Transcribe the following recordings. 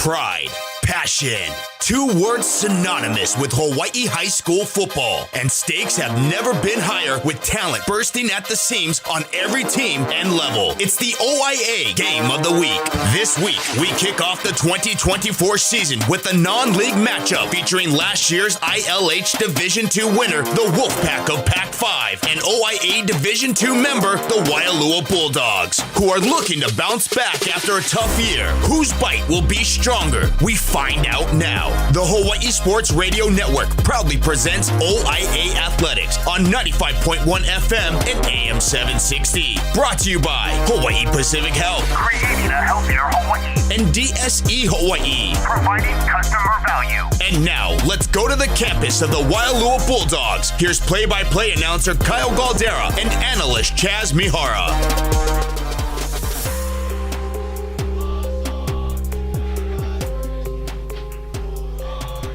Pride, passion, two words synonymous with Hawaii high school football. And stakes have never been higher with talent bursting at the seams on every team and level. It's the OIA Game of the Week. This week, we kick off the 2024 season with a non-league matchup featuring last year's ILH Division II winner, the Wolfpack of Pac-5, and OIA Division II member, the Waialua Bulldogs, who are looking to bounce back after a tough year. Whose bite will be stronger? We find out now. The Hawaii Sports Radio Network proudly presents OIA Athletics on 95.1 FM and AM 760. Brought to you by Hawaii Pacific Health, creating a healthier Hawaii, and DSE Hawaii, providing customer value. And now, let's go to the campus of the Waialua Bulldogs. Here's play-by-play announcer Kyle Galdeira and analyst Chaz Mihara.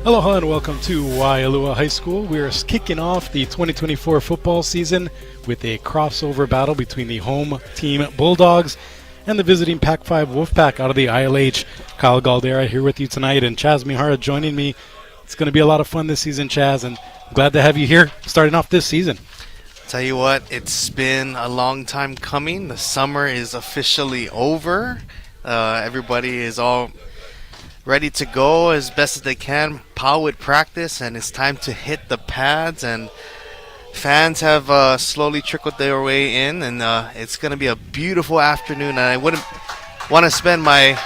Aloha and welcome to Waialua High School. We are kicking off the 2024 football season with a crossover battle between the home team Bulldogs and the visiting Pac-5 Wolfpack out of the ILH. Kyle Galdeira here with you tonight, and Chaz Mihara joining me. It's going to be a lot of fun this season, Chaz, and I'm glad to have you here starting off this season. Tell you what, it's been a long time coming. The summer is officially over. Everybody is all ready to go as best as they can, power with practice, and it's time to hit the pads. And fans have slowly trickled their way in, and it's going to be a beautiful afternoon. And I wouldn't want to spend my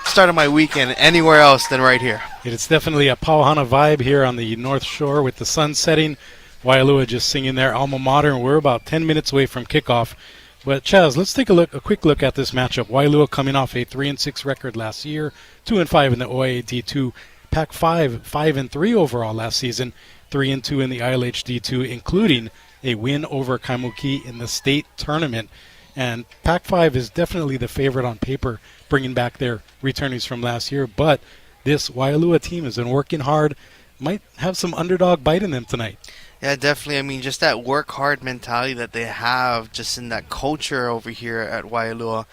start of my weekend anywhere else than right here. It's definitely a Pauhana vibe here on the North Shore with the sun setting. Waialua just singing their alma mater, and we're about 10 minutes away from kickoff. But Chaz, let's take a quick look at this matchup. Waialua coming off a 3-6 record last year, 2-5 in the OIA D2, Pac-5 5-3 overall last season, 3-2 in the ILH D2, including a win over Kaimuki in the state tournament. And Pac-5 is definitely the favorite on paper, bringing back their returnees from last year. But this Waialua team has been working hard, might have some underdog bite in them tonight. Yeah, definitely. I mean, just that work hard mentality that they have just in that culture over here at Waialua.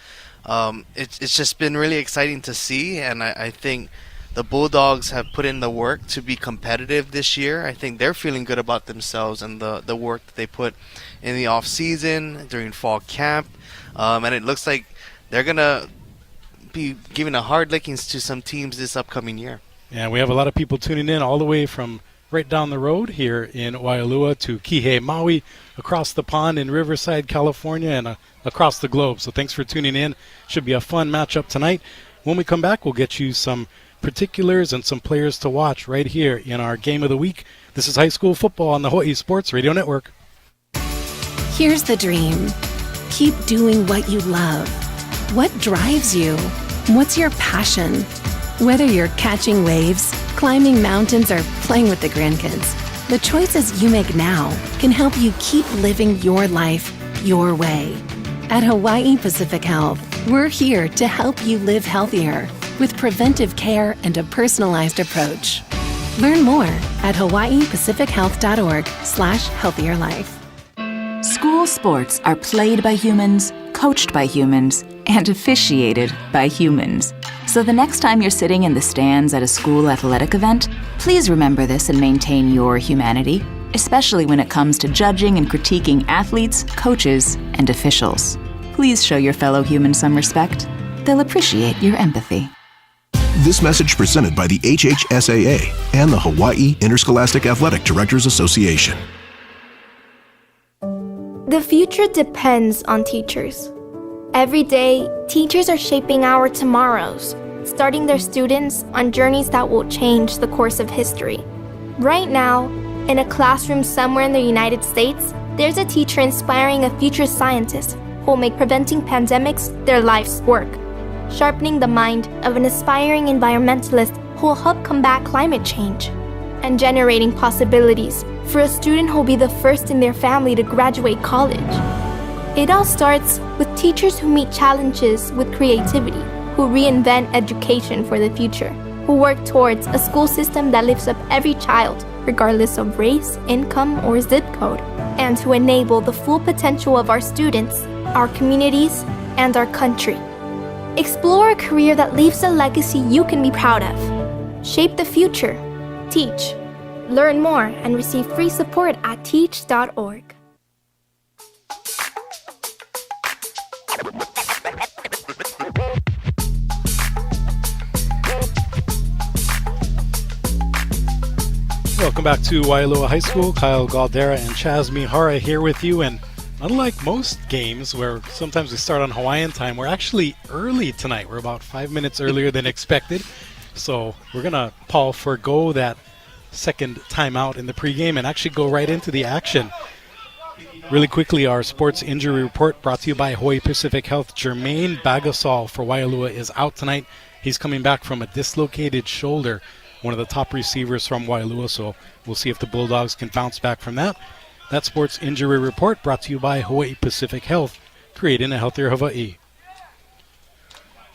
It's just been really exciting to see, and I think the Bulldogs have put in the work to be competitive this year. I think they're feeling good about themselves and the work that they put in the off season, during fall camp, and it looks like they're going to be giving a hard lickings to some teams this upcoming year. Yeah, we have a lot of people tuning in all the way from right down the road here in Waialua to Kihei, Maui, across the pond in Riverside, California, and across the globe. So thanks for tuning in. Should be a fun matchup tonight. When we come back, we'll get you some particulars and some players to watch right here in our Game of the Week. This is high school football on the Hawaii Sports Radio Network. Here's the dream. Keep doing what you love. What drives you? What's your passion? Whether you're catching waves, climbing mountains, or playing with the grandkids, the choices you make now can help you keep living your life your way. At Hawaii Pacific Health, we're here to help you live healthier with preventive care and a personalized approach. Learn more at hawaiipacifichealth.org/healthierlife. School sports are played by humans, coached by humans, and officiated by humans. So the next time you're sitting in the stands at a school athletic event, please remember this and maintain your humanity, especially when it comes to judging and critiquing athletes, coaches, and officials. Please show your fellow humans some respect. They'll appreciate your empathy. This message presented by the HHSAA and the Hawaii Interscholastic Athletic Directors Association. The future depends on teachers. Every day, teachers are shaping our tomorrows, starting their students on journeys that will change the course of history. Right now, in a classroom somewhere in the United States, there's a teacher inspiring a future scientist who will make preventing pandemics their life's work, sharpening the mind of an aspiring environmentalist who will help combat climate change, and generating possibilities for a student who will be the first in their family to graduate college. It all starts with teachers who meet challenges with creativity, who reinvent education for the future, who work towards a school system that lifts up every child, regardless of race, income, or zip code, and to enable the full potential of our students, our communities, and our country. Explore a career that leaves a legacy you can be proud of. Shape the future. Teach. Learn more and receive free support at teach.org. Welcome back to Waialua High School. Kyle Galdeira and Chaz Mihara here with you. And unlike most games where sometimes we start on Hawaiian time, we're actually early tonight. We're about 5 minutes earlier than expected. So we're going to, Paul, forgo that second timeout in the pregame and actually go right into the action. Really quickly, our sports injury report brought to you by Hawaii Pacific Health. Jermaine Bagasol for Waialua is out tonight. He's coming back from a dislocated shoulder, one of the top receivers from Waialua, so we'll see if the Bulldogs can bounce back from that. That sports injury report brought to you by Hawaii Pacific Health, creating a healthier Hawaii.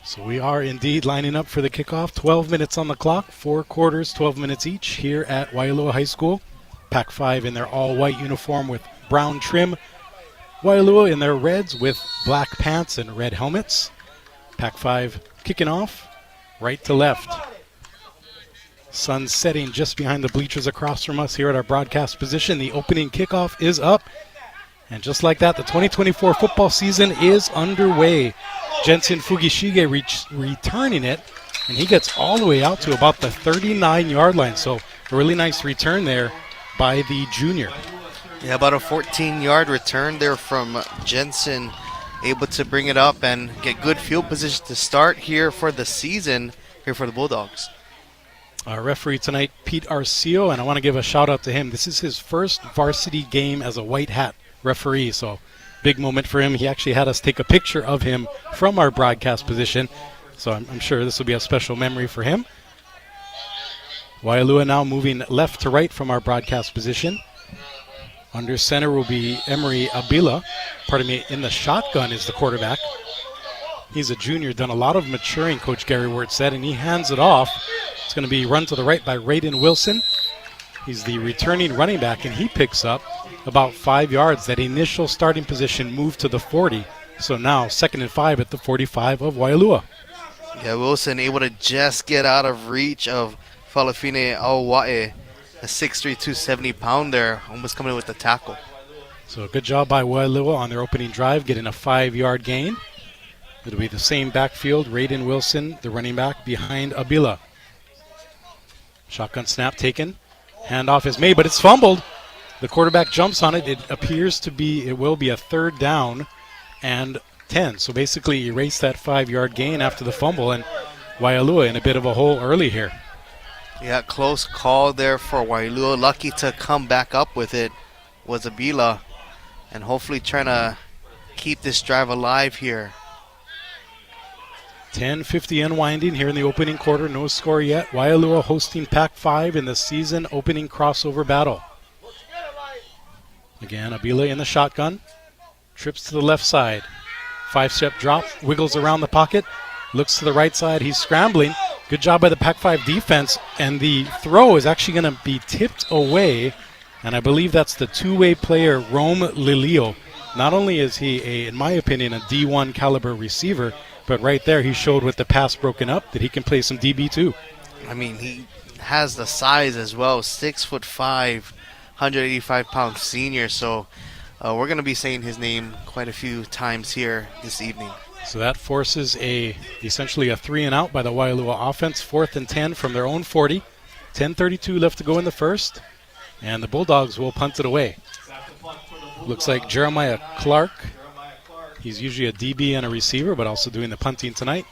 So we are indeed lining up for the kickoff. 12 minutes on the clock, 4 quarters, 12 minutes each here at Waialua High School. Pac-5 in their all-white uniform with brown trim. Waialua in their reds with black pants and red helmets. Pac-5 kicking off right to left. Sun setting just behind the bleachers across from us here at our broadcast position. The opening kickoff is up. And just like that, the 2024 football season is underway. Jensen Fugishige returning it, and he gets all the way out to about the 39-yard line. So a really nice return there by the junior. Yeah, about a 14-yard return there from Jensen, able to bring it up and get good field position to start here for the season here for the Bulldogs. Our referee tonight, Pete Arcio, and I want to give a shout out to him. This is his first varsity game as a white hat referee, so big moment for him. He actually had us take a picture of him from our broadcast position, so I'm sure this will be a special memory for him. Waialua now moving left to right from our broadcast position. Under center will be Emery Abila. In the shotgun is the quarterback. He's a junior, done a lot of maturing, Coach Gary Wirt said, and he hands it off. It's going to be run to the right by Raiden Wilson. He's the returning running back, and he picks up about 5 yards. That initial starting position moved to the 40. So now 2nd and 5 at the 45 of Waialua. Yeah, Wilson able to just get out of reach of Falafine Auae, a 6'3", 270-pounder, almost coming in with the tackle. So good job by Waialua on their opening drive, getting a 5-yard gain. It'll be the same backfield, Raiden Wilson, the running back, behind Abila. Shotgun snap taken. Handoff is made, but it's fumbled. The quarterback jumps on it. It will be a 3rd down and 10. So basically erase that 5-yard gain after the fumble, and Waialua in a bit of a hole early here. Yeah, close call there for Waialua. Lucky to come back up with it was Abila, and hopefully trying to keep this drive alive here. 10:50 unwinding here in the opening quarter. No score yet. Waialua hosting Pac-5 in the season opening crossover battle. Again, Abila in the shotgun. Trips to the left side. 5-step drop. Wiggles around the pocket. Looks to the right side. He's scrambling. Good job by the Pac-5 defense. And the throw is actually going to be tipped away. And I believe that's the two-way player, Rome Lilio. Not only is he, in my opinion, a D1 caliber receiver, but right there he showed with the pass broken up that he can play some DB too. I mean, he has the size as well, 6'5", 185-pound senior. So we're going to be saying his name quite a few times here this evening. So that forces essentially a 3-and-out by the Waialua offense. 4th and 10 from their own 40. 10:32 left to go in the first, and the Bulldogs will punt it away. Looks like Jeremiah Clark. He's usually a DB and a receiver, but also doing the punting tonight.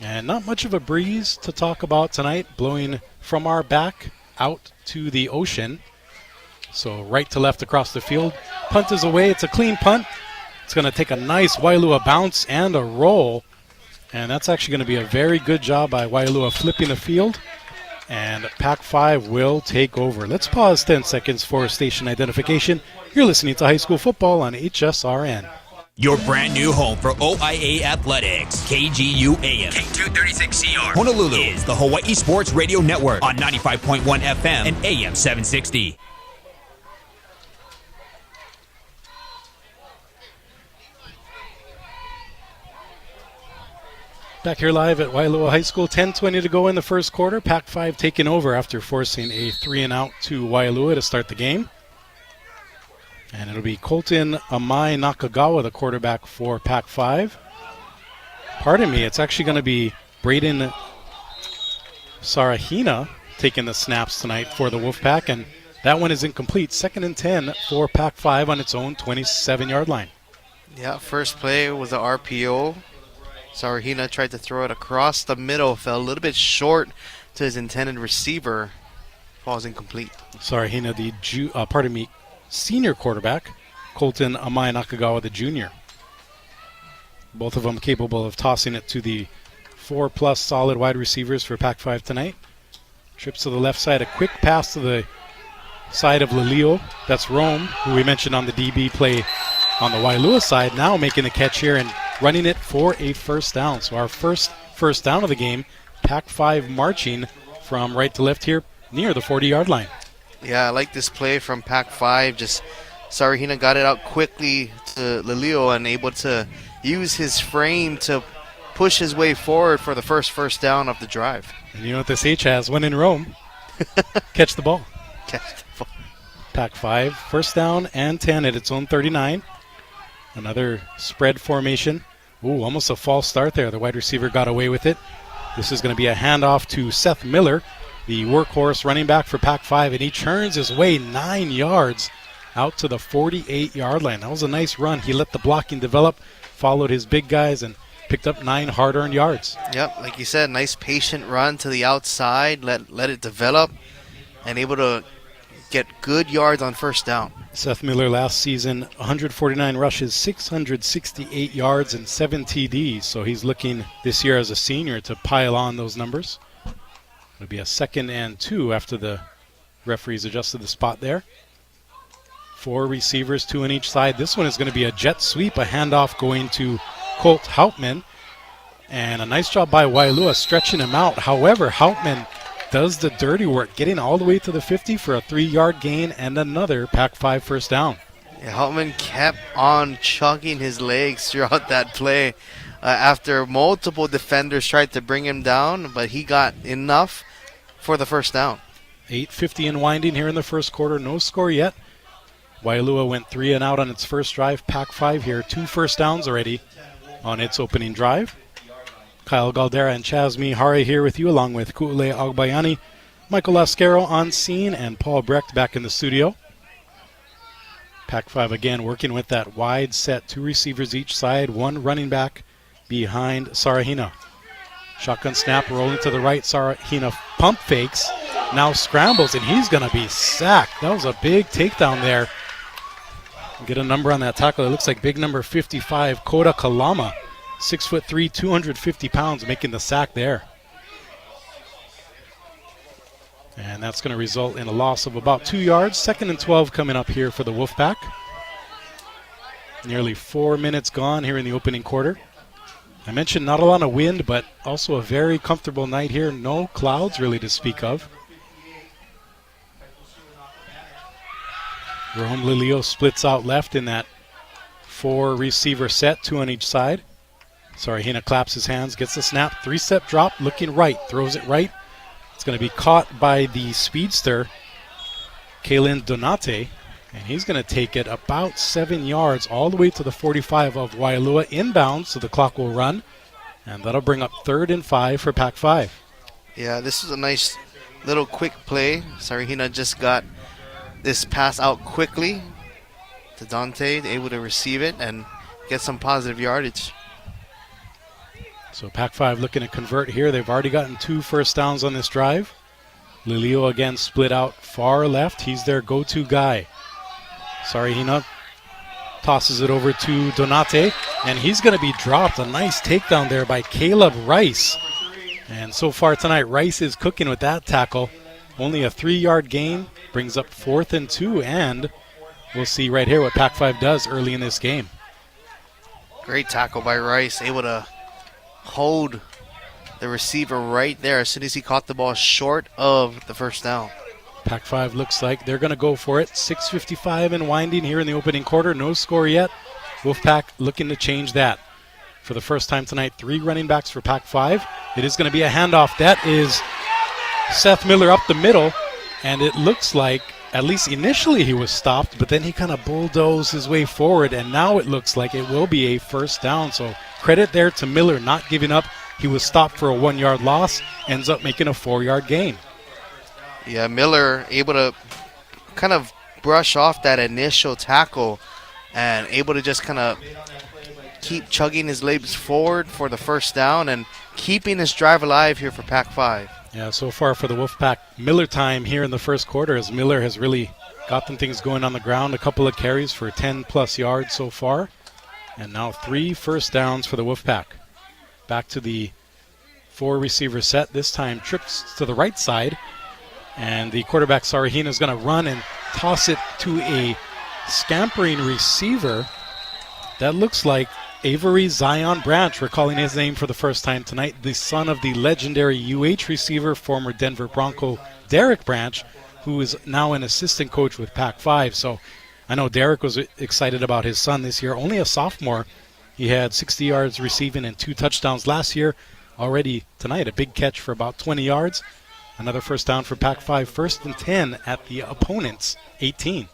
And not much of a breeze to talk about tonight, blowing from our back out to the ocean. So right to left across the field. Punt is away. It's a clean punt. It's going to take a nice Waialua bounce and a roll. And that's actually going to be a very good job by Waialua flipping the field. And Pac-5 will take over. Let's pause 10 seconds for station identification. You're listening to High School Football on HSRN. Your brand new home for OIA Athletics, KGU AM, K236CR. Honolulu is the Hawaii Sports Radio Network on 95.1 FM and AM 760. Back here live at Waialua High School, 10:20 to go in the first quarter. Pac-5 taking over after forcing a 3-and-out to Waialua to start the game. And it'll be Colton Amai Nakagawa, the quarterback for Pac-5. Pardon me, it's actually going to be Braden Sarahina taking the snaps tonight for the Wolfpack, and that one is incomplete. 2nd and 10 for Pac-5 on its own 27-yard line. Yeah, first play was an RPO. Sarahina tried to throw it across the middle, fell a little bit short to his intended receiver. Falls incomplete. Sarahina, the senior quarterback. Colton Amai Nakagawa, the junior. Both of them capable of tossing it to the 4+ solid wide receivers for Pac-5 tonight. Trips to the left side, a quick pass to the side of Lelio. That's Rome, who we mentioned on the DB play on the Waialua side, now making the catch here and running it for a first down. So our first down of the game, Pac-5 marching from right to left here near the 40-yard line. Yeah, I like this play from Pac-5. Just Sarahina got it out quickly to Lelio and able to use his frame to push his way forward for the first down of the drive. And you know what this H has? When in Rome, catch the ball. Catch the ball. Pac-5, first down and 10 at its own 39. Another spread formation. Ooh, almost a false start there. The wide receiver got away with it. This is going to be a handoff to Seth Miller, the workhorse running back for Pac-5, and he churns his way 9 yards out to the 48-yard line. That was a nice run. He let the blocking develop, followed his big guys, and picked up 9 hard-earned yards. Yep, like you said, nice patient run to the outside, let it develop, and able to get good yards on first down. Seth Miller last season, 149 rushes, 668 yards, and 7 TDs. So he's looking this year as a senior to pile on those numbers. It'll be a 2nd and 2 after the referees adjusted the spot there. 4 receivers, 2 on each side. This one is going to be a jet sweep, a handoff going to Colt Houtman. And a nice job by Waialua stretching him out. However, Houtman does the dirty work, getting all the way to the 50 for a 3-yard gain and another Pac-5 first down. Yeah, Houtman kept on chugging his legs throughout that play after multiple defenders tried to bring him down, but he got enough for the first down. 8:50 and winding here in the first quarter. No score yet. Waialua went 3-and-out on its first drive. Pac-5 here, 2 first downs already on its opening drive. Kyle Galdeira and Chaz Mihara here with you, along with Ku'ule Agbayani, Michael Lascaro on scene, and Paul Brecht back in the studio. Pac-5 again working with that wide set, 2 receivers each side, 1 running back behind Sarahina. Shotgun snap rolling to the right. Sarahina pump fakes, now scrambles, and he's going to be sacked. That was a big takedown there. Get a number on that tackle. It looks like big number 55, Koda Kalama. 6'3", 250 pounds, making the sack there. And that's going to result in a loss of about 2 yards. 2nd and 12 coming up here for the Wolfpack. Nearly 4 minutes gone here in the opening quarter. I mentioned not a lot of wind, but also a very comfortable night here. No clouds really to speak of. Rome Lilio splits out left in that 4 receiver set, 2 on each side. Sarahina claps his hands, gets the snap, 3-step drop, looking right, throws it right. It's going to be caught by the speedster, Kalen Donate, and he's going to take it about 7 yards all the way to the 45 of Waialua inbound, so the clock will run, and that'll bring up 3rd and 5 for Pac-5. Yeah, this is a nice little quick play. Sarahina just got this pass out quickly to Dante, able to receive it and get some positive yardage. So Pac-5 looking to convert here. They've already gotten 2 first downs on this drive. Lilio again split out far left. He's their go-to guy. Sarahina tosses it over to Donate, and he's going to be dropped. A nice takedown there by Caleb Rice. And so far tonight, Rice is cooking with that tackle. Only a 3-yard gain, brings up 4th and 2, and we'll see right here what Pac-5 does early in this game. Great tackle by Rice, able to hold the receiver right there as soon as he caught the ball short of the first down. Pac-5 looks like they're going to go for it. 6:55 and winding here in the opening quarter. No score yet. Wolfpack looking to change that. for the first time tonight. 3 running backs for Pac-5. It is going to be a handoff. That is Seth Miller up the middle, and it looks like, at least initially he was stopped, but then he kind of bulldozed his way forward, and now it looks like it will be a first down. So credit there to Miller not giving up. He was stopped for a 1-yard loss, ends up making a 4-yard gain. Yeah, Miller able to kind of brush off that initial tackle and able to just kind of keep chugging his legs forward for the first down and keeping his drive alive here for Pac-5. Yeah, so far for the Wolfpack, Miller time here in the first quarter, as Miller has really gotten things going on the ground. A couple of carries for 10-plus yards so far. And now 3 first downs for the Wolfpack. Back to the 4-receiver set. This time trips to the right side. And the quarterback, Sarahina, is going to run and toss it to a scampering receiver. That looks like Avery Zion Branch. We're calling his name for the first time tonight. The son of the legendary UH receiver, former Denver Bronco Derek Branch, who is now an assistant coach with Pac-5. So I know Derek was excited about his son this year. Only a sophomore. He had 60 yards receiving and 2 touchdowns last year. Already tonight, a big catch for about 20 yards. Another first down for Pac-5, 1st and 10 at the opponent's 18.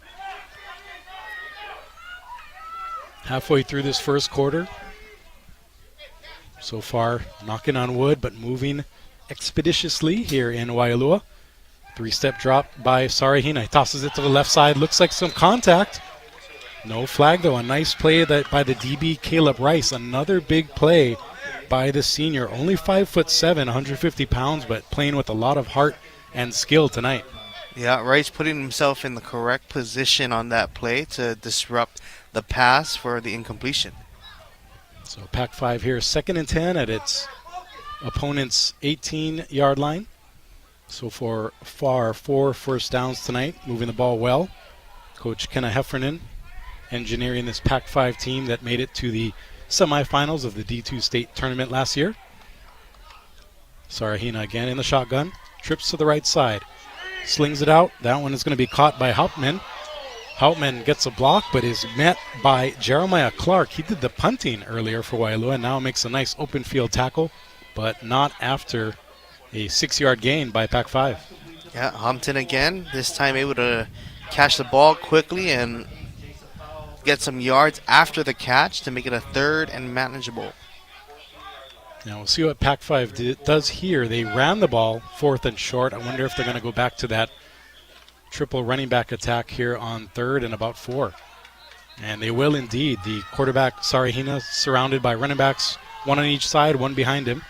Halfway through this first quarter. So far, knocking on wood, but moving expeditiously here in Waialua. 3-step drop by Sarahina. He tosses it to the left side. Looks like some contact. No flag, though. A nice play by the DB, Caleb Rice. Another big play by the senior. Only 5'7", 150 pounds, but playing with a lot of heart and skill tonight. Yeah, Rice putting himself in the correct position on that play to disrupt the pass for the incompletion. So Pac-5 here, 2nd and 10 at its opponent's 18-yard line. So far, 4 first downs tonight, moving the ball well. Coach Kenna Heffernan engineering this Pac-5 team that made it to the semifinals of the D2 state tournament last year. Sarahina again in the shotgun. Trips to the right side. Slings it out. That one is going to be caught by Hauptmann. Hauptmann gets a block, but is met by Jeremiah Clark. He did the punting earlier for Waialua and now makes a nice open field tackle, but not after a 6-yard gain by Pac-5. Yeah, Hampton again, this time able to catch the ball quickly and get some yards after the catch to make it a 3rd and manageable. Now we'll see what Pac-5 does here. They ran the ball 4th and short. I wonder if they're going to go back to that triple running back attack here on 3rd and about 4. And they will indeed. The quarterback, Sarahina, surrounded by running backs, 1 on each side, 1 behind him.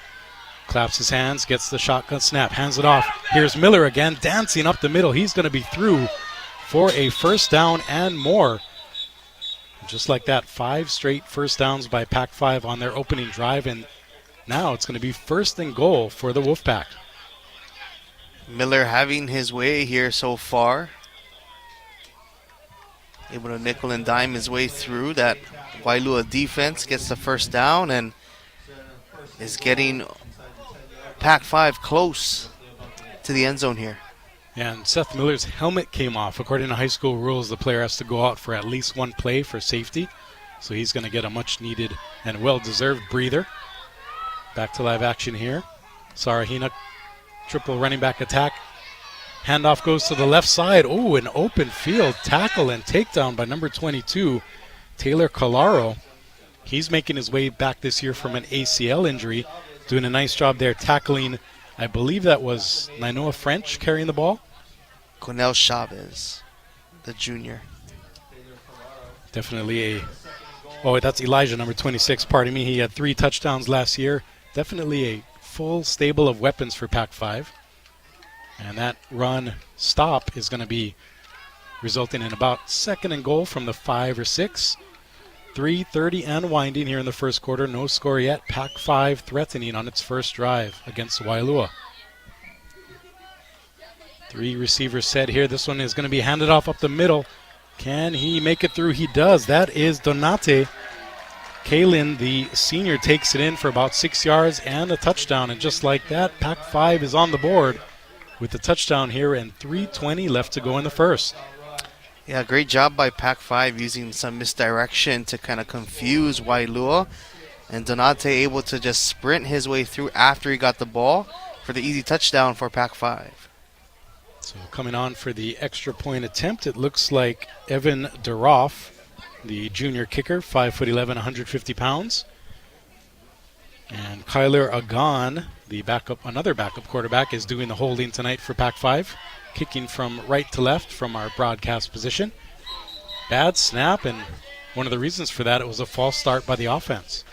Claps his hands, gets the shotgun snap, hands it off. Here's Miller again, dancing up the middle. He's going to be through for a first down and more. Just like that, 5 straight first downs by Pac-5 on their opening drive, and now it's going to be 1st and goal for the Wolfpack. Miller having his way here so far. Able to nickel and dime his way through that Waialua defense, gets the first down and is getting Pac-5 close to the end zone here. And Seth Miller's helmet came off. According to high school rules, the player has to go out for at least 1 play for safety. So he's going to get a much-needed and well-deserved breather. Back to live action here. Sarahina, triple running back attack. Handoff goes to the left side. Oh, an open field tackle and takedown by number 22, Taylor Calaro. He's making his way back this year from an ACL injury. Doing a nice job there tackling, I believe that was Nainoa French carrying the ball. Cornel Chavez, the junior. Definitely that's Elijah, number 26, pardon me. He had 3 touchdowns last year. Definitely a full stable of weapons for Pac-5. And that run stop is going to be resulting in about 2nd and goal from the 5 or 6. 3:30 and winding here in the first quarter. No score yet. Pac-5 threatening on its first drive against Waialua. 3 receivers set here. This one is going to be handed off up the middle. Can he make it through? He does. That is Donate. Kalin, the senior, takes it in for about 6 yards and a touchdown. And just like that, Pac-5 is on the board with the touchdown here and 3:20 left to go in the first. Yeah, great job by Pac-5 using some misdirection to kind of confuse Waialua And Donate able to just sprint his way through after he got the ball for the easy touchdown for Pac-5. So coming on for the extra point attempt, it looks like Evan Duroff, the junior kicker, 5'11", 150 pounds. And Kyler Agon, the another backup quarterback, is doing the holding tonight for Pac-5, kicking from right to left from our broadcast position. Bad snap, and one of the reasons for that, it was a false start by the offense.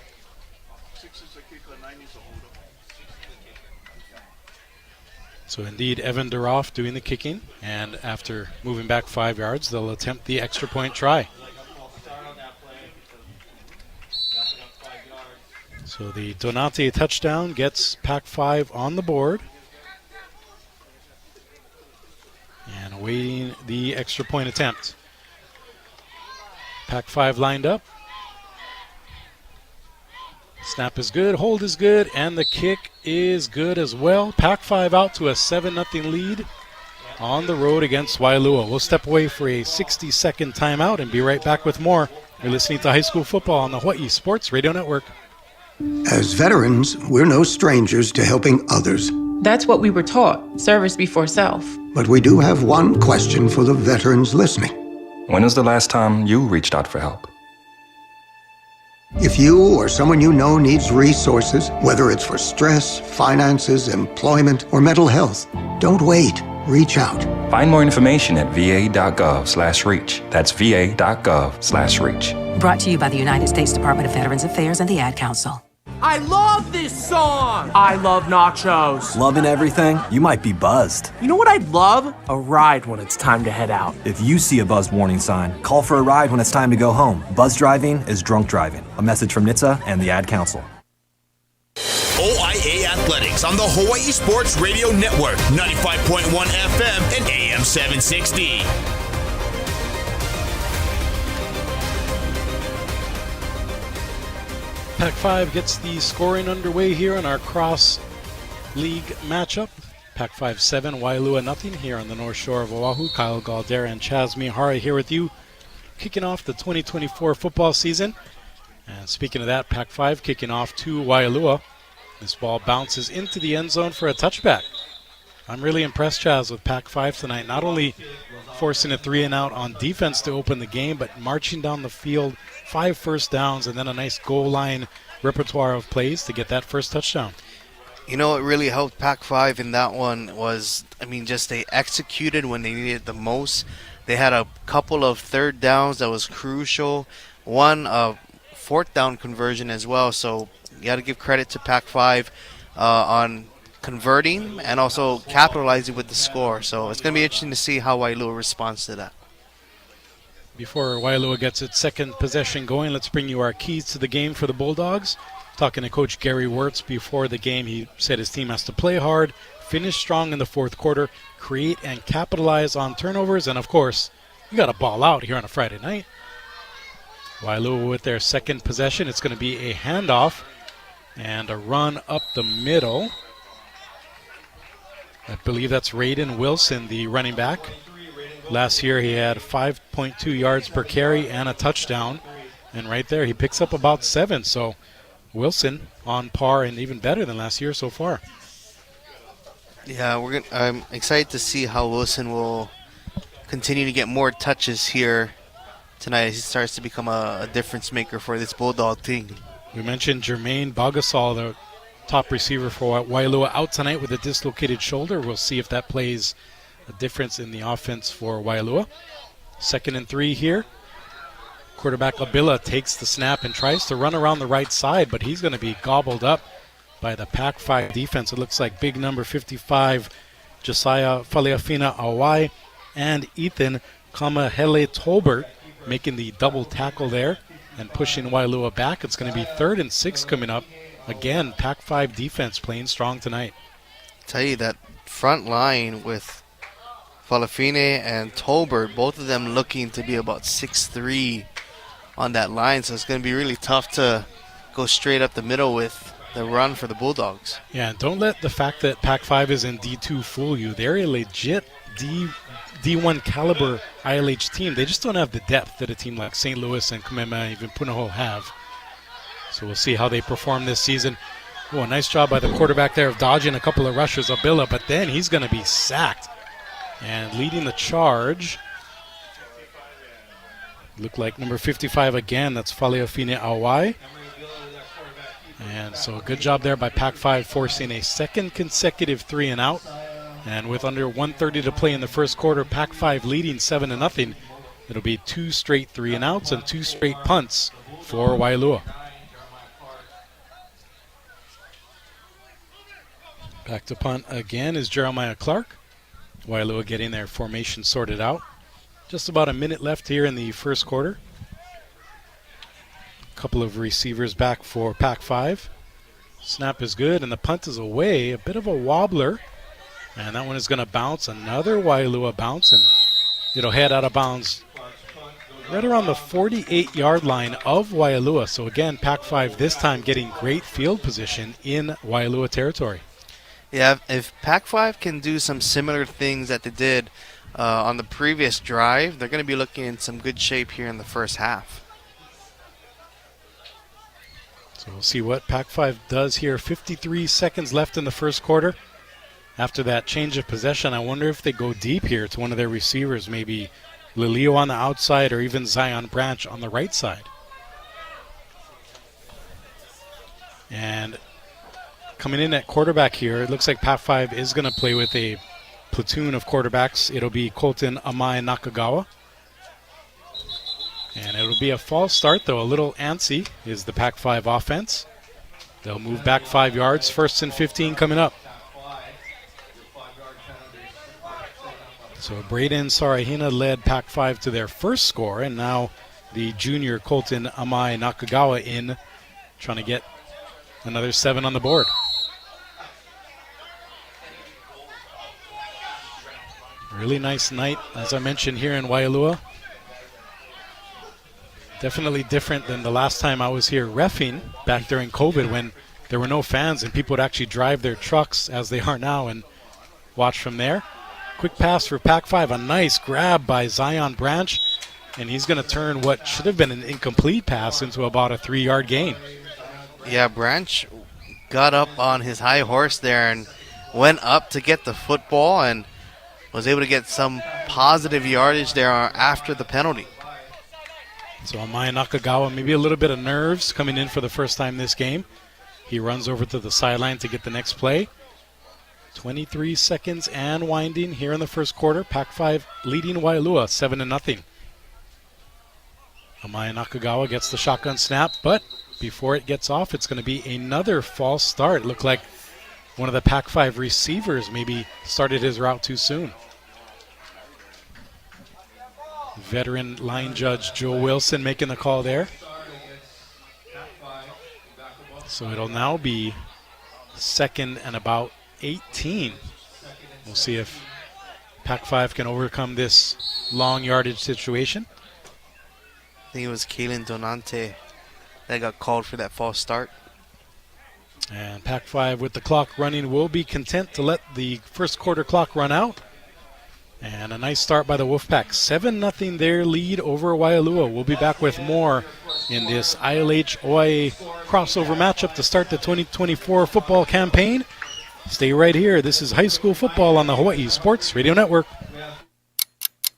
So indeed, Evan Duroff doing the kicking, and after moving back 5 yards, they'll attempt the extra point try. So the Donate touchdown gets Pac-5 on the board. And awaiting the extra point attempt. Pac-5 lined up. Snap is good, hold is good, and the kick is good as well. Pac-5 out to a 7-0 lead on the road against Waialua. We'll step away for a 60-second timeout and be right back with more. You're listening to High School Football on the Hawai'i Sports Radio Network. As veterans, we're no strangers to helping others. That's what we were taught, service before self. But we do have one question for the veterans listening. When was the last time you reached out for help? If you or someone you know needs resources, whether it's for stress, finances, employment, or mental health, don't wait. Reach out. Find more information at va.gov/reach. That's va.gov/reach. Brought to you by the United States Department of Veterans Affairs and the Ad Council. I love this song! I love nachos. Loving everything? You might be buzzed. You know what I'd love? A ride when it's time to head out. If you see a buzzed warning sign, call for a ride when it's time to go home. Buzz driving is drunk driving. A message from NHTSA and the Ad Council. OIA Athletics on the Hawai'i Sports Radio Network, 95.1 FM and AM 760. Pac-5 gets the scoring underway here in our cross-league matchup. Pac-5 7, Waialua nothing here on the North Shore of Oahu. Kyle Galdeira and Chaz Mihara here with you, kicking off the 2024 football season. And speaking of that, Pac-5 kicking off to Waialua. This ball bounces into the end zone for a touchback. I'm really impressed, Chaz, with Pac-5 tonight. Not only forcing a 3-and-out on defense to open the game, but marching down the field, 5 first downs, and then a nice goal line repertoire of plays to get that first touchdown. You know what really helped Pac-5 in that one was, just they executed when they needed the most. They had a couple of third downs that was crucial. One, fourth down conversion as well. So you got to give credit to Pac-5 on converting and also capitalizing with the score. So it's going to be interesting to see how Waialua responds to that. Before Waialua gets its second possession going, let's bring you our keys to the game for the Bulldogs. Talking to Coach Gary Wirtz before the game, he said his team has to play hard, finish strong in the fourth quarter, create and capitalize on turnovers, and of course, you got to ball out here on a Friday night. Waialua with their second possession, it's going to be a handoff and a run up the middle. I believe that's Raiden Wilson, the running back. Last year he had 5.2 yards per carry and a touchdown. And right there he picks up about 7. So Wilson on par and even better than last year so far. Yeah, I'm excited to see how Wilson will continue to get more touches here tonight as he starts to become a difference maker for this Bulldog team. We mentioned Jermaine Bogasol, the top receiver for Waialua, out tonight with a dislocated shoulder. We'll see if that plays a difference in the offense for Waialua. 2nd and 3 here. Quarterback Abila takes the snap and tries to run around the right side, but he's going to be gobbled up by the Pac-5 defense. It looks like big number 55, Josiah Faleafina Awai, and Ethan Kamahele Tolbert making the double tackle there and pushing Waialua back. It's going to be 3rd and 6 coming up. Again, Pac-5 defense playing strong tonight. Tell you that front line with Falafine and Tolbert, both of them looking to be about 6'3" on that line, so it's going to be really tough to go straight up the middle with the run for the Bulldogs. Yeah, and don't let the fact that Pac-5 is in D2 fool you. They're a legit D1 caliber ILH team. They just don't have the depth that a team like St. Louis and Kumema, even Punahou have. So we'll see how they perform this season. Oh, a nice job by the quarterback there of dodging a couple of rushes of Billa, but then he's going to be sacked. And leading the charge, look like number 55 again. That's Faleafine Awai. And so a good job there by Pac-5 forcing a second consecutive 3-and-out. And with under 1:30 to play in the first quarter, Pac-5 leading 7-0. It'll be 2 straight 3-and-outs and 2 straight punts for Waialua. Back to punt again is Jeremiah Clark. Waialua getting their formation sorted out. Just about a minute left here in the first quarter. Couple of receivers back for Pac-5. Snap is good, and the punt is away. A bit of a wobbler. And that one is going to bounce. Another Waialua bounce, and it'll head out of bounds right around the 48-yard line of Waialua. So again, Pac-5 this time getting great field position in Waialua territory. Yeah, if Pac-5 can do some similar things that they did on the previous drive, they're going to be looking in some good shape here in the first half. So we'll see what Pac-5 does here. 53 seconds left in the first quarter. After that change of possession, I wonder if they go deep here to one of their receivers, maybe Lilio on the outside or even Zion Branch on the right side. And coming in at quarterback here, it looks like Pac-5 is going to play with a platoon of quarterbacks. It'll be Colton Amai Nakagawa. And it'll be a false start, though. A little antsy is the Pac-5 offense. They'll move back 5 yards. 1st and 15 coming up. So Braden Sarahina led Pac-5 to their first score, and now the junior Colton Amai Nakagawa in, trying to get another 7 on the board. Really nice night, as I mentioned, here in Waialua. Definitely different than the last time I was here reffing back during COVID, when there were no fans and people would actually drive their trucks as they are now and watch from there. Quick pass for Pac-5, a nice grab by Zion Branch, and he's going to turn what should have been an incomplete pass into about a 3-yard gain. Yeah, Branch got up on his high horse there and went up to get the football and was able to get some positive yardage there after the penalty. So Amaya Nakagawa, maybe a little bit of nerves coming in for the first time this game. He runs over to the sideline to get the next play. 23 seconds and winding here in the first quarter. Pac-5 leading Waialua 7-0. Amaya Nakagawa gets the shotgun snap, but before it gets off, it's going to be another false start. It looked like one of the Pac-5 receivers maybe started his route too soon. Veteran line judge Joe Wilson making the call there. So it'll now be 2nd and about 18. We'll see if Pac-5 can overcome this long yardage situation. I think it was Kalen Donante that got called for that false start. And Pac-5 with the clock running will be content to let the first quarter clock run out. And a nice start by the Wolfpack. 7-0 their lead over Waialua. We'll be back with more in this ILH-OIA crossover matchup to start the 2024 football campaign. Stay right here. This is high school football on the Hawaii Sports Radio Network.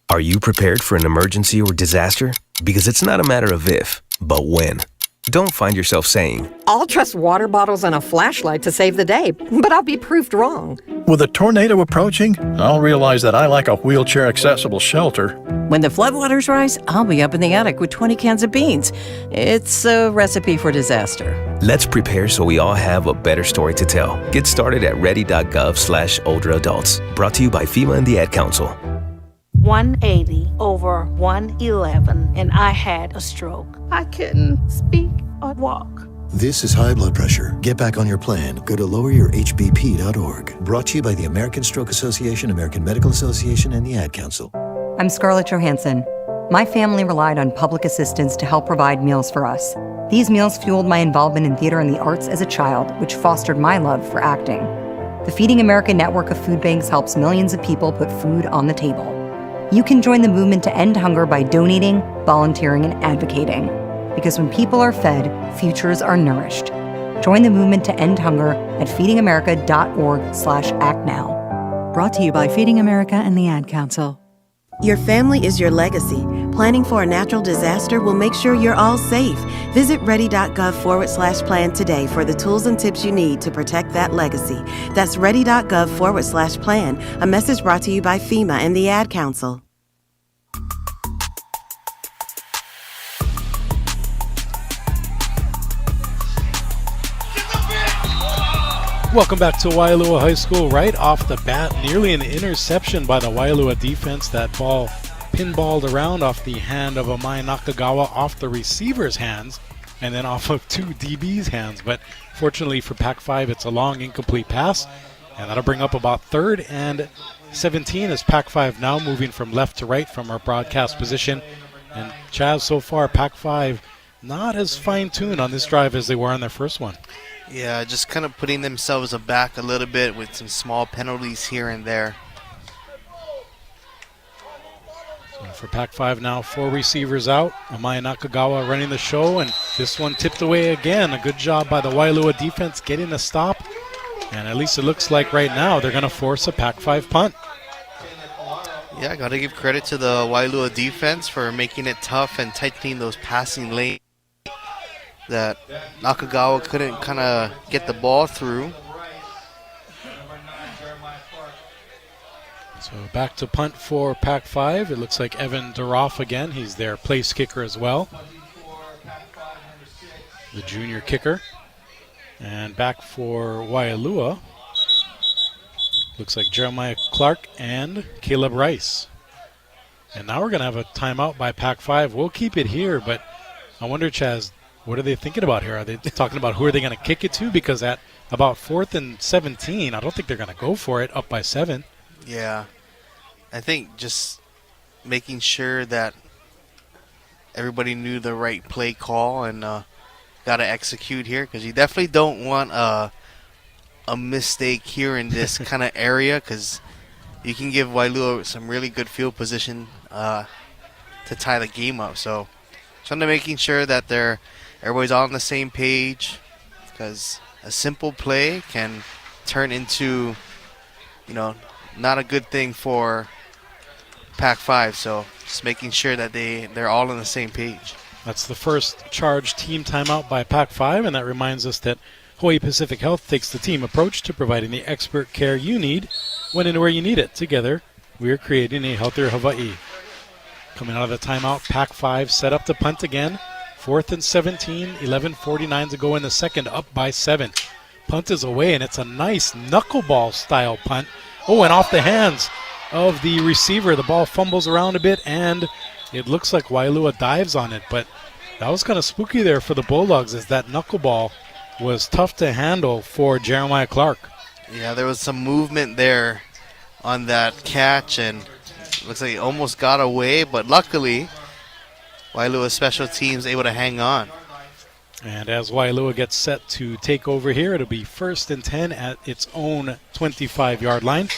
Are you prepared for an emergency or disaster? Because it's not a matter of if, but when. Don't find yourself saying, I'll trust water bottles and a flashlight to save the day, but I'll be proved wrong. With a tornado approaching, I'll realize that I like a wheelchair-accessible shelter. When the floodwaters rise, I'll be up in the attic with 20 cans of beans. It's a recipe for disaster. Let's prepare so we all have a better story to tell. Get started at ready.gov/older adults. Brought to you by FEMA and the Ad Council. 180 over 111, and I had a stroke. I couldn't speak or walk. This is high blood pressure. Get back on your plan. Go to loweryourhbp.org. Brought to you by the American Stroke Association, American Medical Association, and the Ad Council. I'm Scarlett Johansson. My family relied on public assistance to help provide meals for us. These meals fueled my involvement in theater and the arts as a child, which fostered my love for acting. The Feeding America network of food banks helps millions of people put food on the table. You can join the movement to end hunger by donating, volunteering, and advocating. Because when people are fed, futures are nourished. Join the movement to end hunger at feedingamerica.org/act now. Brought to you by Feeding America and the Ad Council. Your family is your legacy. Planning for a natural disaster will make sure you're all safe. Visit ready.gov/plan today for the tools and tips you need to protect that legacy. That's ready.gov/plan. A message brought to you by FEMA and the Ad Council. Welcome back to Waialua High School. Right off the bat, nearly an interception by the Waialua defense. That ball pinballed around off the hand of Amai Nakagawa, off the receiver's hands, and then off of 2 DB's hands. But fortunately for Pac-5, it's a long, incomplete pass, and that'll bring up about 3rd and 17 as Pac-5 now moving from left to right from our broadcast position. And Chaz, so far, Pac-5 not as fine-tuned on this drive as they were on their first one. Yeah, just kind of putting themselves aback a little bit with some small penalties here and there. So for Pac-5 now, 4 receivers out. Amaya Nakagawa running the show, and this one tipped away again. A good job by the Waialua defense getting a stop. And at least it looks like right now they're going to force a Pac-5 punt. Yeah, got to give credit to the Waialua defense for making it tough and tightening those passing lanes that Nakagawa couldn't kind of get the ball through. So back to punt for Pac-5. It looks like Evan Duroff again. He's their place kicker as well, the junior kicker. And back for Waialua, looks like Jeremiah Clark and Caleb Rice. And now we're going to have a timeout by Pac-5. We'll keep it here, but I wonder, Chaz, what are they thinking about here? Are they talking about who are they going to kick it to? Because at about 4th and 17, I don't think they're going to go for it up by 7. Yeah. I think just making sure that everybody knew the right play call and got to execute here, because you definitely don't want a mistake here in this kind of area, because you can give Waialua some really good field position to tie the game up. So trying to making sure that everybody's all on the same page, because a simple play can turn into, not a good thing for Pac-5. So just making sure that they're all on the same page. That's the first charge team timeout by Pac-5, and that reminds us that Hawaii Pacific Health takes the team approach to providing the expert care you need when and where you need it. Together, we are creating a healthier Hawaii. Coming out of the timeout, Pac-5 set up to punt again. 4th and 17, 11:49 to go in the second, up by 7. Punt is away, and it's a nice knuckleball style punt. Oh, and off the hands of the receiver. The ball fumbles around a bit, and it looks like Waialua dives on it. But that was kind of spooky there for the Bulldogs, as that knuckleball was tough to handle for Jeremiah Clark. Yeah, there was some movement there on that catch, and looks like he almost got away, but luckily Waialua special teams able to hang on. And as Waialua gets set to take over here, it'll be 1st and 10 at its own 25-yard line.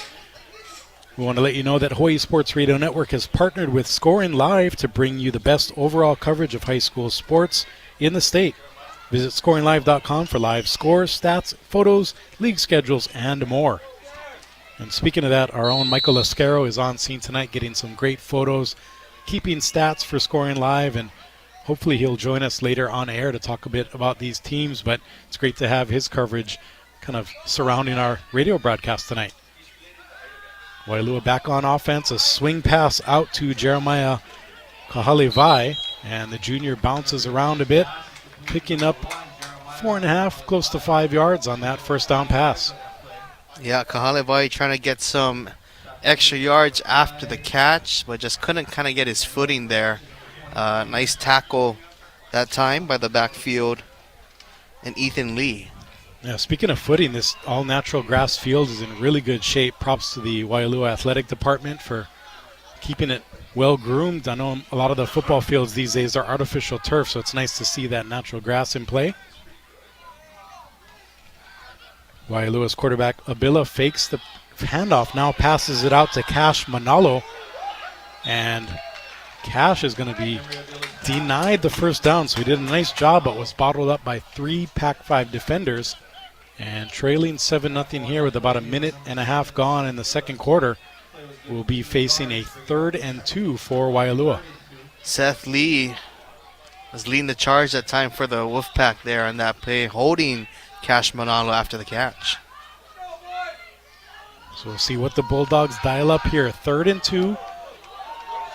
We want to let you know that Hawaii Sports Radio Network has partnered with Scoring Live to bring you the best overall coverage of high school sports in the state. Visit scoringlive.com for live scores, stats, photos, league schedules, and more. And speaking of that, our own Michael Lascaro is on scene tonight getting some great photos, keeping stats for Scoring Live, and hopefully he'll join us later on air to talk a bit about these teams. But it's great to have his coverage kind of surrounding our radio broadcast tonight. Waialua back on offense, a swing pass out to Jeremiah Kahalevai, and the junior bounces around a bit, picking up 4.5, close to 5 yards on that first down pass. Yeah, Kahalevai trying to get some extra yards after the catch, but just couldn't kind of get his footing there. Nice tackle that time by the backfield and Ethan Lee. Yeah, speaking of footing, this all-natural grass field is in really good shape. Props to the Waialua Athletic Department for keeping it well-groomed. I know a lot of the football fields these days are artificial turf, so it's nice to see that natural grass in play. Waialua's quarterback Abila fakes the handoff, now passes it out to Cash Manalo. And Cash is going to be denied the first down, so he did a nice job, but was bottled up by 3 Pac-5 defenders. And trailing 7-0 here with about a minute and a half gone in the second quarter, will be facing a 3rd and 2 for Waialua. Seth Lee was leading the charge that time for the Wolfpack there on that play, holding Cash Manalo after the catch. So we'll see what the Bulldogs dial up here. 3rd and 2.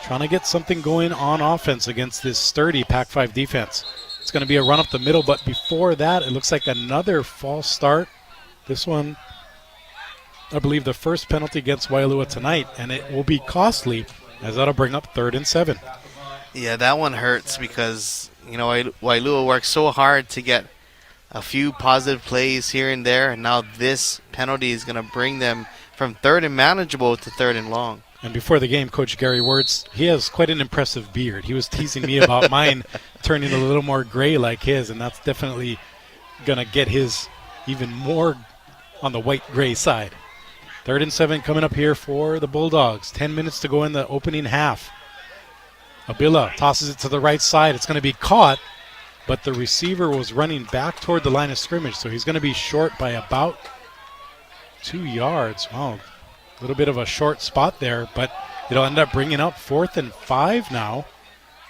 Trying to get something going on offense against this sturdy Pac-5 defense. It's going to be a run up the middle, but before that, it looks like another false start. This one, I believe, the first penalty against Waialua tonight, and it will be costly, as that'll bring up 3rd and 7. Yeah, that one hurts because, you know, Waialua worked so hard to get a few positive plays here and there, and now this penalty is going to bring them from 3rd and manageable to 3rd and long. And before the game, Coach Gary Wirtz, he has quite an impressive beard. He was teasing me about mine turning a little more gray like his, and that's definitely going to get his even more on the white-gray side. 3rd and 7 coming up here for the Bulldogs. 10 minutes to go in the opening half. Abila tosses it to the right side. It's going to be caught, but the receiver was running back toward the line of scrimmage, so he's going to be short by about 2 yards. Wow. A little bit of a short spot there, but it'll end up bringing up 4th and 5 now,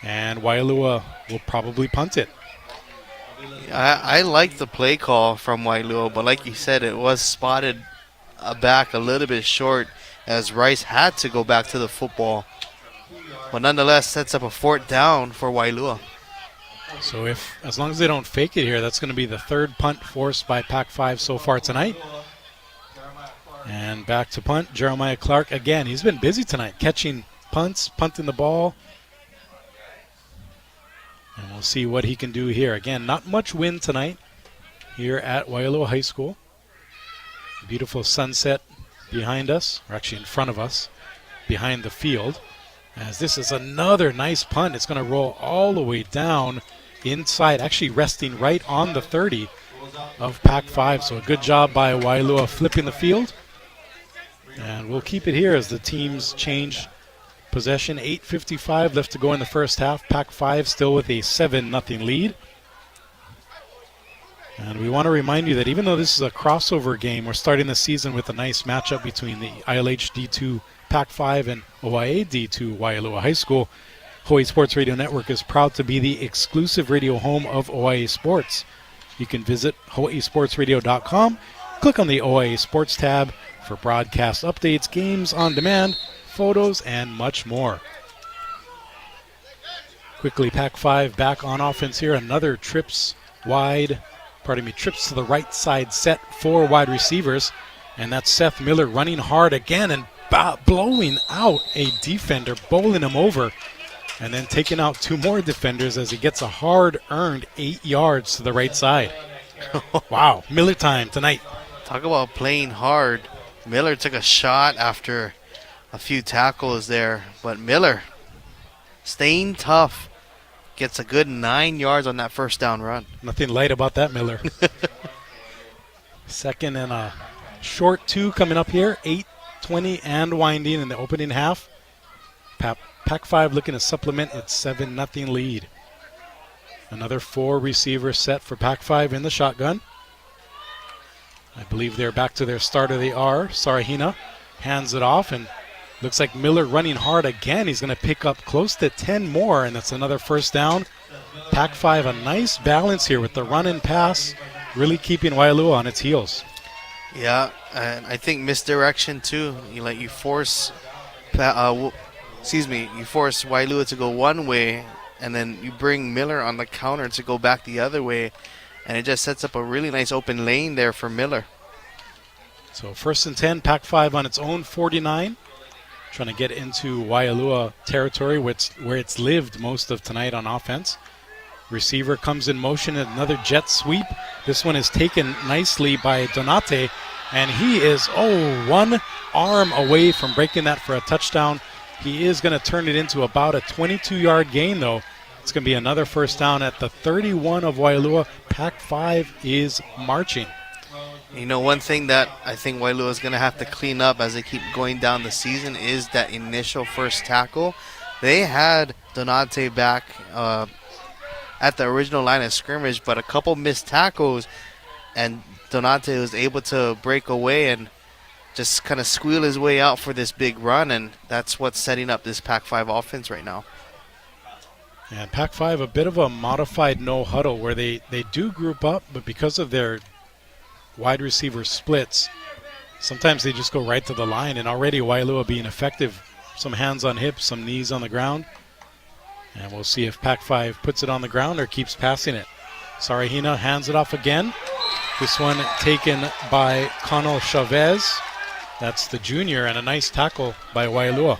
and Waialua will probably punt it. I like the play call from Waialua, but like you said, it was spotted back a little bit short as Rice had to go back to the football. But nonetheless, sets up a 4th down for Waialua. So as long as they don't fake it here, that's going to be the 3rd punt forced by Pac-5 so far tonight. And back to punt, Jeremiah Clark again. He's been busy tonight, catching punts, punting the ball. And we'll see what he can do here. Again, not much wind tonight here at Waialua High School. Beautiful sunset behind us, or actually in front of us, behind the field. As this is another nice punt. It's going to roll all the way down inside, actually resting right on the 30 of Pac-5. So a good job by Waialua flipping the field. And we'll keep it here as the teams change possession. 8:55 left to go in the first half. Pac-5 still with a 7-0 lead. And we want to remind you that even though this is a crossover game, we're starting the season with a nice matchup between the ILH D2 Pac-5 and OIA D2 Waialua High School. Hawaii Sports Radio Network is proud to be the exclusive radio home of OIA Sports. You can visit hawaiisportsradio.com, click on the OIA Sports tab for broadcast updates, games on demand, photos, and much more. Quickly, Pac-5 back on offense here. Another trips to the right side set for wide receivers. And that's Seth Miller running hard again and blowing out a defender, bowling him over, and then taking out 2 more defenders as he gets a hard-earned 8 yards to the right side. Wow, Miller time tonight. Talk about playing hard. Miller took a shot after a few tackles there, but Miller, staying tough, gets a good 9 yards on that first down run. Nothing light about that, Miller. Second and a short 2 coming up here. 8:20 and winding in the opening half. Pac-5 looking to supplement its 7-0 lead. Another 4 receiver set for Pac-5 in the shotgun. I believe they're back to their starter. They are. Sarahina hands it off, and looks like Miller running hard again. He's going to pick up close to 10 more, and that's another first down. Pac-5, a nice balance here with the run and pass, really keeping Waialua on its heels. Yeah, and I think misdirection too. You force Waialua to go one way, and then you bring Miller on the counter to go back the other way, and it just sets up a really nice open lane there for Miller. So 1st and 10, Pac-5 on its own 49, trying to get into Waialua territory where it's lived most of tonight on offense. Receiver comes in motion, another jet sweep. This one is taken nicely by Donate, and he is, one arm away from breaking that for a touchdown. He is going to turn it into about a 22-yard gain, though. It's going to be another first down at the 31 of Waialua. Pac-5 is marching. You know, one thing that I think Waialua is going to have to clean up as they keep going down the season is that initial first tackle. they had Donate back at the original line of scrimmage, but a couple missed tackles, and Donate was able to break away and just kind of squeal his way out for this big run, and that's what's setting up this Pac-5 offense right now. And Pac-5, a bit of a modified no huddle where they do group up, but because of their wide receiver splits, sometimes they just go right to the line, and already Waialua being effective. Some hands on hips, some knees on the ground. And we'll see if Pac-5 puts it on the ground or keeps passing it. Sarahina hands it off again. This one taken by Connell Chavez. That's the junior, and a nice tackle by Waialua.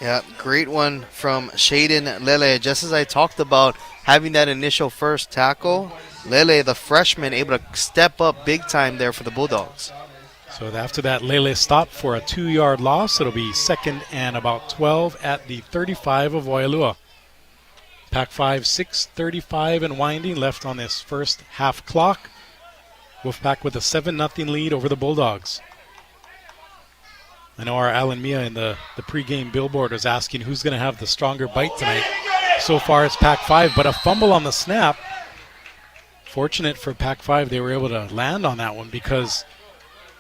Yeah, great one from Shaden Lele. Just as I talked about having that initial first tackle, Lele, the freshman, able to step up big time there for the Bulldogs. So after that, Lele stopped for a 2-yard loss. It'll be 2nd and about 12 at the 35 of Waialua. Pac-5, 6:35 and winding left on this first half clock. Wolfpack with a 7-0 lead over the Bulldogs. I know our Alan Mia in the pregame billboard was asking who's going to have the stronger bite tonight. So far it's Pac-5, but a fumble on the snap. Fortunate for Pac-5 they were able to land on that one because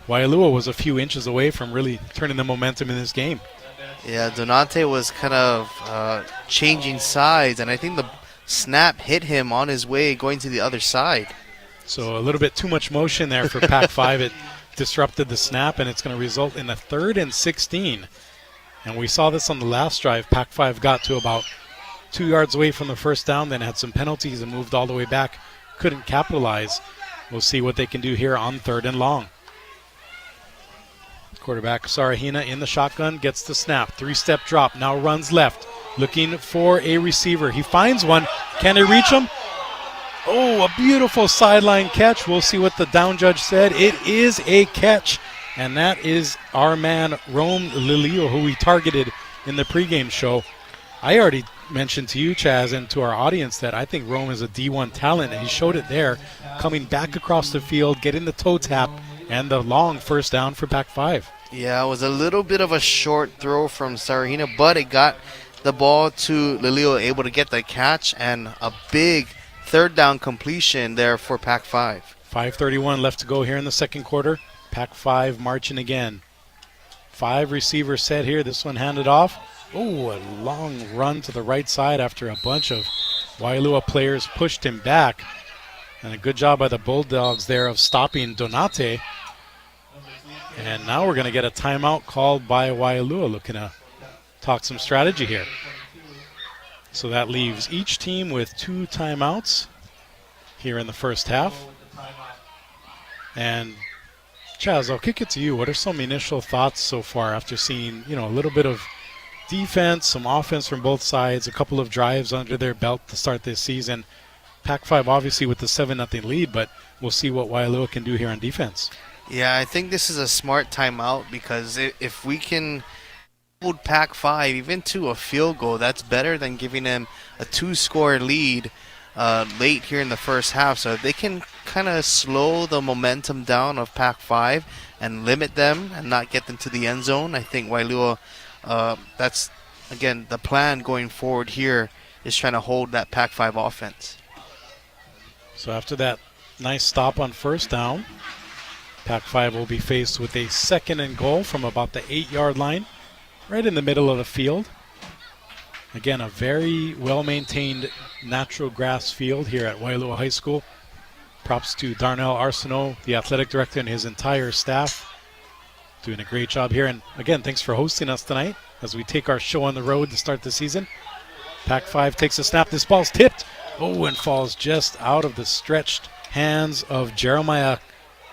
Waialua was a few inches away from really turning the momentum in this game. Yeah, Donate was kind of changing sides, and I think the snap hit him on his way going to the other side. So a little bit too much motion there for Pac-5. It disrupted the snap, and it's going to result in a 3rd and 16. And we saw this on the last drive. Pac-5 got to about 2 yards away from the first down, then had some penalties and moved all the way back. Couldn't capitalize. We'll see what they can do here on 3rd and long. Quarterback Sarahina in the shotgun, gets the snap. 3-step drop, now runs left. Looking for a receiver. He finds one. Can they reach him? Oh, a beautiful sideline catch. We'll see what the down judge said. It is a catch. And that is our man, Rome Lilio, who we targeted in the pregame show. I already mentioned to you, Chaz, and to our audience that I think Rome is a D1 talent, and he showed it there, coming back across the field, getting the toe tap, and the long first down for Pac-5. Yeah, it was a little bit of a short throw from Sarahina, but it got the ball to Lilio, able to get the catch, and a big 3rd down completion there for Pac-5. 5:31 left to go here in the second quarter. Pac-5 marching again. 5 receivers set here. This one handed off. Oh, a long run to the right side after a bunch of Waialua players pushed him back. And a good job by the Bulldogs there of stopping Donate. And now we're going to get a timeout called by Waialua, looking to talk some strategy here. So that leaves each team with 2 timeouts here in the first half. And Chaz, I'll kick it to you. What are some initial thoughts so far after seeing, a little bit of defense, some offense from both sides, a couple of drives under their belt to start this season? Pac-5 obviously with the 7-0 lead, but we'll see what Waialua can do here on defense. Yeah, I think this is a smart timeout because if we can hold Pac-5 even to a field goal, that's better than giving them a 2-score lead late here in the first half. So if they can kind of slow the momentum down of Pac-5 and limit them and not get them to the end zone, I think Waialua, that's, again, the plan going forward here is trying to hold that Pac-5 offense. So after that nice stop on first down, Pac-5 will be faced with a 2nd and goal from about the 8-yard line, right in the middle of the field. Again, a very well-maintained natural grass field here at Waialua High School. Props to Darnell Arsenault, the athletic director, and his entire staff. Doing a great job here. And again, thanks for hosting us tonight as we take our show on the road to start the season. Pac-5 takes a snap. This ball's tipped. Oh, and falls just out of the stretched hands of Jeremiah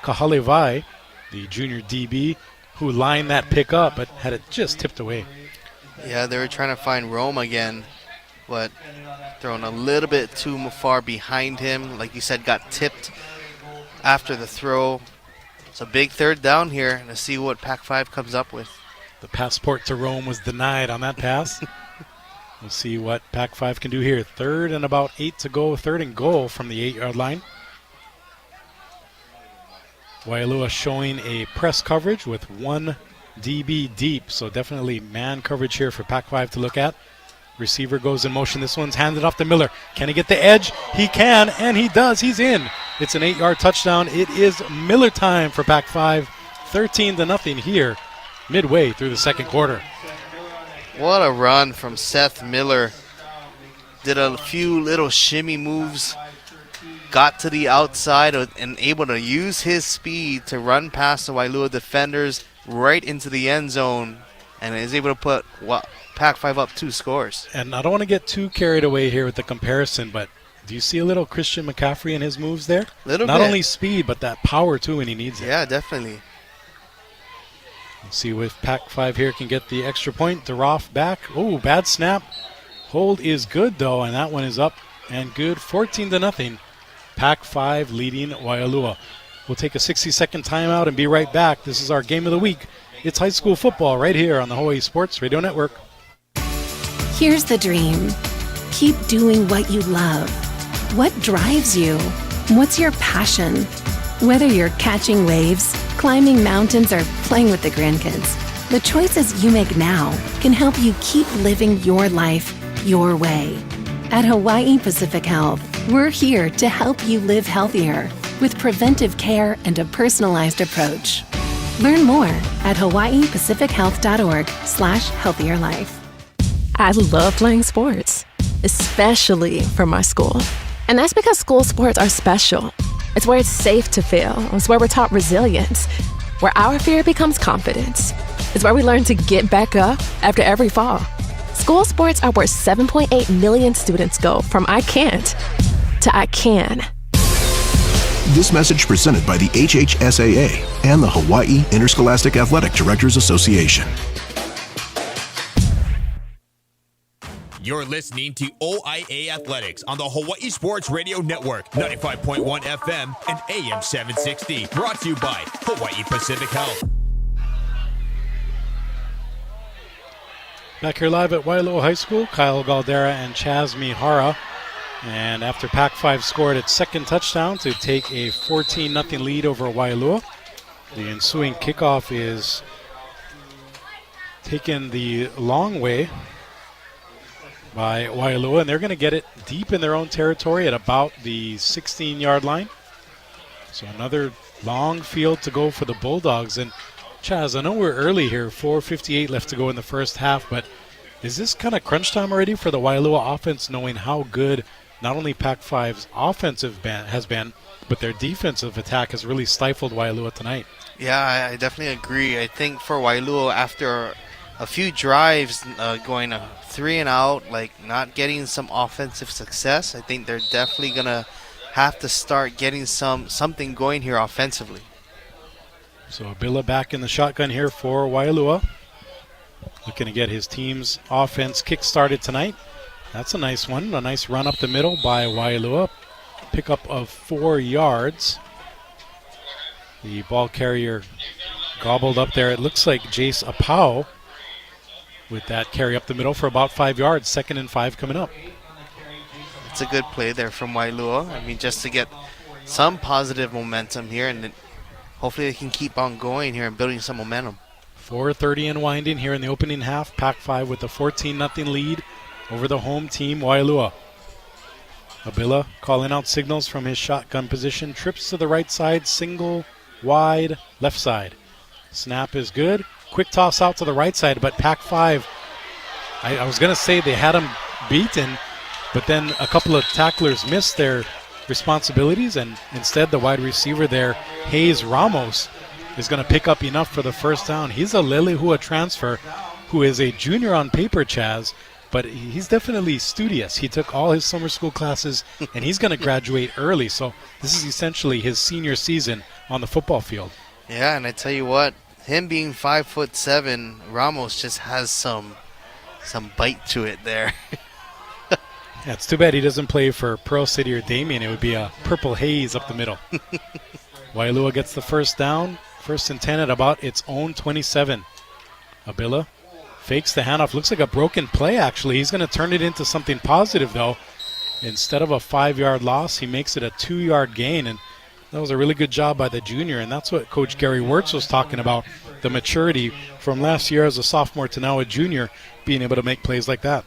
Kahalevai, the junior DB, who lined that pick up but had it just tipped away. Yeah, they were trying to find Rome again, but thrown a little bit too far behind him. Like you said, got tipped after the throw. It's a big 3rd down here to see what Pac-5 comes up with. The passport to Rome was denied on that pass. We'll see what Pac-5 can do here. 3rd and about 8 to go. 3rd and goal from the 8-yard line. Waialua showing a press coverage with 1 DB deep, so definitely man coverage here for Pac-5 to look at. Receiver goes in motion. This one's handed off to Miller. Can he get the edge? He can, and he does. He's in. It's an 8-yard touchdown. It is Miller time for Pac-5. 13-0 here, midway through the second quarter. What a run from Seth Miller. Did a few little shimmy moves. Got to the outside and able to use his speed to run past the Waialua defenders right into the end zone. And is able to put Pac-5 up 2 scores. And I don't want to get too carried away here with the comparison, but do you see a little Christian McCaffrey in his moves there? Not bit. Only speed, but that power too when he needs it. Yeah, definitely. Let's see if Pac-5 here can get the extra point. Daroff back. Oh, bad snap. Hold is good though, and that one is up and good. 14-0. Pac-5 leading Waialua. We'll take a 60-second timeout and be right back. This is our game of the week. It's high school football right here on the Hawaii Sports Radio Network. Here's the dream. Keep doing what you love. What drives you? What's your passion? Whether you're catching waves, climbing mountains, or playing with the grandkids, the choices you make now can help you keep living your life your way. At Hawaii Pacific Health, we're here to help you live healthier with preventive care and a personalized approach. Learn more at hawaiipacifichealth.org/healthierlife. I love playing sports, especially for my school. And that's because school sports are special. It's where it's safe to fail. It's where we're taught resilience, where our fear becomes confidence. It's where we learn to get back up after every fall. School sports are where 7.8 million students go from I can't to I can. This message presented by the HHSAA and the Hawaii Interscholastic Athletic Directors Association. You're listening to OIA Athletics on the Hawaii Sports Radio Network, 95.1 FM and AM 760. Brought to you by Hawaii Pacific Health. Back here live at Waialua High School, Kyle Galdeira and Chaz Mihara. And after Pac-5 scored its second touchdown to take a 14-0 lead over Waialua, the ensuing kickoff is taken the long way by Waialua, and they're going to get it deep in their own territory at about the 16-yard line. So another long field to go for the Bulldogs. And Chaz, I know we're early here, 4:58 left to go in the first half, but is this kind of crunch time already for the Waialua offense, knowing how good not only Pac-5's offensive has been, but their defensive attack has really stifled Waialua tonight? Yeah, I definitely agree. I think for Waialua, after a few drives going 3 and out, like not getting some offensive success, I think they're definitely going to have to start getting something going here offensively. So Abila back in the shotgun here for Waialua. Looking to get his team's offense kick-started tonight. That's a nice one. A nice run up the middle by Waialua. Pickup of 4 yards. The ball carrier gobbled up there. It looks like Jace Apau with that carry up the middle for about 5 yards. 2nd and 5 coming up. It's a good play there from Waialua. I mean, just to get some positive momentum here, and then hopefully they can keep on going here and building some momentum. 4:30 and winding here in the opening half. Pac-5 with a 14-0 lead over the home team, Waialua. Abila calling out signals from his shotgun position. Trips to the right side, single, wide, left side. Snap is good. Quick toss out to the right side, but Pac-5, I was going to say they had him beaten, but then a couple of tacklers missed their responsibilities, and instead the wide receiver there, Hayes Ramos, is going to pick up enough for the first down. He's a Lelehua transfer who is a junior on paper, Chaz, but he's definitely studious. He took all his summer school classes, and he's going to graduate early, so this is essentially his senior season on the football field. Yeah, and I tell you what, him being 5'7", Ramos just has some bite to it there. Yeah, it's too bad he doesn't play for Pearl City or Damien. It would be a purple haze up the middle. Waialua gets the first down. 1st and 10 at about its own 27. Abila fakes the handoff. Looks like a broken play, actually. He's going to turn it into something positive, though. Instead of a 5-yard loss, he makes it a 2-yard gain. And that was a really good job by the junior. And that's what Coach Gary Wirtz was talking about, the maturity from last year as a sophomore to now a junior, being able to make plays like that.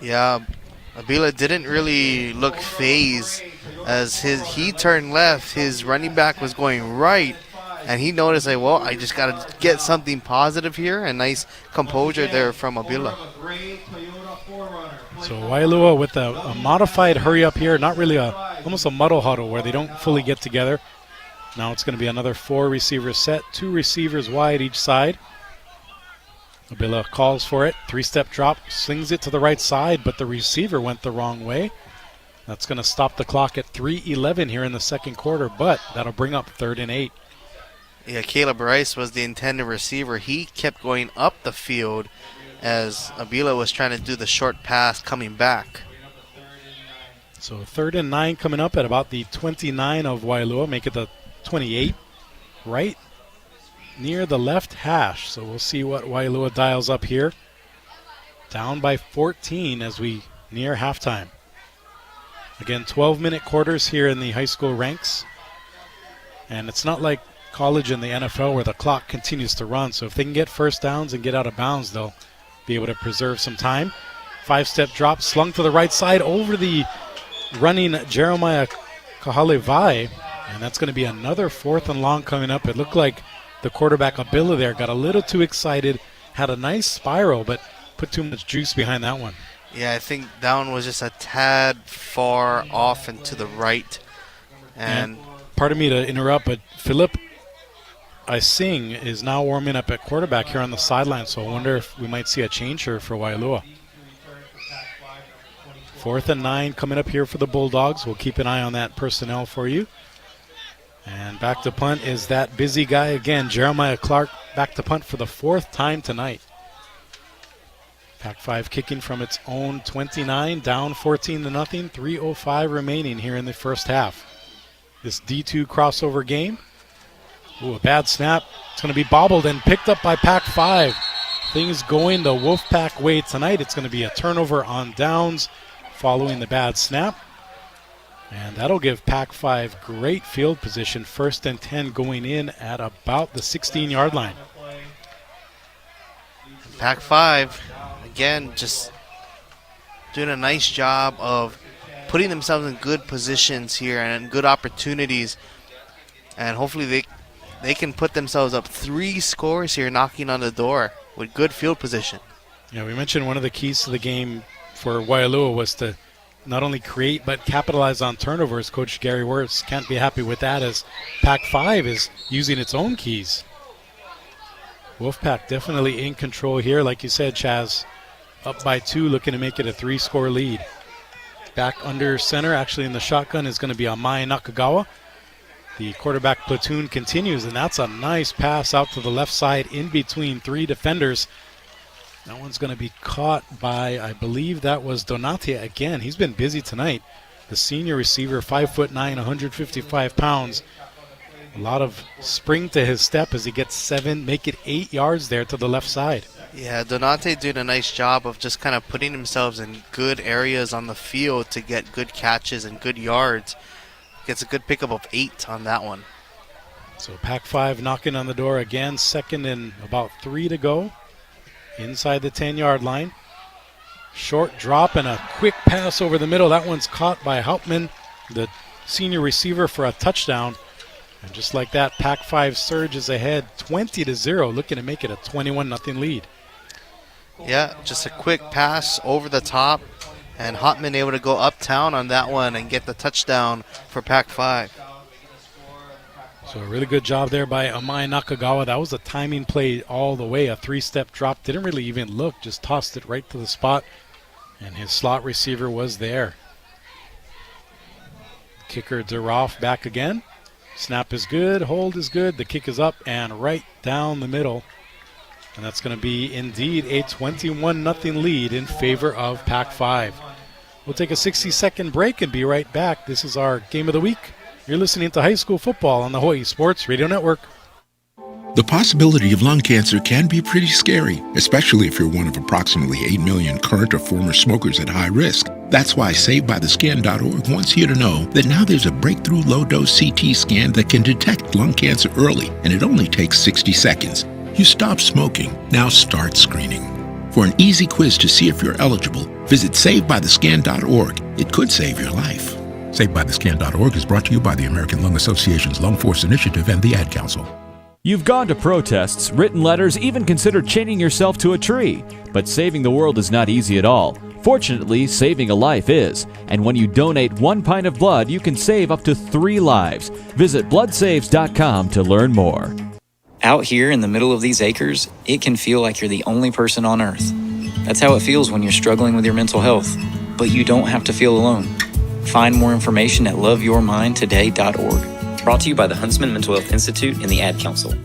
Yeah, Abila didn't really look phased as he turned left. His running back was going right, and he noticed, like, well, I just got to get something positive here, and nice composure there from Abila. So Waialua with a modified hurry up here, not really almost a muddle huddle where they don't fully get together. Now it's going to be another 4 receiver set, 2 receivers wide each side. Abila calls for it, 3-step drop, slings it to the right side, but the receiver went the wrong way. That's going to stop the clock at 3:11 here in the second quarter, but that'll bring up 3rd and 8. Yeah, Caleb Rice was the intended receiver. He kept going up the field as Abila was trying to do the short pass coming back. So 3rd and 9 coming up at about the 29 of Waialua, make it the 28, right near the left hash. So we'll see what Waialua dials up here. Down by 14 as we near halftime. Again, 12-minute quarters here in the high school ranks. And it's not like college and the NFL where the clock continues to run. So if they can get first downs and get out of bounds, they'll be able to preserve some time. 5-step drop, slung to the right side over the running Jeremiah Kahalevai. And that's going to be another 4th and long coming up. It looked like the quarterback Abila there got a little too excited, had a nice spiral, but put too much juice behind that one. Yeah, I think that one was just a tad far off and to the right. And pardon me to interrupt, but Philip Ising is now warming up at quarterback here on the sideline, so I wonder if we might see a change here for Waialua. 4th and 9 coming up here for the Bulldogs. We'll keep an eye on that personnel for you. And back to punt is that busy guy again, Jeremiah Clark, back to punt for the 4th time tonight. Pac-5 kicking from its own 29, down 14-0, 3:05 remaining here in the first half. This D2 crossover game. Ooh, a bad snap. It's going to be bobbled and picked up by Pac-5. Things going the Wolfpack way tonight. It's going to be a turnover on downs following the bad snap. And that'll give Pac-5 great field position. 1st and 10 going in at about the 16-yard line. Pac-5, again, just doing a nice job of putting themselves in good positions here and good opportunities. And hopefully they can put themselves up 3 scores here, knocking on the door with good field position. Yeah, we mentioned one of the keys to the game for Waialua was to not only create but capitalize on turnovers. Coach Gary Wirtz can't be happy with that as Pac-5 is using its own keys. Wolfpack definitely in control here. Like you said, Chaz, up by 2, looking to make it a 3-score lead. Back under center, actually in the shotgun, is going to be Amai Nakagawa. The quarterback platoon continues, and that's a nice pass out to the left side in between 3 defenders. That one's going to be caught by, I believe that was Donatia again. He's been busy tonight. The senior receiver, 5'9", 155 pounds. A lot of spring to his step as he gets 7, make it 8 yards there to the left side. Yeah, Donate did a nice job of just kind of putting themselves in good areas on the field to get good catches and good yards. Gets a good pickup of 8 on that one. So Pac-5 knocking on the door again. 2nd and about 3 to go. Inside the 10-yard line. Short drop and a quick pass over the middle. That one's caught by Hauptmann, the senior receiver, for a touchdown. And just like that, Pac-5 surges ahead 20-0, looking to make it a 21-0 lead. Yeah, just a quick pass over the top, and Hauptmann able to go uptown on that one and get the touchdown for Pac-5. So a really good job there by Amai Nakagawa. That was a timing play all the way, a 3-step drop. Didn't really even look, just tossed it right to the spot. And his slot receiver was there. Kicker Duroff back again. Snap is good, hold is good, the kick is up and right down the middle. And that's going to be indeed a 21-0 lead in favor of Pac-5. We'll take a 60-second break and be right back. This is our Game of the Week. You're listening to High School Football on the Hawaii Sports Radio Network. The possibility of lung cancer can be pretty scary, especially if you're one of approximately 8 million current or former smokers at high risk. That's why SaveByTheScan.org wants you to know that now there's a breakthrough low-dose CT scan that can detect lung cancer early, and it only takes 60 seconds. You stop smoking, now start screening. For an easy quiz to see if you're eligible, visit SaveByTheScan.org. It could save your life. SaveByTheScan.org is brought to you by the American Lung Association's Lung Force Initiative and the Ad Council. You've gone to protests, written letters, even considered chaining yourself to a tree. But saving the world is not easy at all. Fortunately, saving a life is. And when you donate 1 pint of blood, you can save up to 3 lives. Visit bloodsaves.com to learn more. Out here in the middle of these acres, it can feel like you're the only person on Earth. That's how it feels when you're struggling with your mental health. But you don't have to feel alone. Find more information at loveyourmindtoday.org. Brought to you by the Huntsman Mental Health Institute and the Ad Council.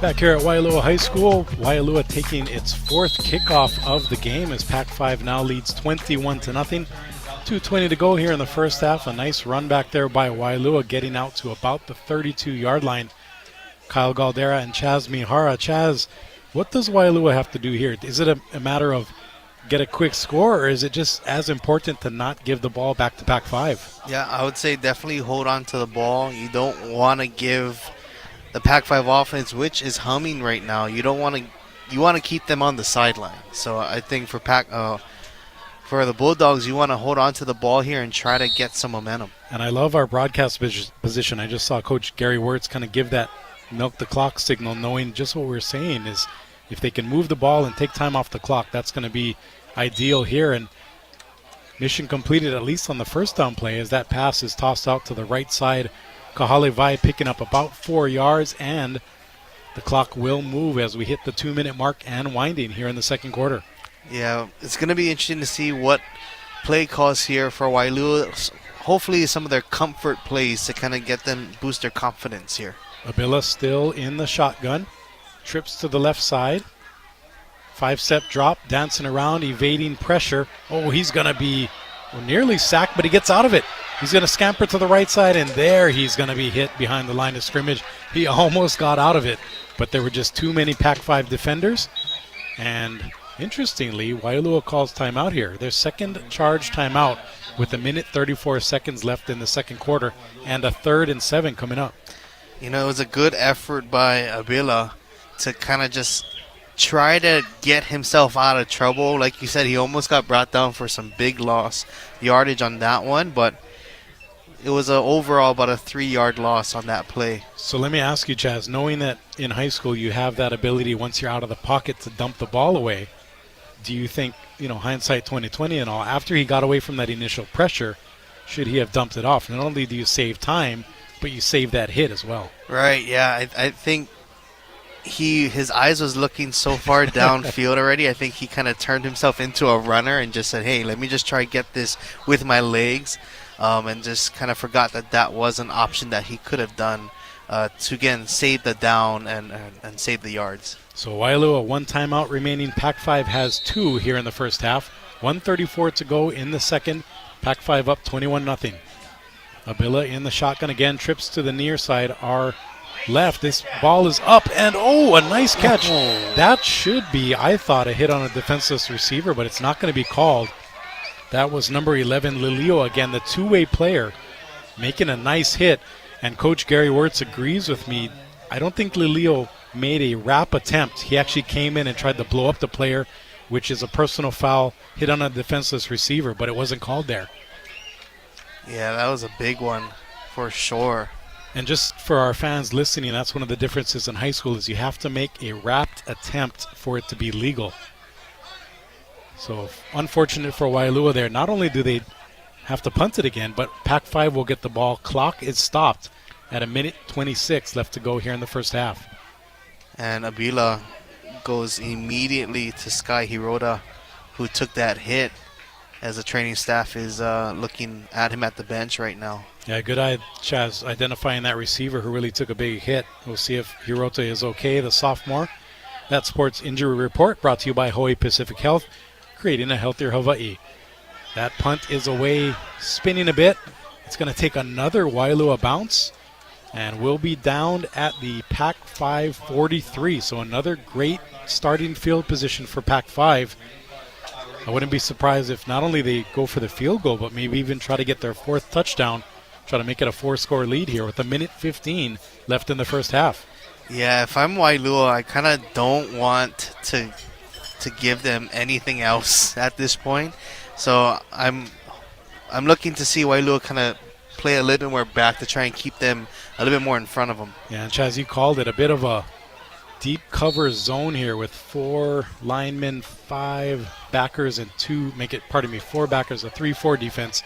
Back here at Waialua High School, Waialua taking its 4th kickoff of the game as Pac-5 now leads 21-0. 2:20 to go here in the first half. A nice run back there by Waialua, getting out to about the 32-yard line. Kyle Galdeira and Chaz Mihara. Chaz, what does Waialua have to do here? Is it a matter of get a quick score, or is it just as important to not give the ball back to Pac-5? Yeah, I would say definitely hold on to the ball. You don't want to give the Pac-5 offense, which is humming right now. You want to keep them on the sideline. So I think for the Bulldogs, you want to hold on to the ball here and try to get some momentum. And I love our broadcast position. I just saw Coach Gary Wirtz kind of give that milk the clock signal, knowing just what we're saying is if they can move the ball and take time off the clock, that's going to be ideal here. And mission completed, at least on the first down play, as that pass is tossed out to the right side. Kahale Vai picking up about 4 yards, and the clock will move as we hit the 2-minute mark and winding here in the second quarter. Yeah, it's going to be interesting to see what play calls here for Waialua. Hopefully some of their comfort plays to kind of get them, boost their confidence here. Abila still in the shotgun. Trips to the left side. 5-step drop, dancing around, evading pressure. Oh, he's going to be nearly sacked, but he gets out of it. He's going to scamper to the right side, and there he's going to be hit behind the line of scrimmage. He almost got out of it, but there were just too many Pac-5 defenders. And interestingly, Waialua calls timeout here. Their second charge timeout with 1:34 seconds left in the second quarter and a 3rd and 7 coming up. You know, it was a good effort by Abila to kind of just try to get himself out of trouble. Like you said, he almost got brought down for some big loss yardage on that one, but it was overall about a 3-yard loss on that play. So let me ask you, Chaz, knowing that in high school you have that ability once you're out of the pocket to dump the ball away, do you think, hindsight 2020 and all, after he got away from that initial pressure, should he have dumped it off? Not only do you save time, but you save that hit as well. Right, yeah. I think his eyes was looking so far downfield already. I think he kind of turned himself into a runner and just said, hey, let me just try to get this with my legs, and just kind of forgot that was an option that he could have done to, again, save the down and save the yards. So Waialua, 1 timeout remaining. Pac-5 has 2 here in the first half. 1:34 to go in the second. Pac-5 up 21-0. Abila in the shotgun again, trips to the near side, our left. This ball is up, and a nice catch. That should be, I thought, a hit on a defenseless receiver, but it's not going to be called. That was number 11, Lilio, again, the two-way player, making a nice hit. And Coach Gary Wirtz agrees with me. I don't think Lilio made a wrap attempt. He actually came in and tried to blow up the player, which is a personal foul, hit on a defenseless receiver, but it wasn't called there. Yeah, that was a big one for sure. And just for our fans listening, that's one of the differences in high school is you have to make a wrapped attempt for it to be legal. So unfortunate for Waialua there. Not only do they have to punt it again, but Pac-5 will get the ball. Clock is stopped at 1:26 left to go here in the first half. And Abila goes immediately to Sky Hirota, who took that hit, as the training staff is looking at him at the bench right now. Yeah, good eye, Chaz, identifying that receiver who really took a big hit. We'll see if Hirota is okay, the sophomore. That Sports Injury Report brought to you by Hawaii Pacific Health, creating a healthier Hawaii. That punt is away, spinning a bit. It's going to take another Waialua bounce, and we'll be down at the Pac-5 43. So another great starting field position for Pac-5. I wouldn't be surprised if not only they go for the field goal, but maybe even try to get their 4th touchdown try to make it a 4-score lead here with 1:15 left in the first half. Yeah, if I'm Waialua, I kind of don't want to give them anything else at this point. So I'm looking to see Waialua kind of play a little bit more back to try and keep them a little bit more in front of them. Yeah, and Chaz, you called it a bit of a deep cover zone here with 4 linemen, 5 backers, and 4 backers, a 3-4 defense,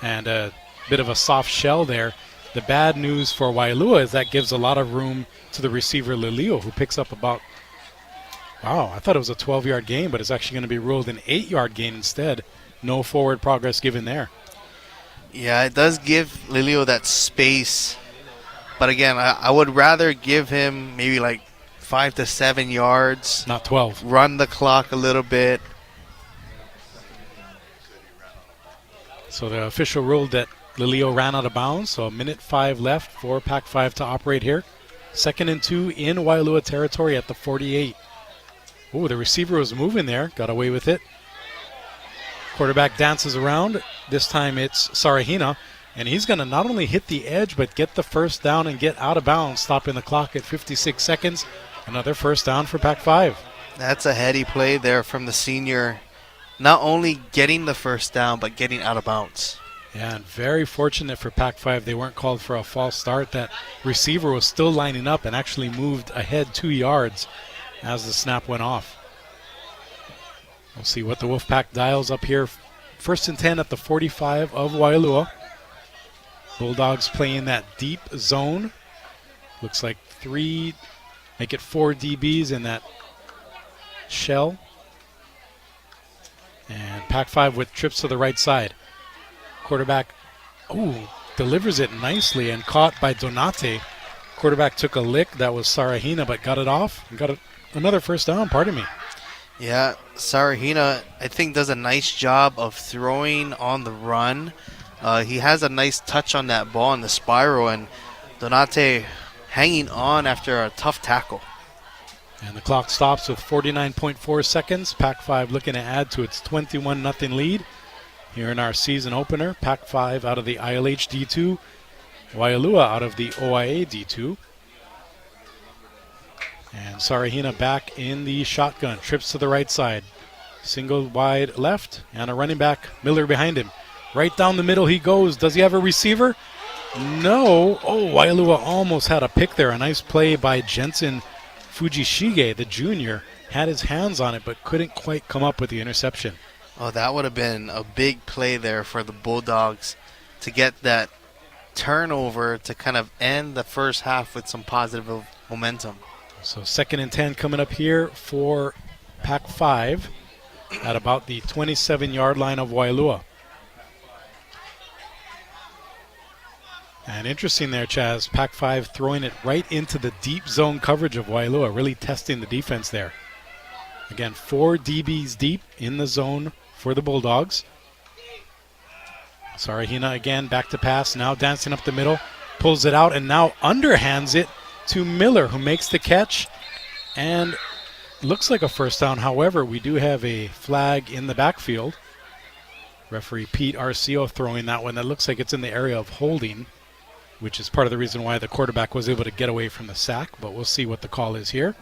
and a bit of a soft shell there. The bad news for Waialua is that gives a lot of room to the receiver Lilio, who picks up about, wow, I thought it was a 12-yard gain, but it's actually going to be ruled an 8-yard gain instead. No forward progress given there. Yeah, it does give Lilio that space. But again, I would rather give him maybe like 5 to 7 yards. Not 12. Run the clock a little bit. So the official ruled that Lilio ran out of bounds, so 1:05 left for Pac-5 to operate here. 2nd and 2 in Waialua territory at the 48. Oh, the receiver was moving there, got away with it. Quarterback dances around. This time it's Sarahina, and he's going to not only hit the edge, but get the first down and get out of bounds, stopping the clock at 56 seconds. Another first down for Pac-5. That's a heady play there from the senior. Not only getting the first down, but getting out of bounds. Yeah, and very fortunate for Pac-5 they weren't called for a false start. That receiver was still lining up and actually moved ahead 2 yards as the snap went off. We'll see what the Wolfpack dials up here. 1st and 10 at the 45 of Waialua. Bulldogs playing that deep zone. Looks like 3, make it 4 DBs in that shell. And Pac-5 with trips to the right side. Quarterback, delivers it nicely and caught by Donate. Quarterback took a lick. That was Sarahina, but got it off and got another first down, pardon me. Yeah, Sarahina, I think, does a nice job of throwing on the run. He has a nice touch on that ball in the spiral, and Donate hanging on after a tough tackle. And the clock stops with 49.4 seconds. Pac-5 looking to add to its 21-0 lead. Here in our season opener, Pac-5 out of the ILH D2, Waialua out of the OIA D2. And Sarahina back in the shotgun, trips to the right side. Single wide left, and a running back, Miller behind him. Right down the middle he goes. Does he have a receiver? No. Oh, Waialua almost had a pick there. A nice play by Jensen Fujishige, the junior. Had his hands on it, but couldn't quite come up with the interception. Oh, that would have been a big play there for the Bulldogs to get that turnover to kind of end the first half with some positive momentum. So 2nd and 10 coming up here for Pac-5 at about the 27-yard line of Waialua. And interesting there, Chaz, Pac-5 throwing it right into the deep zone coverage of Waialua, really testing the defense there. Again, 4 DBs deep in the zone for the Bulldogs. Sarahina again, back to pass, now dancing up the middle, pulls it out and now underhands it to Miller, who makes the catch and looks like a first down. However, we do have a flag in the backfield. Referee Pete Arcio throwing that one. That looks like it's in the area of holding, which is part of the reason why the quarterback was able to get away from the sack, but we'll see what the call is here.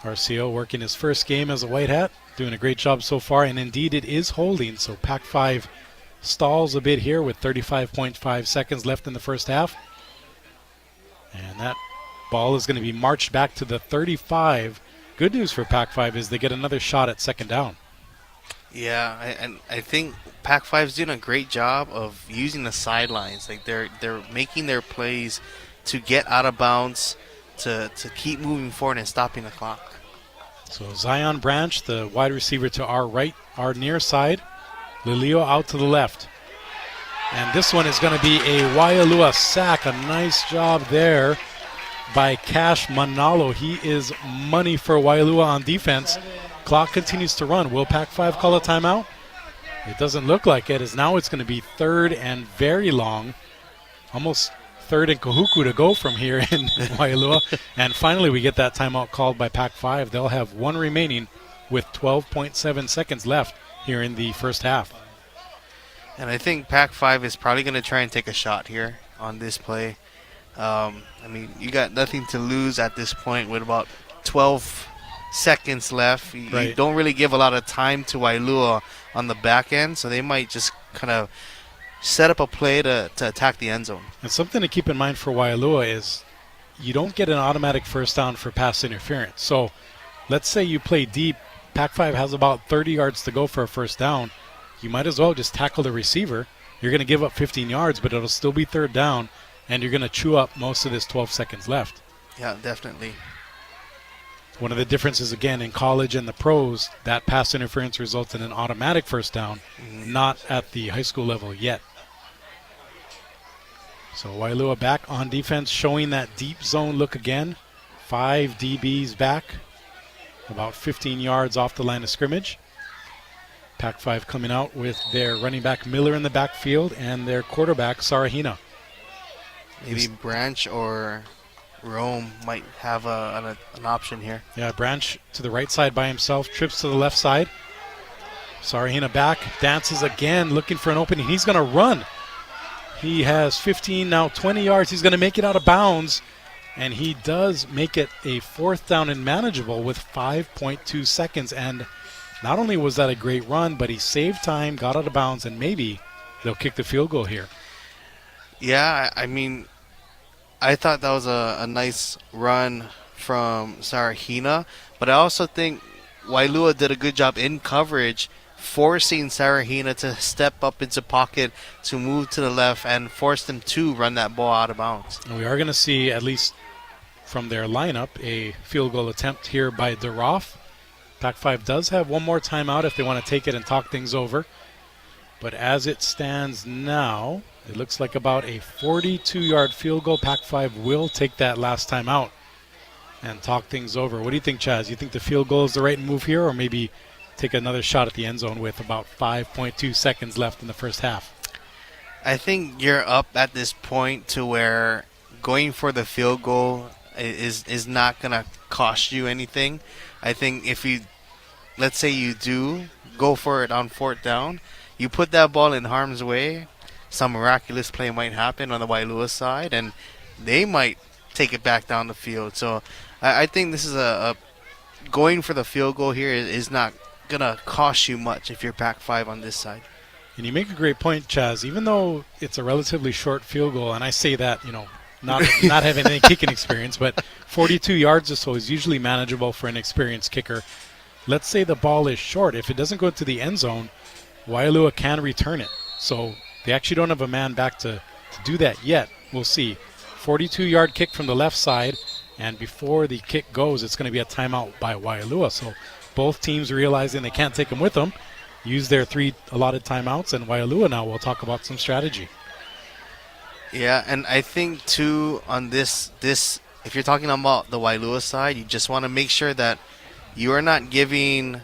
Arcio working his first game as a White Hat, doing a great job so far, and indeed it is holding, so Pac-5 stalls a bit here with 35.5 seconds left in the first half. And that ball is going to be marched back to the 35. Good news for Pac-5 is they get another shot at second down. Yeah, and I think Pac-5's doing a great job of using the sidelines. Like they're making their plays to get out of bounds, to keep moving forward and stopping the clock. So Zion Branch, the wide receiver to our right, our near side. Lilio out to the left. And this one is going to be a Waialua sack. A nice job there by Cash Manalo. He is money for Waialua on defense. Clock continues to run. Will Pac-5 call a timeout? It doesn't look like it, as now it's going to be 3rd and very long. Almost 3rd and Kahuku to go from here in Waialua. And finally we get that timeout called by Pac-5. They'll have one remaining with 12.7 seconds left here in the first half. And I think Pac-5 is probably going to try and take a shot here on this play. I mean, you got nothing to lose at this point with about 12 seconds left. You don't really give a lot of time to Waialua on the back end, so they might just kind of set up a play to attack the end zone. And something to keep in mind for Waialua is you don't get an automatic first down for pass interference. So let's say you play deep, Pac-5 has about 30 yards to go for a first down. You might as well just tackle the receiver. You're going to give up 15 yards, but it'll still be third down, and you're going to chew up most of this 12 seconds left. Yeah, definitely. One of the differences, again, in college and the pros, that pass interference results in an automatic first down, not at the high school level yet. So Waialua back on defense, showing that deep zone look again. 5 DBs back, about 15 yards off the line of scrimmage. Pac-5 coming out with their running back Miller in the backfield and their quarterback Sarahina. Maybe Branch or Rome might have an option here. Yeah, Branch to the right side by himself, trips to the left side. Sarahina back, dances again, looking for an opening. He's going to run. He has 15, now 20 yards. He's going to make it out of bounds, and he does make it a fourth down and manageable with 5.2 seconds. And not only was that a great run, but he saved time, got out of bounds, and maybe they'll kick the field goal here. Yeah, I mean, I thought that was a nice run from Sarahina, but I also think Waialua did a good job in coverage, forcing Sarahina to step up into pocket, to move to the left, and force them to run that ball out of bounds. And we are going to see, at least from their lineup, a field goal attempt here by DeRoff. Pac-5 does have one more timeout if they want to take it and talk things over. But as it stands now, it looks like about a 42-yard field goal. Pac-5 will take that last time out and talk things over. What do you think, Chaz? You think the field goal is the right move here, or maybe take another shot at the end zone with about 5.2 seconds left in the first half? I think you're up at this point to where going for the field goal is not going to cost you anything. I think if you, let's say you do go for it on fourth down, you put that ball in harm's way, some miraculous play might happen on the Waialua side, and they might take it back down the field. So I think this is a going for the field goal here is not going to cost you much if you're Pac-5 on this side. And you make a great point, Chaz. Even though it's a relatively short field goal, and I say that, not having any kicking experience, but 42 yards or so is usually manageable for an experienced kicker. Let's say the ball is short. If it doesn't go to the end zone, Waialua can return it. So they actually don't have a man back to do that yet. We'll see. 42-yard kick from the left side, and before the kick goes, it's going to be a timeout by Waialua. So both teams realizing they can't take them with them, use their 3 allotted timeouts, and Waialua now will talk about some strategy. Yeah, and I think, too, on this, if you're talking about the Waialua side, you just want to make sure that you are not giving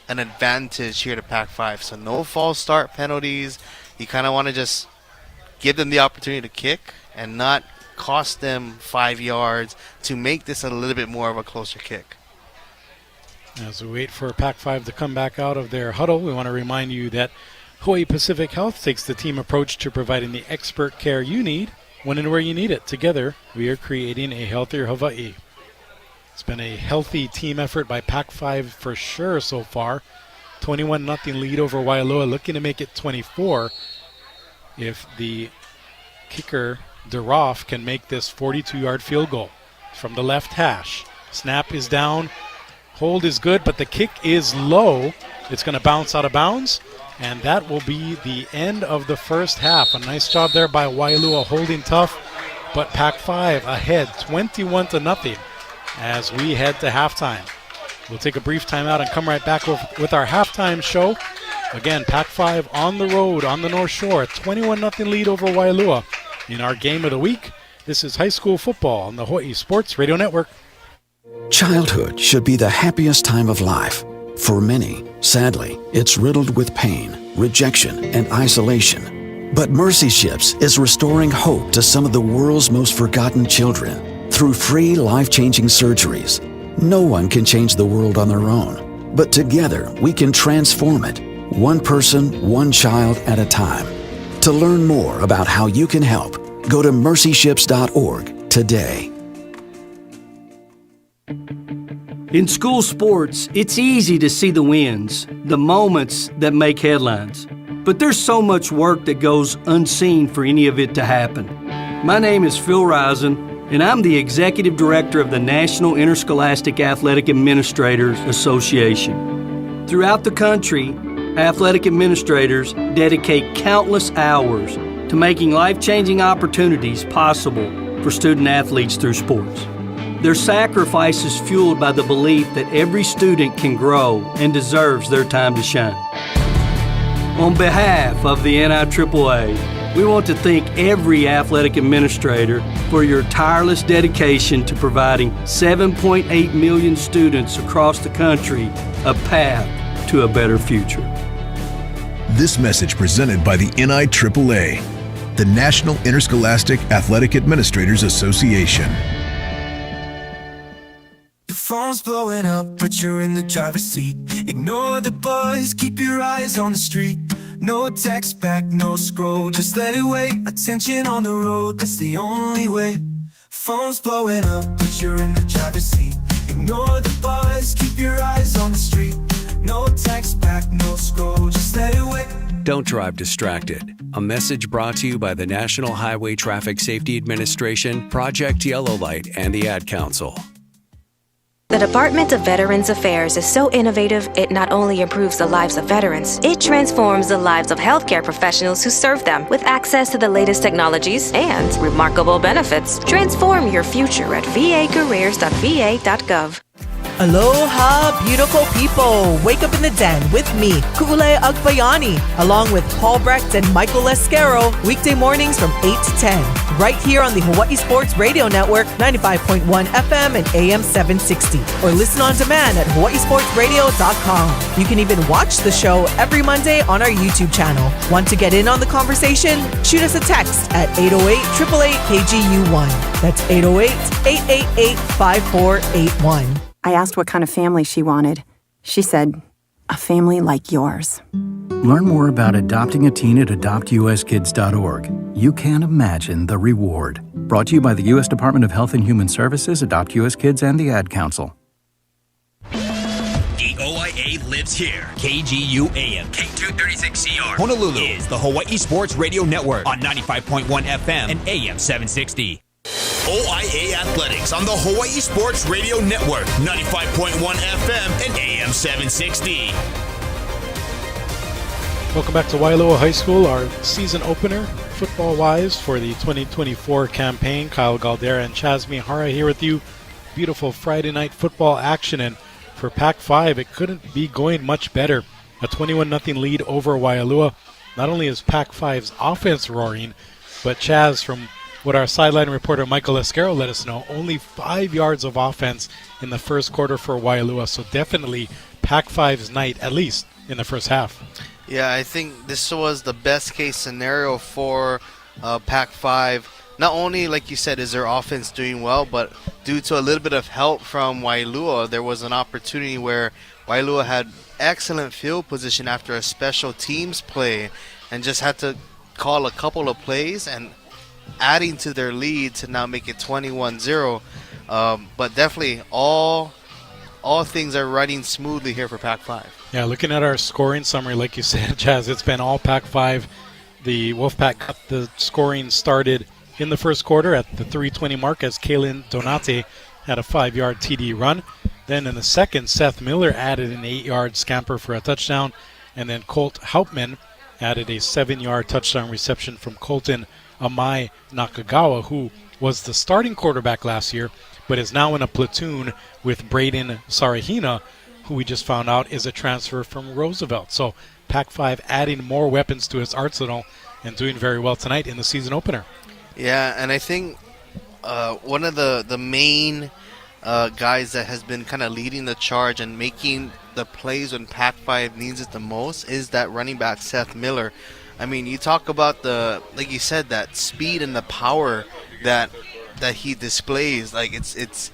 an advantage here to Pac-5. So no false start penalties. You kind of want to just give them the opportunity to kick and not cost them 5 yards to make this a little bit more of a closer kick. As we wait for Pac-5 to come back out of their huddle, we want to remind you that Hawaii Pacific Health takes the team approach to providing the expert care you need when and where you need it. Together, we are creating a healthier Hawaii. It's been a healthy team effort by Pac-5 for sure so far. 21-0 lead over Waialua, looking to make it 24 if the kicker, DeRoff, can make this 42-yard field goal from the left hash. Snap is down. Hold is good, but the kick is low. It's going to bounce out of bounds, and that will be the end of the first half. A nice job there by Waialua holding tough, but Pac-5 ahead 21-0 as we head to halftime. We'll take a brief timeout and come right back with our halftime show. Again, Pac-5 on the road on the North Shore, 21-0 lead over Waialua. In our game of the week, this is high school football on the Hawaii Sports Radio Network. Childhood should be the happiest time of life. For many, sadly, it's riddled with pain, rejection, and isolation. But Mercy Ships is restoring hope to some of the world's most forgotten children through free, life-changing surgeries. No one can change the world on their own, but together we can transform it. one person, one child at a time. To learn more about how you can help, go to mercyships.org today. In school sports, it's easy to see the wins, the moments that make headlines. But there's so much work that goes unseen for any of it to happen. My name is Phil Risen, and I'm the Executive Director of the National Interscholastic Athletic Administrators Association. Throughout the country, athletic administrators dedicate countless hours to making life-changing opportunities possible for student athletes through sports. Their sacrifice is fueled by the belief that every student can grow and deserves their time to shine. On behalf of the NIAAA, we want to thank every athletic administrator for your tireless dedication to providing 7.8 million students across the country a path to a better future. This message presented by the NIAAA, the National Interscholastic Athletic Administrators Association. The phone's blowing up, but you're in the driver's seat. Ignore the buzz, keep your eyes on the street. No text back, no scroll, just let it wait. Attention on the road, that's the only way. Phone's blowing up, but you're in the driver's seat. Ignore the buzz, keep your eyes on the street. No text back, no scroll, just let it wait. Don't drive distracted. A message brought to you by the National Highway Traffic Safety Administration, Project Yellow Light, and the Ad Council. The Department of Veterans Affairs is so innovative, it not only improves the lives of veterans, it transforms the lives of healthcare professionals who serve them with access to the latest technologies and remarkable benefits. Transform your future at vacareers.va.gov. Aloha, beautiful people! Wake up in the den with me, Ku'ule Agbayani, along with Paul Brecht and Michael Lescaro, weekday mornings from 8 to 10, right here on the Hawaii Sports Radio Network, 95.1 FM and AM 760, or listen on demand at hawaiisportsradio.com. You can even watch the show every Monday on our YouTube channel. Want to get in on the conversation? Shoot us a text at 808-888-KGU1. That's 808-888-5481. I asked what kind of family she wanted. She said, a family like yours. Learn more about adopting a teen at adoptuskids.org. You can't imagine the reward. Brought to you by the U.S. Department of Health and Human Services, Adopt U.S. Kids, and the Ad Council. The OIA lives here. KGU AM, K236CR. Honolulu is the Hawaii Sports Radio Network on 95.1 FM and AM 760. OIA Athletics on the Hawaii Sports Radio Network, 95.1 FM and AM 760. Welcome back to Waialua High School, our season opener, football-wise, for the 2024 campaign. Kyle Galdeira and Chaz Mihara here with you. Beautiful Friday night football action, and for Pac-5, it couldn't be going much better. A 21-0 lead over Waialua. Not only is Pac-5's offense roaring, but Chaz, from what our sideline reporter Michael Lescaro let us know, only 5 yards of offense in the first quarter for Waialua. So definitely Pac-5's night, at least in the first half. Yeah, I think this was the best case scenario for Pac-5. Not only, like you said, is their offense doing well, but due to a little bit of help from Waialua, there was an opportunity where Waialua had excellent field position after a special teams play and just had to call a couple of plays and adding to their lead to now make it 21-0. But definitely all things are running smoothly here for Pac-5. Yeah, looking at our scoring summary, like you said, Chaz, it's been all Pac-5. The Wolfpack got the scoring started in the first quarter at the 3:20 mark as Kaylin Donate had a 5-yard TD run. Then in the second, Seth Miller added an 8-yard scamper for a touchdown. And then Colt Hauptmann added a 7-yard touchdown reception from Colton Amai Nakagawa, who was the starting quarterback last year, but is now in a platoon with Braden Sarahina, who we just found out is a transfer from Roosevelt. So Pac-5 adding more weapons to its arsenal and doing very well tonight in the season opener. Yeah, and I think one of the main guys that has been kind of leading the charge and making the plays when Pac-5 needs it the most is that running back Seth Miller. I mean, you talk about like you said, that speed and the power that he displays. Like it's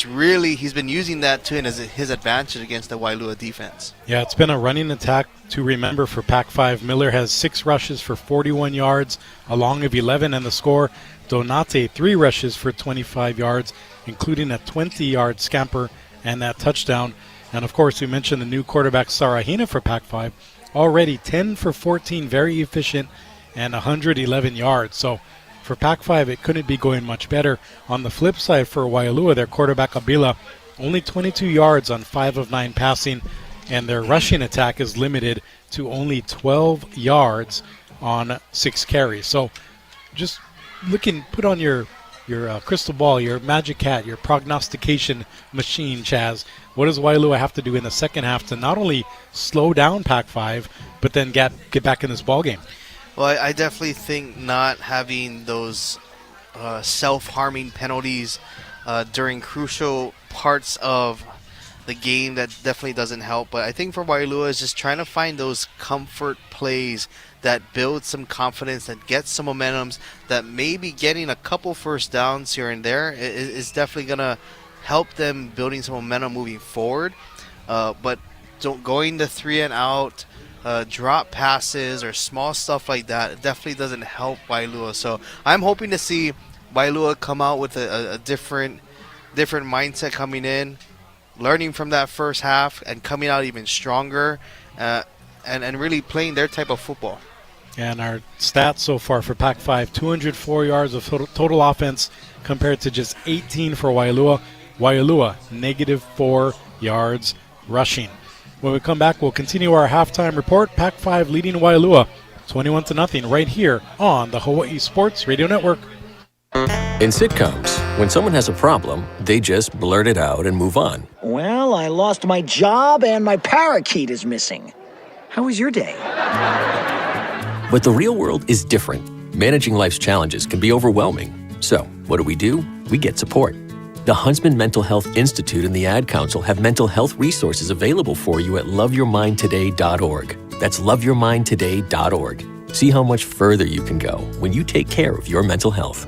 really, he's been using that to his advantage against the Waialua defense. Yeah, it's been a running attack to remember for Pac-5. Miller has 6 rushes for 41 yards, a long of 11, and the score. Donate 3 rushes for 25 yards, including a 20-yard scamper and that touchdown. And, of course, we mentioned the new quarterback, Sarahina, for Pac-5. Already 10 for 14, very efficient, and 111 yards. So for Pac-5, it couldn't be going much better. On the flip side for Waialua, their quarterback, Abila, only 22 yards on 5 of 9 passing, and their rushing attack is limited to only 12 yards on 6 carries. So just put on your crystal ball, your magic hat, your prognostication machine, Chaz. What does Waialua have to do in the second half to not only slow down Pac-5, but then get back in this ball game? Well, I definitely think not having those self-harming penalties during crucial parts of the game, that definitely doesn't help. But I think for Waialua is just trying to find those comfort plays that build some confidence, that get some momentums, that maybe getting a couple first downs here and there is definitely going to help them building some momentum moving forward. But going to 3 and out, drop passes or small stuff like that, it definitely doesn't help Waialua. So I'm hoping to see Waialua come out with a different mindset coming in, learning from that first half and coming out even stronger, and really playing their type of football. And our stats so far for Pac-5, 204 yards of total offense compared to just 18 for Waialua. Waialua, -4 yards rushing. When we come back, we'll continue our halftime report. Pac-5 leading Waialua 21-0 right here on the Hawaii Sports Radio Network. In sitcoms, when someone has a problem, they just blurt it out and move on. Well, I lost my job and my parakeet is missing. How was your day? But the real world is different. Managing life's challenges can be overwhelming. So, what do? We get support. The Huntsman Mental Health Institute and the Ad Council have mental health resources available for you at loveyourmindtoday.org. That's loveyourmindtoday.org. See how much further you can go when you take care of your mental health.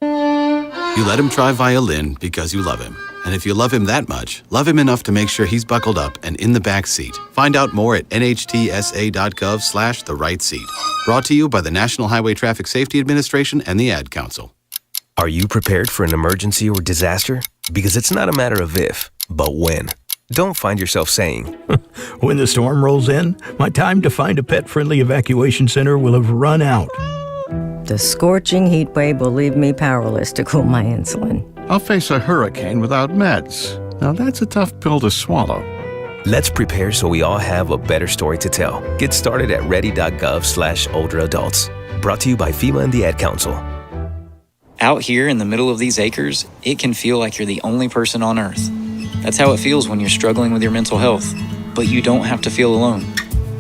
You let him try violin because you love him. And if you love him that much, love him enough to make sure he's buckled up and in the back seat. Find out more at nhtsa.gov/the-right-seat. Brought to you by the National Highway Traffic Safety Administration and the Ad Council. Are you prepared for an emergency or disaster? Because it's not a matter of if, but when. Don't find yourself saying, when the storm rolls in, my time to find a pet-friendly evacuation center will have run out. The scorching heat wave will leave me powerless to cool my insulin. I'll face a hurricane without meds. Now that's a tough pill to swallow. Let's prepare so we all have a better story to tell. Get started at ready.gov/older adults. Brought to you by FEMA and the Ad Council. Out here in the middle of these acres, it can feel like you're the only person on Earth. That's how it feels when you're struggling with your mental health. But you don't have to feel alone.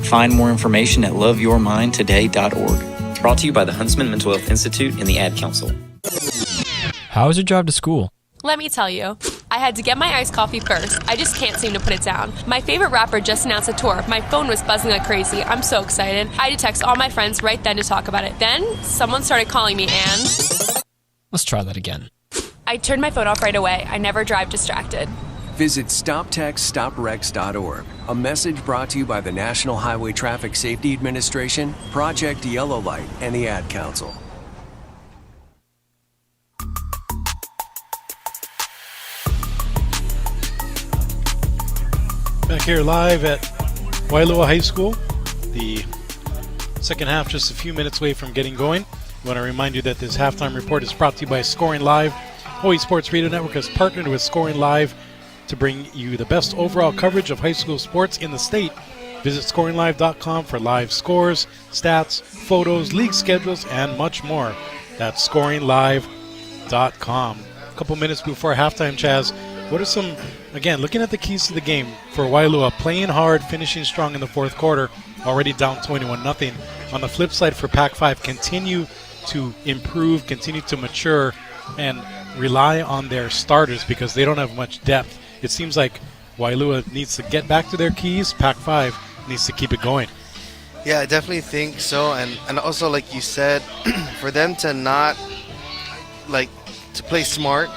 Find more information at loveyourmindtoday.org. Brought to you by the Huntsman Mental Health Institute and the Ad Council. How is your job to school? Let me tell you. I had to get my iced coffee first. I just can't seem to put it down. My favorite rapper just announced a tour. My phone was buzzing like crazy. I'm so excited. I had to text all my friends right then to talk about it. Then, someone started calling me and... Let's try that again. I turned my phone off right away. I never drive distracted. Visit StopTextStopWrecks.org. A message brought to you by the National Highway Traffic Safety Administration, Project Yellow Light, and the Ad Council. Back here live at Waialua High School. The second half just a few minutes away from getting going. I want to remind you that this halftime report is brought to you by Scoring Live. Hawaii Sports Radio Network has partnered with Scoring Live to bring you the best overall coverage of high school sports in the state. Visit scoringlive.com for live scores, stats, photos, league schedules, and much more. That's scoringlive.com. A couple minutes before halftime, Chaz, what are some, again, looking at the keys to the game for Waialua, playing hard, finishing strong in the fourth quarter, already down 21-0. On the flip side for Pac-5, continue to improve, continue to mature, and rely on their starters because they don't have much depth. It seems like Waialua needs to get back to their keys. Pac-5 needs to keep it going. Yeah, I definitely think so. And also, like you said, for them to not, to play smart,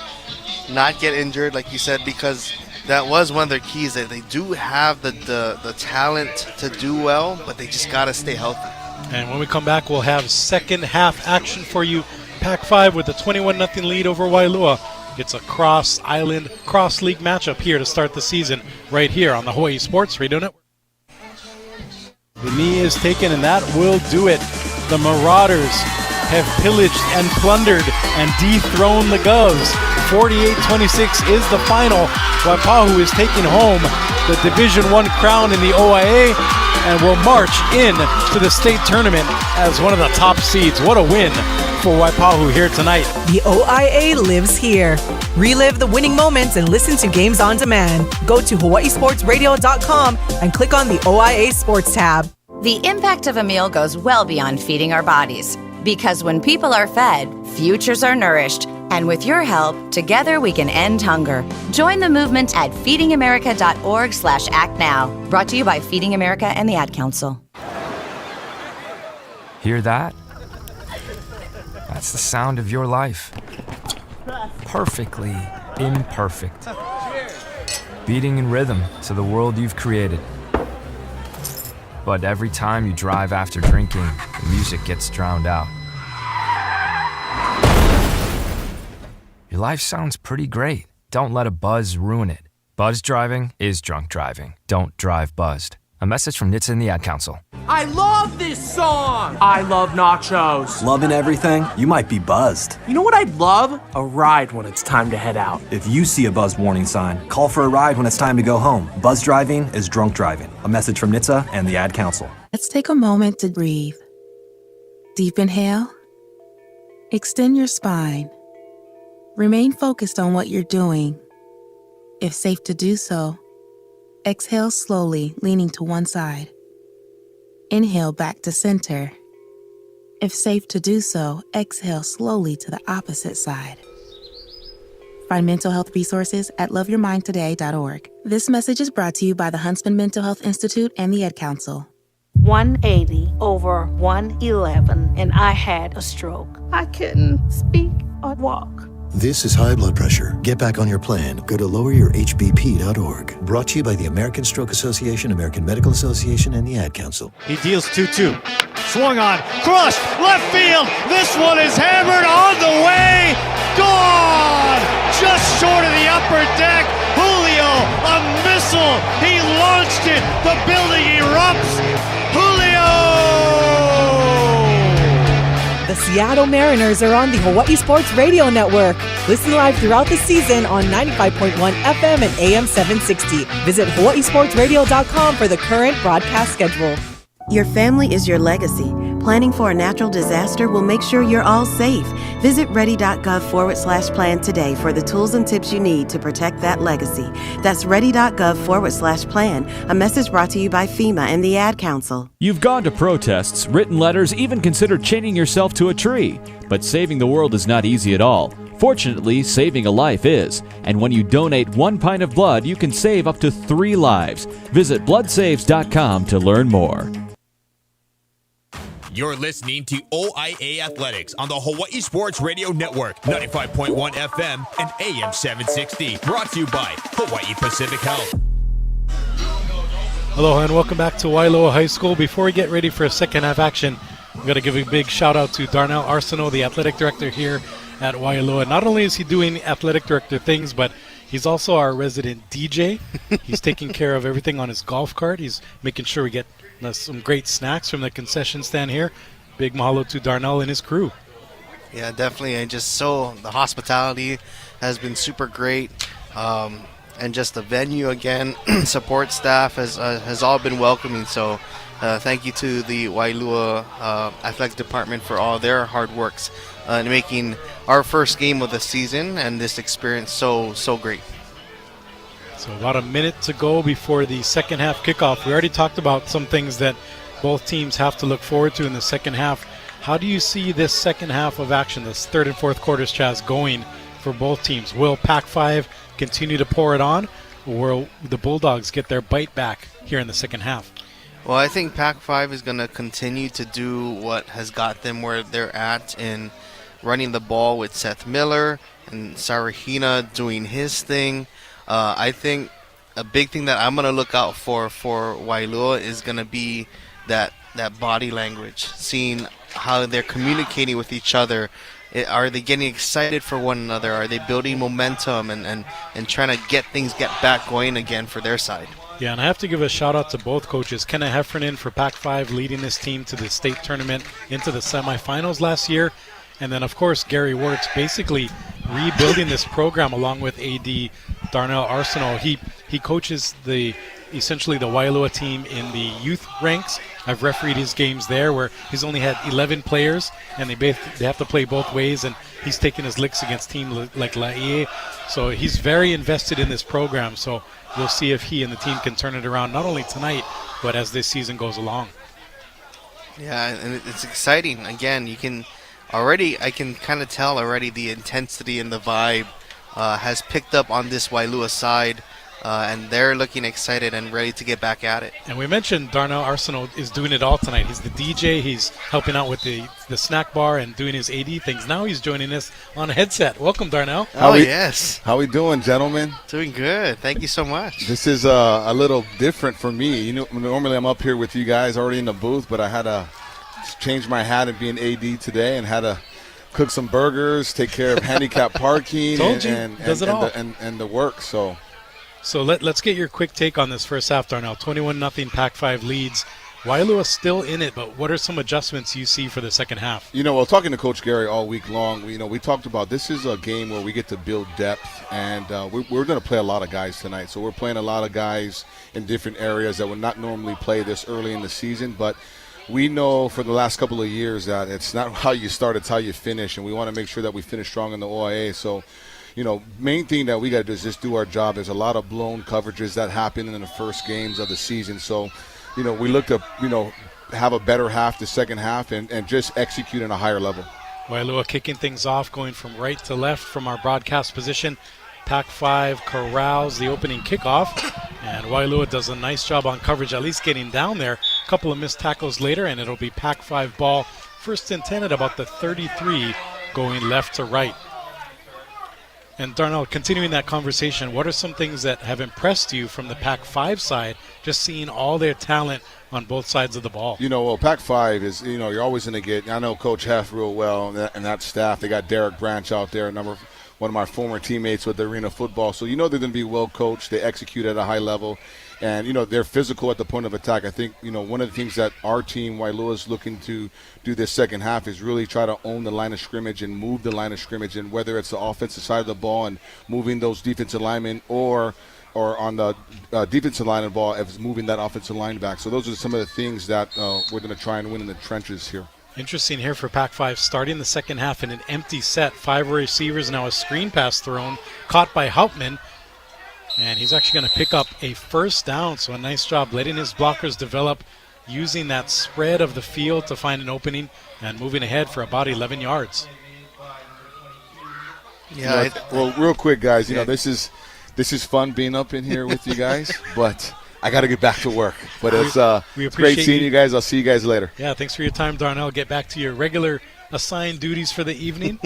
not get injured, like you said, because that was one of their keys, that they do have the talent to do well, but they just got to stay healthy. And when we come back, we'll have second half action for you. Pac-5 with a 21-0 lead over Waialua. It's a cross-island, cross-league matchup here to start the season right here on the Hawaii Sports Radio Network. The knee is taken, and that will do it. The Marauders have pillaged and plundered and dethroned the Govs. 48-26 is the final. Waipahu is taking home the Division I crown in the OIA and will march in to the state tournament as one of the top seeds. What a win for Waipahu here tonight. The OIA lives here. Relive the winning moments and listen to games on demand. Go to hawaiisportsradio.com and click on the OIA Sports tab. The impact of a meal goes well beyond feeding our bodies. Because when people are fed, futures are nourished. And with your help, together we can end hunger. Join the movement at feedingamerica.org/actnow. Brought to you by Feeding America and the Ad Council. Hear that? That's the sound of your life. Perfectly imperfect. Beating in rhythm to the world you've created. But every time you drive after drinking, the music gets drowned out. Your life sounds pretty great. Don't let a buzz ruin it. Buzz driving is drunk driving. Don't drive buzzed. A message from NHTSA and the Ad Council. I love this song! I love nachos. Loving everything? You might be buzzed. You know what I'd love? A ride when it's time to head out. If you see a buzzed warning sign, call for a ride when it's time to go home. Buzz driving is drunk driving. A message from NHTSA and the Ad Council. Let's take a moment to breathe. Deep inhale. Extend your spine. Remain focused on what you're doing. If safe to do so, exhale slowly, leaning to one side. Inhale back to center. If safe to do so, exhale slowly to the opposite side. Find mental health resources at loveyourmindtoday.org. This message is brought to you by the Huntsman Mental Health Institute and the Ad Council. 180 over 111, and I had a stroke. I couldn't speak or walk. This is high blood pressure. Get back on your plan. Go to loweryourhbp.org. Brought to you by the American Stroke Association, American Medical Association, and the Ad Council. He deals 2-2. Swung on. Cross. Left field. This one is hammered on the way. Gone. Just short of the upper deck. Julio, a missile. He launched it. The building erupts. Julio! The Seattle Mariners are on the Hawaii Sports Radio Network. Listen live throughout the season on 95.1 FM and AM 760. Visit hawaiisportsradio.com for the current broadcast schedule. Your family is your legacy. Planning for a natural disaster will make sure you're all safe. Visit ready.gov/plan today for the tools and tips you need to protect that legacy. That's ready.gov/plan. A message brought to you by FEMA and the Ad Council. You've gone to protests, written letters, even considered chaining yourself to a tree. But saving the world is not easy at all. Fortunately, saving a life is. And when you donate 1 pint of blood, you can save up to 3 lives. Visit bloodsaves.com to learn more. You're listening to OIA Athletics on the Hawaii Sports Radio Network, 95.1 FM and AM 760. Brought to you by Hawaii Pacific Health. Aloha and welcome back to Waialua High School. Before we get ready for a second half action, we've got to give a big shout out to Darnell Arsenault, the athletic director here at Waialua. Not only is he doing athletic director things, but he's also our resident DJ. He's taking care of everything on his golf cart. He's making sure we get some great snacks from the concession stand here. Big mahalo to Darnell and his crew. Yeah, definitely. And just so the hospitality has been super great. And just the venue again, support staff has all been welcoming. So thank you to the Waialua Athletic Department for all their hard works in making our first game of the season and this experience so great. So about a minute to go before the second half kickoff. We already talked about some things that both teams have to look forward to in the second half. How do you see this second half of action, this third and fourth quarters, Chaz, going for both teams? Will Pac-5 continue to pour it on, or will the Bulldogs get their bite back here in the second half? Well, I think Pac-5 is going to continue to do what has got them where they're at in running the ball with Seth Miller and Sarahina doing his thing. I think a big thing that I'm going to look out for Waialua is going to be that body language, seeing how they're communicating with each other. Are they getting excited for one another? Are they building momentum and trying to get back going again for their side? Yeah, and I have to give a shout-out to both coaches. Kenna Heffernan for Pac-5 leading this team to the state tournament into the semifinals last year. And then, of course, Gary Wirtz basically rebuilding this program along with AD Darnell Arsenault. He coaches essentially the Waialua team in the youth ranks. I've refereed his games there where he's only had 11 players, and they have to play both ways, and he's taking his licks against teams like Laie. So he's very invested in this program. So we'll see if he and the team can turn it around not only tonight, but as this season goes along. Yeah, and it's exciting. Again, I can kind of tell already the intensity and the vibe has picked up on this Waialua side, and they're looking excited and ready to get back at it. And we mentioned Darnell Arsenault is doing it all tonight. He's the DJ. He's helping out with the snack bar and doing his AD things. Now he's joining us on a headset. Welcome, Darnell. Yes. How we doing, gentlemen? Doing good. Thank you so much. This is a little different for me. Normally I'm up here with you guys already in the booth, but I had to change my hat and be an AD today and had to cook some burgers, take care of handicap parking, and the work. So let's get your quick take on this first half, Darnell. 21-0 Pac-5 leads. Waialua still in it, but what are some adjustments you see for the second half? Talking to Coach Gary all week long, we talked about this is a game where we get to build depth, and we're going to play a lot of guys tonight. So we're playing a lot of guys in different areas that would not normally play this early in the season, but we know for the last couple of years that it's not how you start, it's how you finish, and we want to make sure that we finish strong in the OIA. So, main thing that we got to do is just do our job. There's a lot of blown coverages that happen in the first games of the season. So, we look to, have a better half the second half and just execute in a higher level. Waialua kicking things off, going from right to left from our broadcast position. Pac-5 corrals the opening kickoff, and Waialua does a nice job on coverage, at least getting down there. A couple of missed tackles later, and it'll be Pac-5 ball, first and 10 at about the 33, going left to right. And Darnell, continuing that conversation, what are some things that have impressed you from the Pac-5 side, just seeing all their talent on both sides of the ball? Pac-5 is, you're always going to get, I know Coach Heff real well and that staff. They got Derek Branch out there, one of my former teammates with the Arena Football. So they're going to be well coached. They execute at a high level. And, they're physical at the point of attack. I think, one of the things that our team, Waialua, is looking to do this second half is really try to own the line of scrimmage and move the line of scrimmage. And whether it's the offensive side of the ball and moving those defensive linemen or on the defensive line of the ball, as moving that offensive line back. So those are some of the things that we're going to try and win in the trenches here. Interesting here for Pac-5, starting the second half in an empty set. 5 receivers, now a screen pass thrown, caught by Hauptmann. And he's actually going to pick up a first down, so a nice job letting his blockers develop, using that spread of the field to find an opening and moving ahead for about 11 yards. Yeah. Well, real quick, guys, this is fun being up in here with you guys, but I got to get back to work. But it's great seeing you guys. I'll see you guys later. Yeah, thanks for your time, Darnell. Get back to your regular assigned duties for the evening.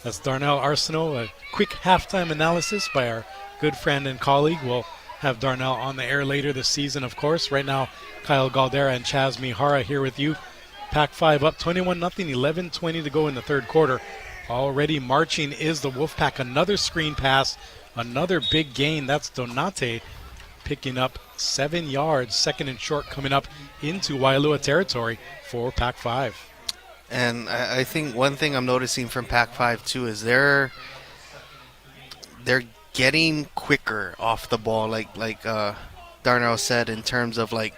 That's Darnell Arsenault. A quick halftime analysis by our good friend and colleague. We'll have Darnell on the air later this season, of course. Right now, Kyle Galdeira and Chaz Mihara here with you. Pac-5 up 21-0, 11:20 to go in the third quarter. Already marching is the Wolfpack. Another screen pass, another big gain. That's Donate picking up 7 yards. Second and short coming up into Waialua territory for Pac-5. And I think one thing I'm noticing from Pac-5 too is they're getting quicker off the ball, like Darnell said, in terms of like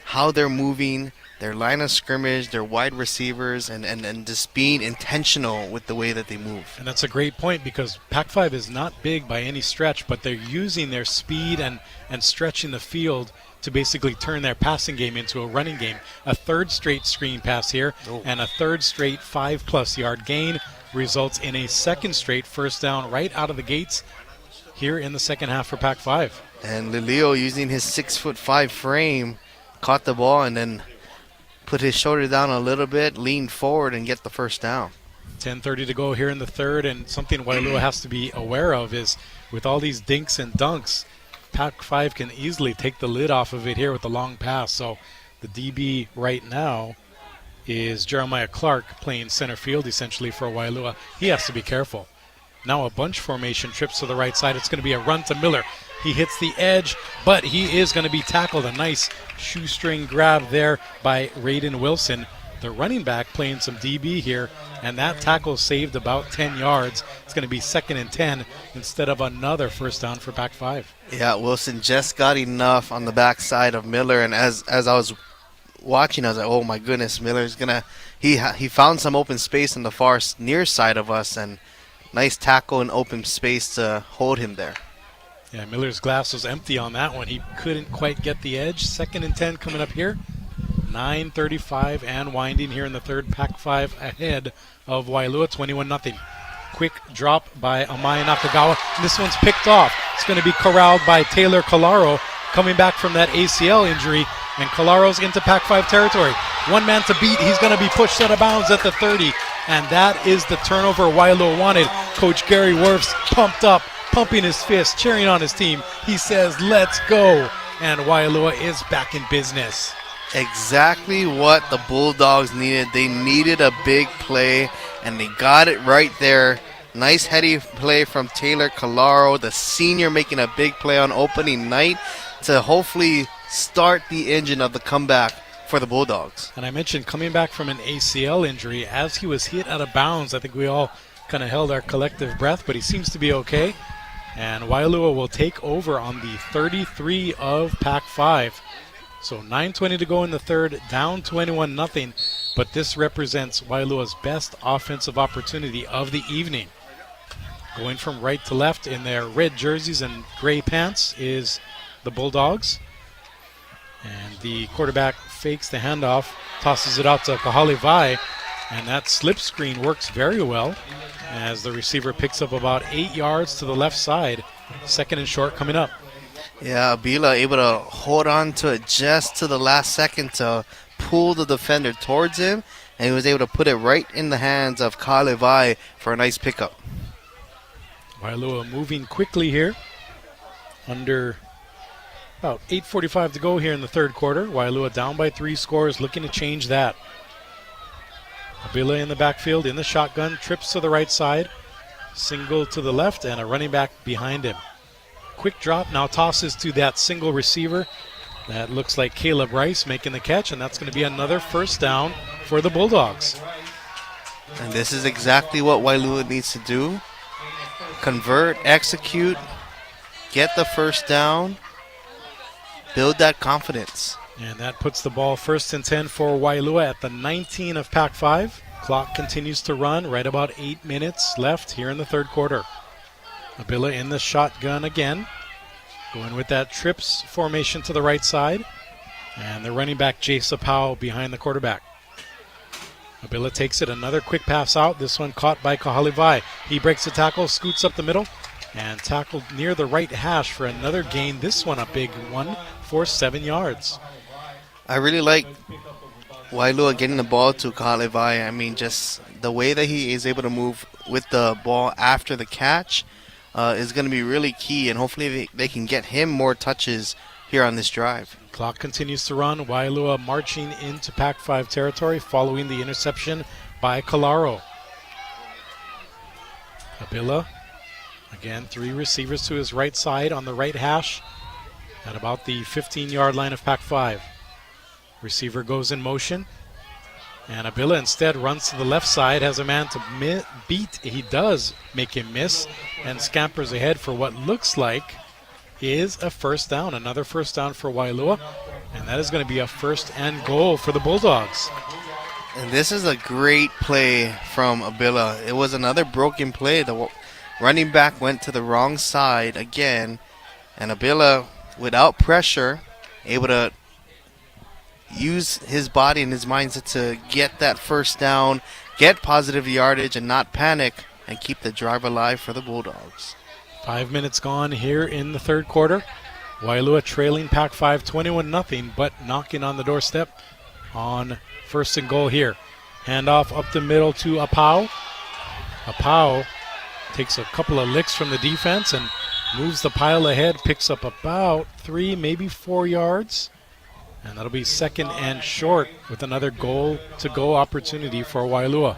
how they're moving, their line of scrimmage, their wide receivers, and just being intentional with the way that they move. And that's a great point, because Pac-5 is not big by any stretch, but they're using their speed and stretching the field to basically turn their passing game into a running game. A third straight screen pass here, and a third straight 5+ yard gain results in a second straight first down right out of the gates here in the second half for Pac-5. And Lilio, using his 6'5" frame, caught the ball and then put his shoulder down a little bit, leaned forward, and get the first down. 10:30 to go here in the third, and something Waialua has to be aware of is with all these dinks and dunks, Pac-5 can easily take the lid off of it here with the long pass. So the DB right now is Jeremiah Clark, playing center field essentially for Waialua. He has to be careful. Now a bunch formation trips to the right side. It's going to be a run to Miller. He hits the edge, but he is going to be tackled. A nice shoestring grab there by Raiden Wilson, the running back, playing some DB here, and that tackle saved about 10 yards. It's going to be 2nd and 10 instead of another first down for Pac-5. Yeah, Wilson just got enough on the backside of Miller, and as I was watching, I was like, oh my goodness, Miller's gonna. He found some open space on the far near side of us, and nice tackle in open space to hold him there. Yeah, Miller's glass was empty on that one. He couldn't quite get the edge. 2nd and 10 coming up here. 9:35 and winding here in the third. Pac-5 ahead of Waialua, 21-0. Quick drop by Amaya Nakagawa. This one's picked off. It's going to be corralled by Taylor Kalaro, coming back from that ACL injury, and Kalaro's into Pac-5 territory. One man to beat. He's going to be pushed out of bounds at the 30, and that is the turnover Waialua wanted. Coach Gary Wirfs pumped up, pumping his fist, cheering on his team. He says, let's go, and Waialua is back in business. Exactly what the Bulldogs needed. They needed a big play, and they got it right there. Nice heady play from Taylor Kalaro, the senior, making a big play on opening night to hopefully start the engine of the comeback for the Bulldogs. And I mentioned coming back from an ACL injury. As he was hit out of bounds, I think we all kind of held our collective breath, but he seems to be okay. And Waialua will take over on the 33 of Pac-5. So 9:20 to go in the third, down 21-0. But this represents Waialua's best offensive opportunity of the evening. Going from right to left in their red jerseys and gray pants is the Bulldogs. And the quarterback fakes the handoff, tosses it out to Kahale, and that slip screen works very well as the receiver picks up about 8 yards to the left side. 2nd and short coming up. Yeah, Abila able to hold on to it just to the last second to pull the defender towards him, and he was able to put it right in the hands of Kahale for a nice pickup. Waialua moving quickly here. Under about 8:45 to go here in the third quarter. Waialua down by 3 scores, looking to change that. Abila in the backfield in the shotgun, trips to the right side, single to the left, and a running back behind him. Quick drop, now tosses to that single receiver. That looks like Caleb Rice making the catch, and that's going to be another first down for the Bulldogs. And this is exactly what Waialua needs to do. Convert, execute, get the first down, build that confidence. And that puts the ball 1st and 10 for Waialua at the 19 of Pac-5. Clock continues to run, right about 8 minutes left here in the third quarter. Abila in the shotgun again, going with that trips formation to the right side, and the running back Jay Sapau behind the quarterback. Abila takes it, another quick pass out, this one caught by Kahale. He breaks the tackle, scoots up the middle, and tackled near the right hash for another gain. This one a big one for 7 yards. I really like Waialua getting the ball to Kahale. I mean, just the way that he is able to move with the ball after the catch is going to be really key, and hopefully they can get him more touches here on this drive. Clock continues to run. Waialua marching into Pac-5 territory following the interception by Kalaro. Abila, again, 3 receivers to his right side on the right hash at about the 15-yard line of Pac-5. Receiver goes in motion, and Abila instead runs to the left side, has a man to beat. He does make him miss, and scampers ahead for what looks like is a first down. Another first down for Waialua, and that is going to be a 1st and goal for the Bulldogs. And this is a great play from Abila. It was another broken play. The running back went to the wrong side again, and Abila, without pressure, able to use his body and his mindset to get that first down, get positive yardage, and not panic, and keep the drive alive for the Bulldogs. 5 minutes gone here in the third quarter. Waialua trailing Pac-5 21-0, but knocking on the doorstep on 1st and goal here. Handoff up the middle to Apau. Apau takes a couple of licks from the defense and moves the pile ahead, picks up about 3, maybe 4 yards. And that'll be 2nd and short with another goal-to-go opportunity for Waialua.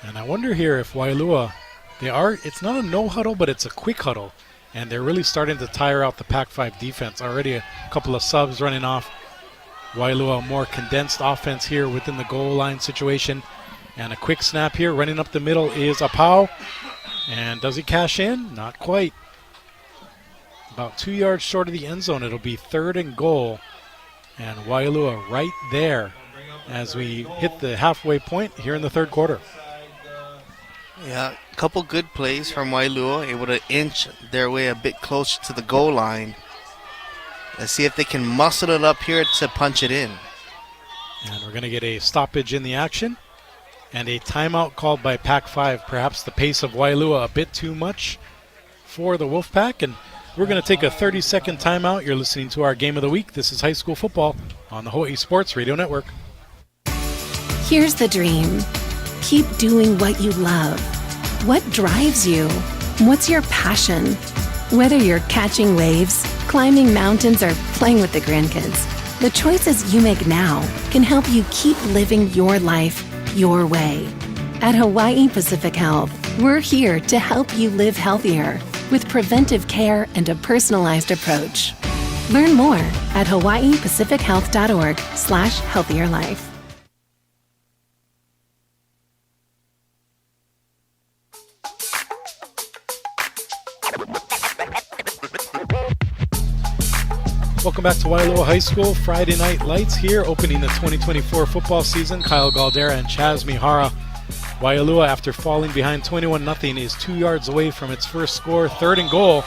And I wonder here if Waialua, it's not a no huddle, but it's a quick huddle. And they're really starting to tire out the Pac-5 defense. Already a couple of subs running off. Waialua, a more condensed offense here within the goal line situation. And a quick snap here. Running up the middle is Apau. And does he cash in? Not quite. About 2 yards short of the end zone. It'll be 3rd and goal. And Waialua right there as we hit the halfway point here in the 3rd quarter. Yeah, a couple good plays from Waialua, able to inch their way a bit closer to the goal line. Let's see if they can muscle it up here to punch it in. And we're going to get a stoppage in the action and a timeout called by Pac-5. Perhaps the pace of Waialua a bit too much for the Wolfpack. And we're going to take a 30-second timeout. You're listening to our Game of the Week. This is high school football on the Hawai'i Sports Radio Network. Here's the dream. Keep doing what you love. What drives you? What's your passion? Whether you're catching waves, climbing mountains, or playing with the grandkids, the choices you make now can help you keep living your life your way. At Hawaii Pacific Health, we're here to help you live healthier with preventive care and a personalized approach. Learn more at hawaiipacifichealth.org/healthierlife. Welcome back to Waialua High School. Friday Night Lights here, opening the 2024 football season. Kyle Galdeira and Chaz Mihara. Waialua, after falling behind 21-0, is 2 yards away from its first score, 3rd and goal.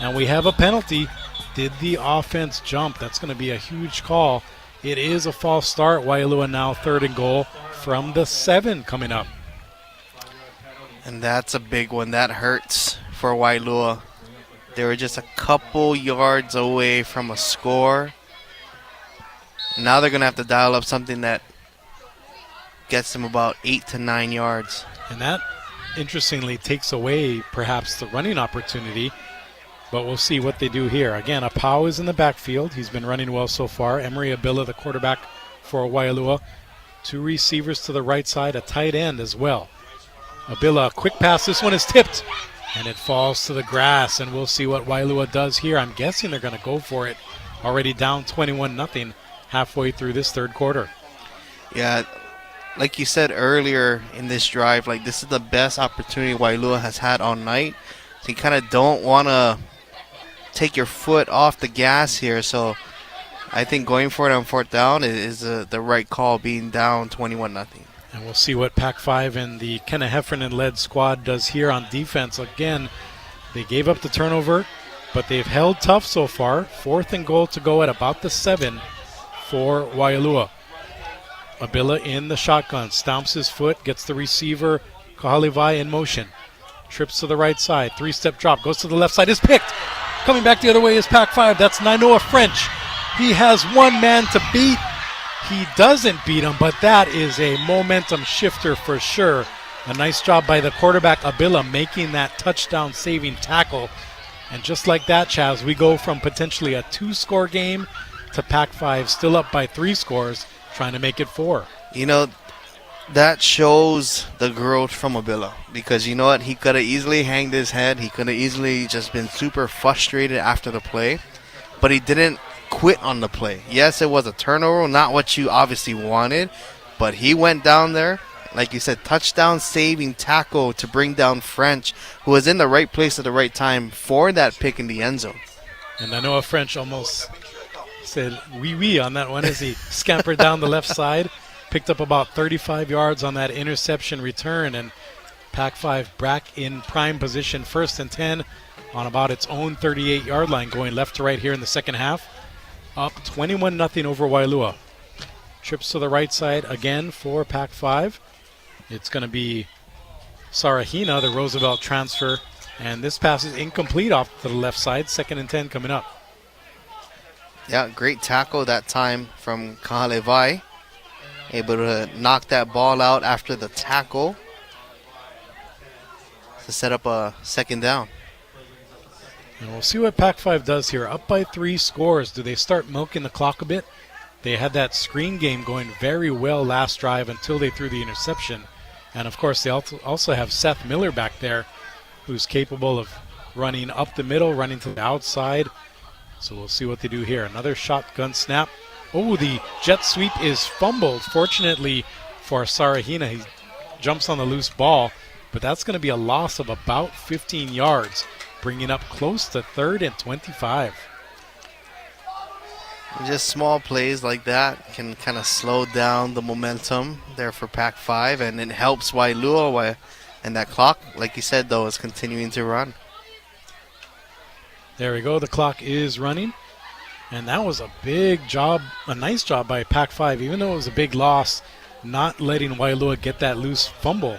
And we have a penalty. Did the offense jump? That's going to be a huge call. It is a false start. Waialua now 3rd and goal from the 7 coming up. And that's a big one. That hurts for Waialua. They were just a couple yards away from a score. Now they're going to have to dial up something that gets them about 8 to 9 yards. And that, interestingly, takes away perhaps the running opportunity. But we'll see what they do here. Again, Apau is in the backfield. He's been running well so far. Emery Abila, the quarterback for Waialua. 2 receivers to the right side, a tight end as well. Abila, a quick pass. This one is tipped. And it falls to the grass, and we'll see what Waialua does here. I'm guessing they're going to go for it. Already down 21-0 halfway through this 3rd quarter. Yeah, like you said earlier in this drive, like this is the best opportunity Waialua has had all night. So you kind of don't want to take your foot off the gas here. So I think going for it on 4th down is the right call, being down 21-0. And we'll see what Pac-5 and the Kenna Heffernan-led squad does here on defense. Again, they gave up the turnover, but they've held tough so far. 4th and goal to go at about the 7 for Waialua. Abila in the shotgun, stomps his foot, gets the receiver, Kahalivai, in motion. Trips to the right side, 3-step drop, goes to the left side, is picked. Coming back the other way is Pac-5. That's Nainoa French. He has one man to beat. He doesn't beat him, but that is a momentum shifter for sure. A nice job by the quarterback, Abila, making that touchdown-saving tackle. And just like that, Chaz, we go from potentially a 2-score game to Pac-5 still up by 3 scores, trying to make it 4. You know, that shows the growth from Abila, because you know what? He could have easily hanged his head. He could have easily just been super frustrated after the play, but he didn't quit on the play. Yes, it was a turnover, not what you obviously wanted, but he went down there, like you said, touchdown saving tackle to bring down French, who was in the right place at the right time for that pick in the end zone. And I know a French almost said wee on that one as he scampered down the left side, picked up about 35 yards on that interception return, and Pac-5 back in prime position, 1st and 10 on about its own 38-yard line, going left to right here in the second half. Up 21-0 over Waialua. Trips to the right side again for Pac-5. It's going to be Sarahina, the Roosevelt transfer. And this pass is incomplete off to the left side. 2nd and 10 coming up. Yeah, great tackle that time from Kahalevai. Able to knock that ball out after the tackle. to set up a second down. And we'll see what Pac-5 does here. Up by 3 scores. Do they start milking the clock a bit? They had that screen game going very well last drive until they threw the interception. And, of course, they also have Seth Miller back there, who's capable of running up the middle, running to the outside. So we'll see what they do here. Another shotgun snap. Oh, the jet sweep is fumbled. Fortunately for Sarahina, he jumps on the loose ball, but that's going to be a loss of about 15 yards, bringing up close to 3rd and 25. Just small plays like that can kind of slow down the momentum there for Pac-5, and it helps Waialua. And that clock, like you said, though, is continuing to run. There we go. The clock is running. And that was a big job, a nice job by Pac-5, even though it was a big loss, not letting Waialua get that loose fumble,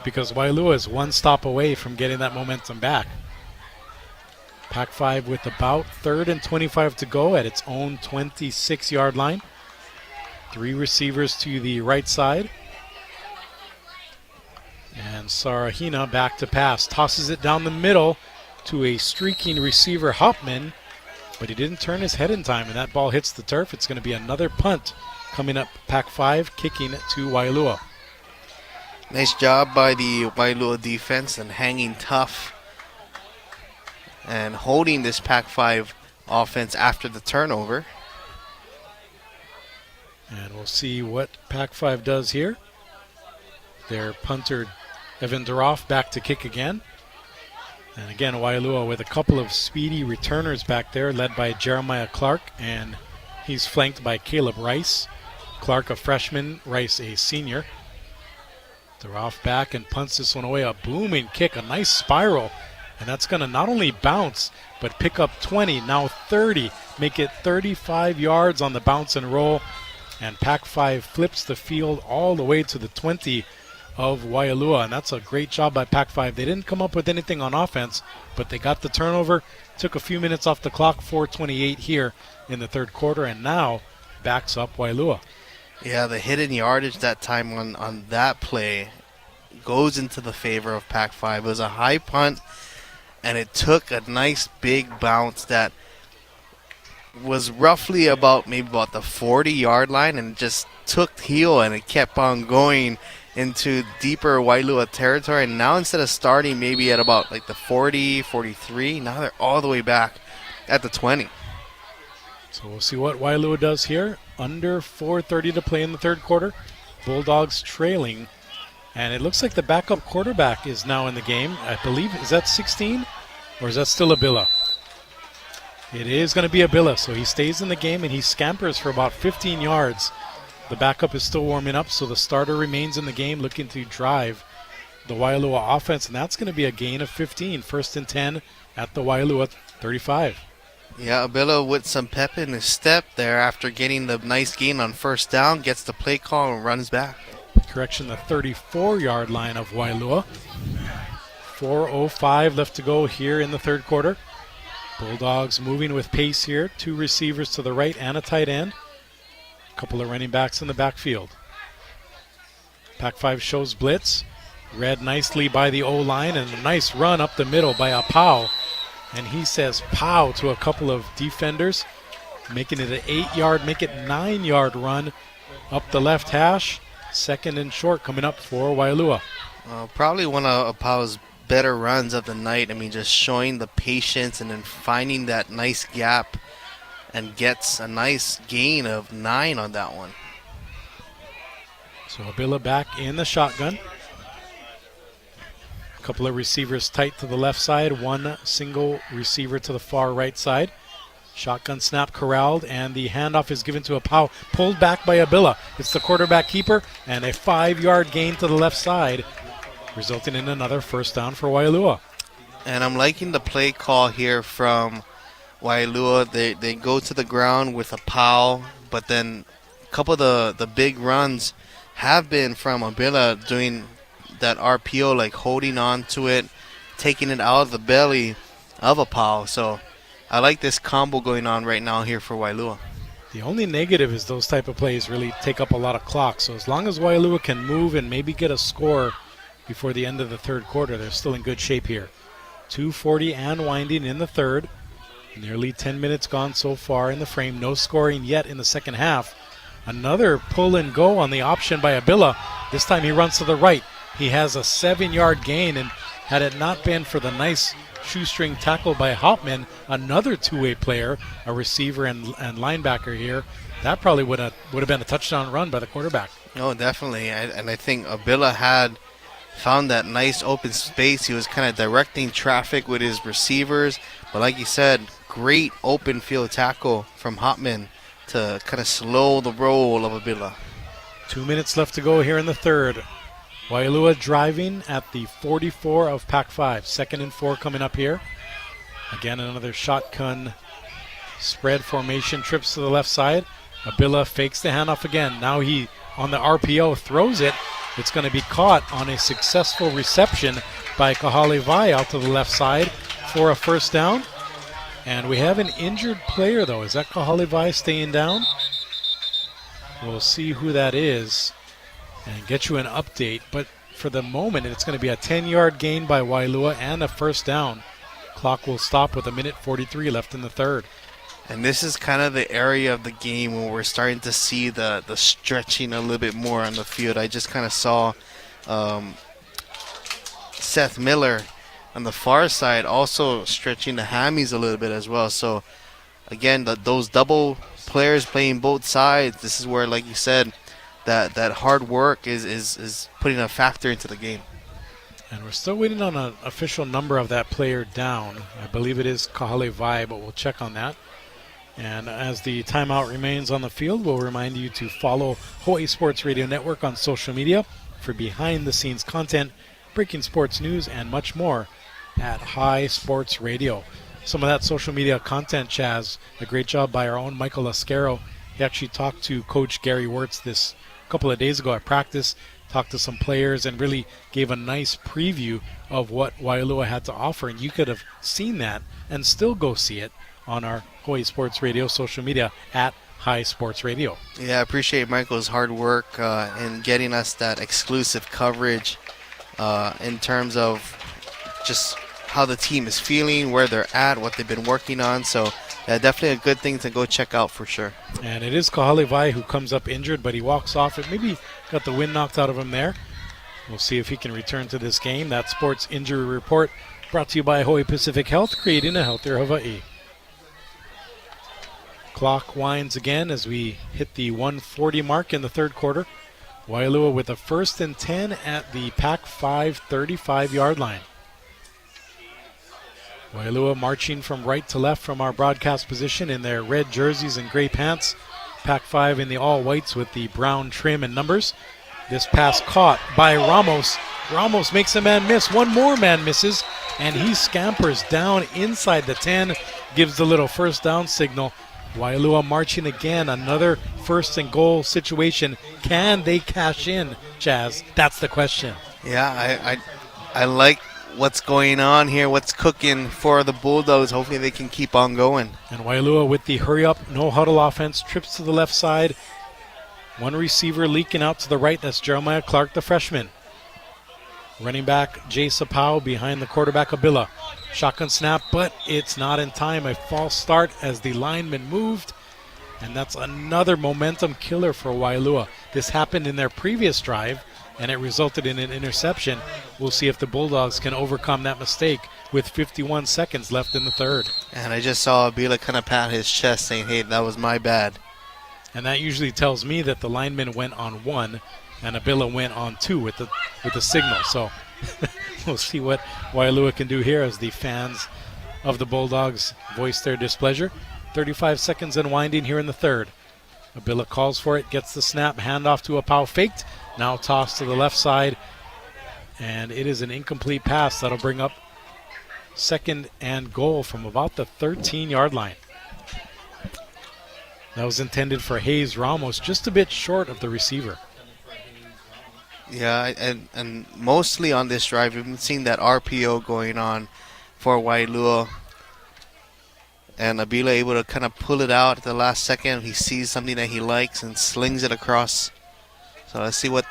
because Waialua is one stop away from getting that momentum back. Pac-5 with about 3rd and 25 to go at its own 26-yard line. 3 receivers to the right side. And Sarahina back to pass. Tosses it down the middle to a streaking receiver, Hopman, but he didn't turn his head in time, and that ball hits the turf. It's going to be another punt coming up. Pac-5 kicking to Waialua. Nice job by the Waialua defense and hanging tough and holding this Pac-5 offense after the turnover. And we'll see what Pac-5 does here. Their punter, Evan Duroff, back to kick again. And again, Waialua with a couple of speedy returners back there, led by Jeremiah Clark, and he's flanked by Caleb Rice. Clark, a freshman, Rice, a senior. Duroff back and punts this one away. A booming kick, a nice spiral. And that's going to not only bounce, but pick up 20, now 30, make it 35 yards on the bounce and roll. And Pac-5 flips the field all the way to the 20 of Waialua. And that's a great job by Pac-5. They didn't come up with anything on offense, but they got the turnover, took a few minutes off the clock, 4:28 here in the 3rd quarter, and now backs up Waialua. Yeah, the hidden yardage that time on that play goes into the favor of Pac-5. It was a high punt, and it took a nice big bounce that was roughly about the 40-yard line, and just took heel, and it kept on going into deeper Waialua territory. And now instead of starting maybe at about like the 40, 43, now they're all the way back at the 20. So we'll see what Waialua does here. Under 4:30 to play in the 3rd quarter. Bulldogs trailing. And it looks like the backup quarterback is now in the game. I believe, is that 16? Or is that still Abila? It is going to be Abila. So he stays in the game and he scampers for about 15 yards. The backup is still warming up, so the starter remains in the game, looking to drive the Waialua offense. And that's going to be a gain of 15. 1st and 10 at the Waialua 35. Yeah, Abila with some pep in his step there after getting the nice gain on 1st down, gets the play call and runs back. Correction, the 34-yard line of Waialua. 4:05 left to go here in the 3rd quarter. Bulldogs moving with pace here. 2 receivers to the right and a tight end. A couple of running backs in the backfield. Pac-5 shows blitz. Read nicely by the O-line, and a nice run up the middle by Apau. And he says pow to a couple of defenders, making it an 8-yard, make it 9-yard run up the left hash. 2nd and short coming up for Waialua. Probably one of Apau's better runs of the night. I mean, just showing the patience and then finding that nice gap, and gets a nice gain of 9 on that one. So Abila back in the shotgun. A couple of receivers tight to the left side, 1 single receiver to the far right side. Shotgun snap corralled, and the handoff is given to Apau, pulled back by Abila. It's the quarterback keeper, and a 5-yard gain to the left side, resulting in another 1st down for Waialua. And I'm liking the play call here from Waialua. They go to the ground with Apau, but then a couple of the big runs have been from Abila doing that RPO, like holding on to it, taking it out of the belly of Apau. So I like this combo going on right now here for Waialua. The only negative is those type of plays really take up a lot of clock. So as long as Waialua can move and maybe get a score before the end of the third quarter. They're still in good shape here. 2:40 and winding in the third. Nearly 10 minutes gone so far in the frame. No scoring yet in the second half. Another pull and go on the option by Abila. This time he runs to the right. He has a 7-yard gain, and had it not been for the nice shoestring tackle by Hauptmann, another two-way player, a receiver and linebacker here, that probably would have been a touchdown run by the quarterback. No, definitely. And I think Abila had found that nice open space. He was kind of directing traffic with his receivers. But like you said, great open field tackle from Hauptmann to kind of slow the roll of Abila. 2 minutes left to go here in the third. Waialua driving at the 44 of Pac-5. 2nd and 4 coming up here. Again, another shotgun spread formation. Trips to the left side. Abila fakes the handoff again. Now he, on the RPO, throws it. It's going to be caught on a successful reception by Kahalivai out to the left side for a first down. And we have an injured player, though. Is that Kahalivai staying down? We'll see who that is and get you an update. But for the moment, it's going to be a 10-yard gain by Waialua and a first down. Clock will stop with 1:43 left in the third. And this is kind of the area of the game where we're starting to see the stretching a little bit more on the field. I just kind of saw Seth Miller on the far side also stretching the hammies a little bit as well. So, again, those double players playing both sides, this is where, like you said, that hard work is putting a factor into the game. And we're still waiting on an official number of that player down. I believe it is Kahalivai, but we'll check on that. And as the timeout remains on the field, we'll remind you to follow Hawaii Sports Radio Network on social media for behind-the-scenes content, breaking sports news, and much more at High Sports Radio. Some of that social media content, Chaz, a great job by our own Michael Lascaro. He actually talked to Coach Gary Wirtz this couple of days ago at practice, talked to some players, and really gave a nice preview of what Waialua had to offer. And you could have seen that and still go see it on our Hawaii Sports Radio social media at High Sports Radio. Yeah, I appreciate Michael's hard work in getting us that exclusive coverage in terms of just how the team is feeling, where they're at, what they've been working on. So yeah, definitely a good thing to go check out for sure. And it is Kahalivai who comes up injured, but he walks off it. Maybe got the wind knocked out of him there. We'll see if he can return to this game. That Sports Injury Report brought to you by Hawaii Pacific Health, creating a healthier Hawaii. Clock winds again as we hit the 1:40 mark in the third quarter. Waialua with a 1st and 10 at the Pac-5 35-yard line. Waialua marching from right to left from our broadcast position in their red jerseys and gray pants. Pac-5 in the all-whites with the brown trim and numbers. This pass caught by Ramos. Ramos makes a man miss. One more man misses, and he scampers down inside the 10, gives the little first down signal. Waialua marching again, another 1st and goal situation. Can they cash in, Chaz? That's the question. Yeah, I like what's going on here, what's cooking for the Bulldogs. Hopefully they can keep on going. And Waialua with the hurry-up, no-huddle offense, trips to the left side. One receiver leaking out to the right. That's Jeremiah Clark, the freshman. Running back Jay Sapau behind the quarterback Abila. Shotgun snap, but it's not in time. A false start as the lineman moved. And that's another momentum killer for Waialua. This happened in their previous drive, and it resulted in an interception. We'll see if the Bulldogs can overcome that mistake with 51 seconds left in the third. And I just saw Abila kind of pat his chest saying, hey, that was my bad. And that usually tells me that the lineman went on 1 and Abila went on 2 with the signal. So we'll see what Waialua can do here as the fans of the Bulldogs voice their displeasure. 35 seconds and winding here in the third. Abila calls for it, gets the snap, handoff to Apau, faked. Now tossed to the left side, and it is an incomplete pass. That'll bring up 2nd and goal from about the 13-yard line. That was intended for Hayes Ramos, just a bit short of the receiver. Yeah, and mostly on this drive, we've been seeing that RPO going on for Waialua. And Abila able to kind of pull it out at the last second. He sees something that he likes and slings it across. So let's see what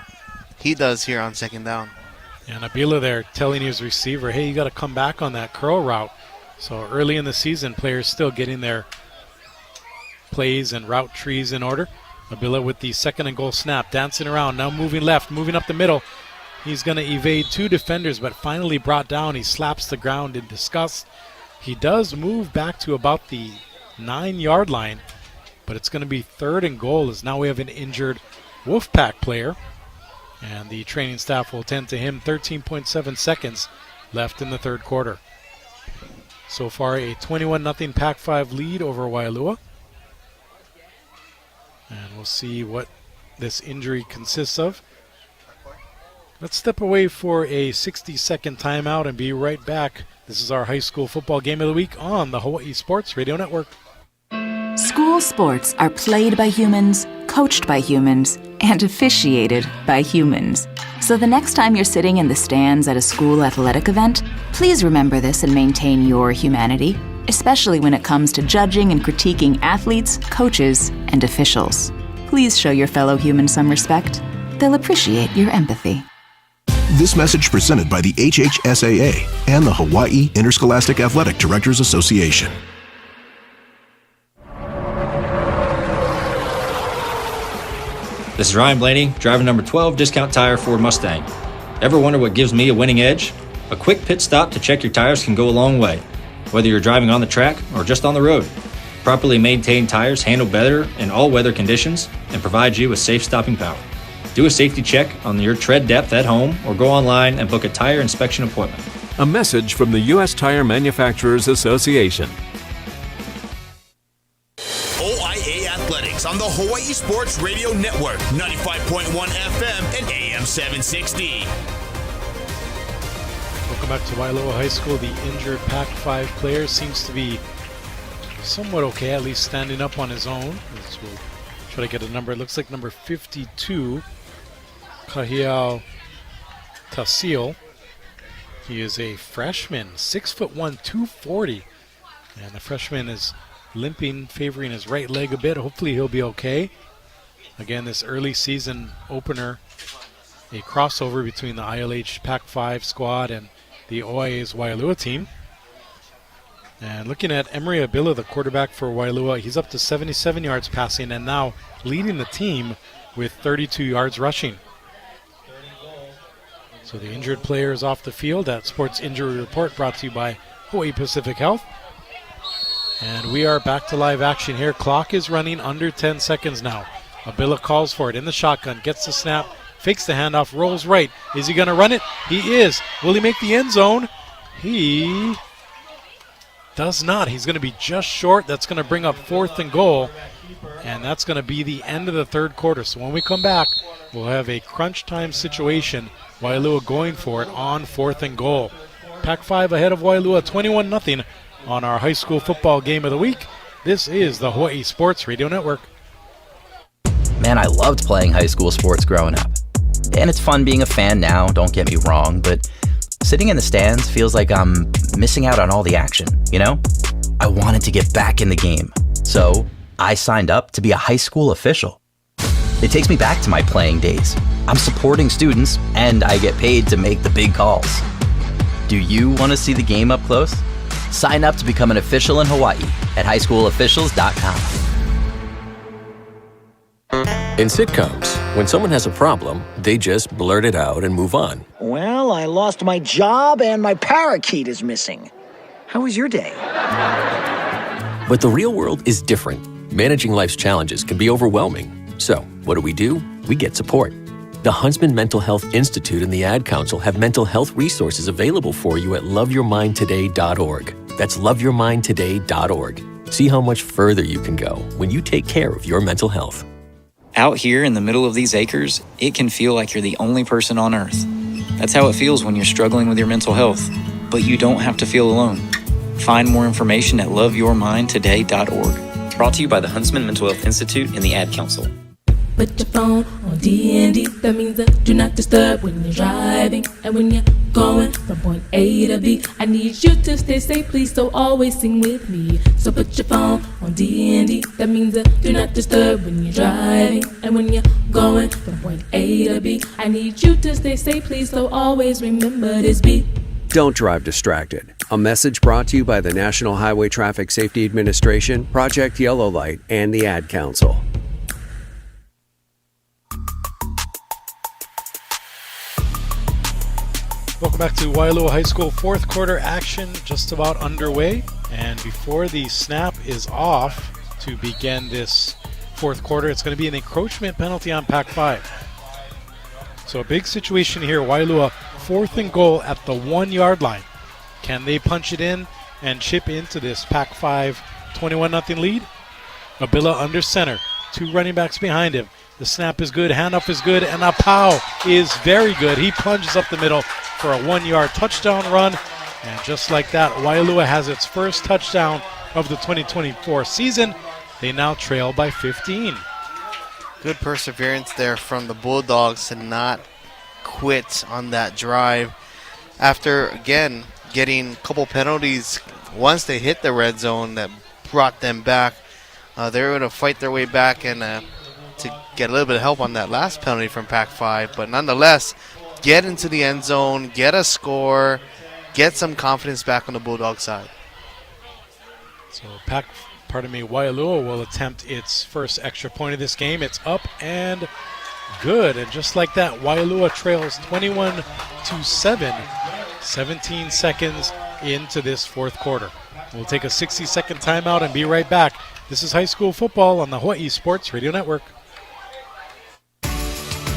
he does here on 2nd down. And Abila there telling his receiver, hey, you got to come back on that curl route. So early in the season, players still getting their plays and route trees in order. Abila with the 2nd and goal snap, dancing around, now moving left, moving up the middle. He's going to evade 2 defenders, but finally brought down. He slaps the ground in disgust. He does move back to about the 9-yard line, but it's going to be 3rd and goal as now we have an injured Wolfpack player. And the training staff will tend to him. 13.7 seconds left in the 3rd quarter. So far, a 21-0 Pac-5 lead over Waialua. And we'll see what this injury consists of. Let's step away for a 60-second timeout and be right back. This is our high school football game of the week on the Hawaii Sports Radio Network. School sports are played by humans, coached by humans, and officiated by humans. So the next time you're sitting in the stands at a school athletic event, please remember this and maintain your humanity, especially when it comes to judging and critiquing athletes, coaches, and officials. Please show your fellow humans some respect. They'll appreciate your empathy. This message presented by the HHSAA and the Hawaii Interscholastic Athletic Directors Association. This is Ryan Blaney, driver number 12, Discount Tire Ford Mustang. Ever wonder what gives me a winning edge? A quick pit stop to check your tires can go a long way, whether you're driving on the track or just on the road. Properly maintained tires handle better in all weather conditions and provide you with safe stopping power. Do a safety check on your tread depth at home or go online and book a tire inspection appointment. A message from the U.S. Tire Manufacturers Association. OIA Athletics on the Hawaii Sports Radio Network, 95.1 FM and AM 760. Welcome back to Waialua High School. The injured Pac-5 player seems to be somewhat okay, at least standing up on his own. We'll try to get a number. It looks like number 52, Kahiao Tasil. He is a freshman, 6'1", 240. And the freshman is limping, favoring his right leg a bit. Hopefully he'll be okay. Again, this early season opener, a crossover between the ILH Pac-5 squad and the OIA's Waialua team. And looking at Emery Abila, the quarterback for Waialua, he's up to 77 yards passing and now leading the team with 32 yards rushing. So the injured player is off the field. That Sports Injury Report brought to you by Hawaii Pacific Health. And we are back to live action here. Clock is running under 10 seconds now. Abila calls for it in the shotgun, gets the snap, fakes the handoff, rolls right. Is he going to run it? He is. Will he make the end zone? He does not. He's going to be just short. That's going to bring up 4th and goal. And that's going to be the end of the 3rd quarter. So when we come back, we'll have a crunch time situation. Waialua going for it on 4th and goal. Pac-5 ahead of Waialua, 21-0 on our high school football game of the week. This is the Hawaii Sports Radio Network. Man, I loved playing high school sports growing up. And it's fun being a fan now, don't get me wrong, but sitting in the stands feels like I'm missing out on all the action, you know? I wanted to get back in the game, so I signed up to be a high school official. It takes me back to my playing days. I'm supporting students, and I get paid to make the big calls. Do you want to see the game up close? Sign up to become an official in Hawaii at highschoolofficials.com. In sitcoms, when someone has a problem, they just blurt it out and move on. Well, I lost my job and my parakeet is missing. How was your day? But the real world is different. Managing life's challenges can be overwhelming. So, what do? We get support. The Huntsman Mental Health Institute and the Ad Council have mental health resources available for you at loveyourmindtoday.org. That's loveyourmindtoday.org. See how much further you can go when you take care of your mental health. Out here in the middle of these acres, it can feel like you're the only person on Earth. That's how it feels when you're struggling with your mental health. But you don't have to feel alone. Find more information at loveyourmindtoday.org. Brought to you by the Huntsman Mental Health Institute and the Ad Council. put your phone on D&D. That means do not disturb when you're driving. And when you're going from point A to B, I need you to stay safe, please, so always sing with me. So put your phone on D&D. That means do not disturb when you're driving. And when you're going from point A to B, I need you to stay safe, please, so always remember this beat. Don't drive distracted. A message brought to you by the National Highway Traffic Safety Administration, Project Yellow Light, and the Ad Council. Welcome back to Waialua High School. Fourth quarter action just about underway. And before the snap is off to begin this fourth quarter, it's going to be an encroachment penalty on Pac-5. So a big situation here. Waialua 4th and goal at the 1 yard line. Can they punch it in and chip into this Pac-5 21-0 lead? Abila under center. 2 running backs behind him. The snap is good, handoff is good, and Apau is very good. He plunges up the middle for a 1 yard touchdown run. And just like that, Waialua has its first touchdown of the 2024 season. They now trail by 15. Good perseverance there from the Bulldogs to not quit on that drive. After, again, getting a couple penalties once they hit the red zone that brought them back, they were able to fight their way back and to get a little bit of help on that last penalty from Pac-5. But nonetheless, get into the end zone, get a score, get some confidence back on the Bulldog side. So Waialua will attempt its first extra point of this game. It's up and good. And just like that, Waialua trails 21-7, 17 seconds into this fourth quarter. We'll take a 60-second timeout and be right back. This is high school football on the Hawai'i Sports Radio Network.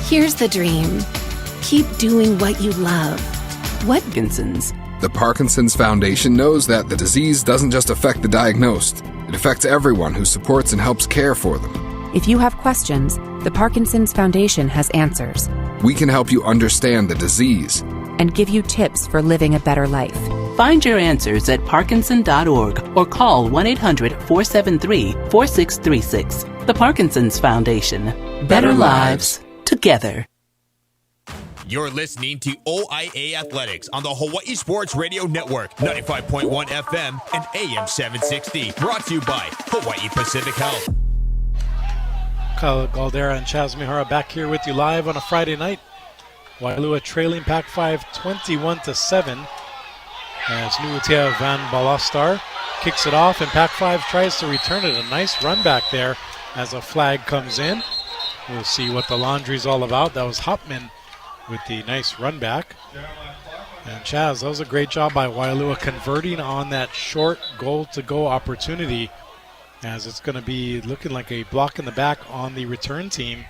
Here's the dream. Keep doing what you love. What Parkinson's? The Parkinson's Foundation knows that the disease doesn't just affect the diagnosed. It affects everyone who supports and helps care for them. If you have questions, the Parkinson's Foundation has answers. We can help you understand the disease and give you tips for living a better life. Find your answers at Parkinson.org or call 1-800-473-4636. The Parkinson's Foundation. Better lives together. You're listening to OIA Athletics on the Hawai'i Sports Radio Network, 95.1 FM and AM 760. Brought to you by Hawaii Pacific Health. Galdeira and Chaz Mihara back here with you live on a Friday night. Waialua trailing Pac-5 21-7 as Nuutea Van Balastar kicks it off, and Pac-5 tries to return it. A nice run back there as a flag comes in. We'll see what the laundry's all about. That was Hopman with the nice run back. And Chaz, that was a great job by Waialua converting on that short goal-to-go opportunity, as it's going to be looking like a block in the back on the return team.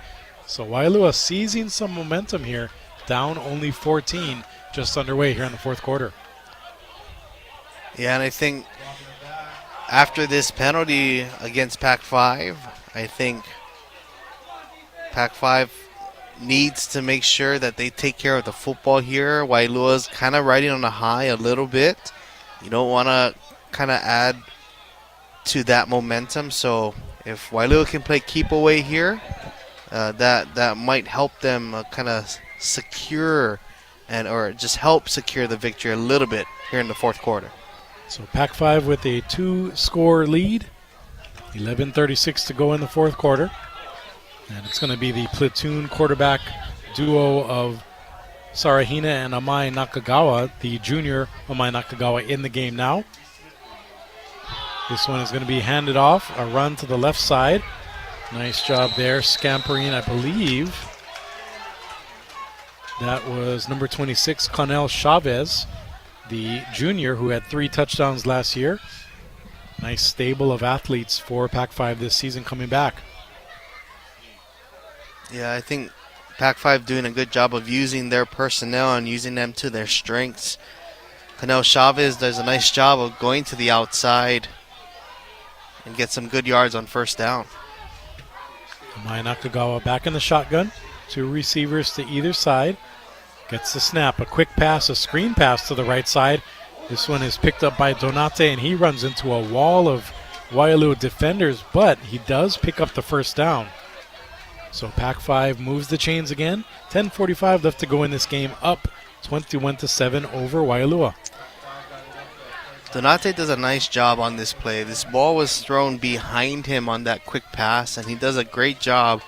So Waialua seizing some momentum here, down only 14, just underway here in the fourth quarter. Yeah, and I think after this penalty against Pac-5, I think Pac-5 needs to make sure that they take care of the football here. Waialua's kind of riding on a high a little bit. You don't want to kind of add to that momentum. So if Waialua can play keep away here, that might help them kind of secure or just help secure the victory a little bit here in the fourth quarter. So Pac-5 with a 2-score lead. 11:36 to go in the fourth quarter. And it's going to be the platoon quarterback duo of Sarahina and Amai Nakagawa, the junior Amai Nakagawa, in the game now. This one is going to be handed off, a run to the left side. Nice job there, scampering, I believe. That was number 26, Conel Chavez, the junior who had 3 touchdowns last year. Nice stable of athletes for Pac-5 this season coming back. Yeah, I think Pac-5 doing a good job of using their personnel and using them to their strengths. Conel Chavez does a nice job of going to the outside and get some good yards on first down. Amai Nakagawa back in the shotgun. 2 receivers to either side. Gets the snap. A quick pass, a screen pass to the right side. This one is picked up by Donate, and he runs into a wall of Waialua defenders, but he does pick up the first down. So Pac-5 moves the chains again. 10:45 left to go in this game, up 21-7 over Waialua. Donate does a nice job on this play. This ball was thrown behind him on that quick pass, and he does a great job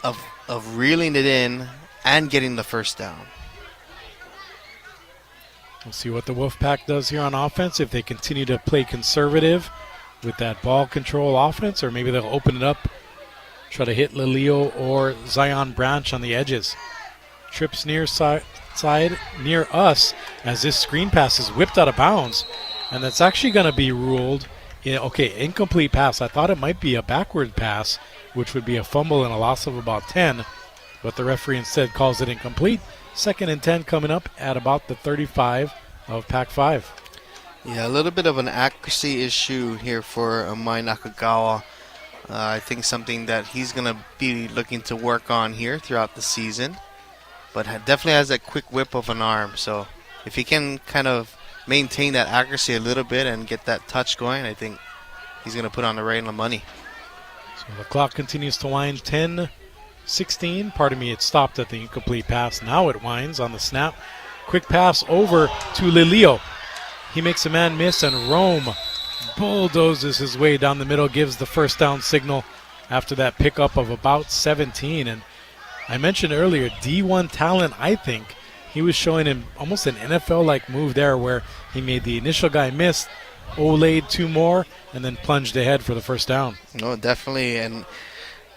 of reeling it in and getting the first down. We'll see what the Wolfpack does here on offense, if they continue to play conservative with that ball control offense, or maybe they'll open it up, try to hit Lelio or Zion Branch on the edges. Trips near side near us as this screen pass is whipped out of bounds, and that's actually going to be ruled incomplete pass. I thought it might be a backward pass, which would be a fumble and a loss of about 10, but the referee instead calls it incomplete. 2nd and 10 coming up at about the 35 of Pac-5. Yeah, a little bit of an accuracy issue here for Mai Nakagawa. I think something that he's going to be looking to work on here throughout the season. But definitely has that quick whip of an arm. So if he can kind of maintain that accuracy a little bit and get that touch going, I think he's going to put on the right and the money. So the clock continues to wind. 10-16. Pardon me, it stopped at the incomplete pass. Now it winds on the snap. Quick pass over to Lelio. He makes a man miss, and Rome bulldozes his way down the middle, gives the first down signal after that pickup of about 17. And I mentioned earlier, D1 talent, I think. He was showing him almost an NFL-like move there where he made the initial guy miss, olayed 2 more, and then plunged ahead for the first down. No, definitely. And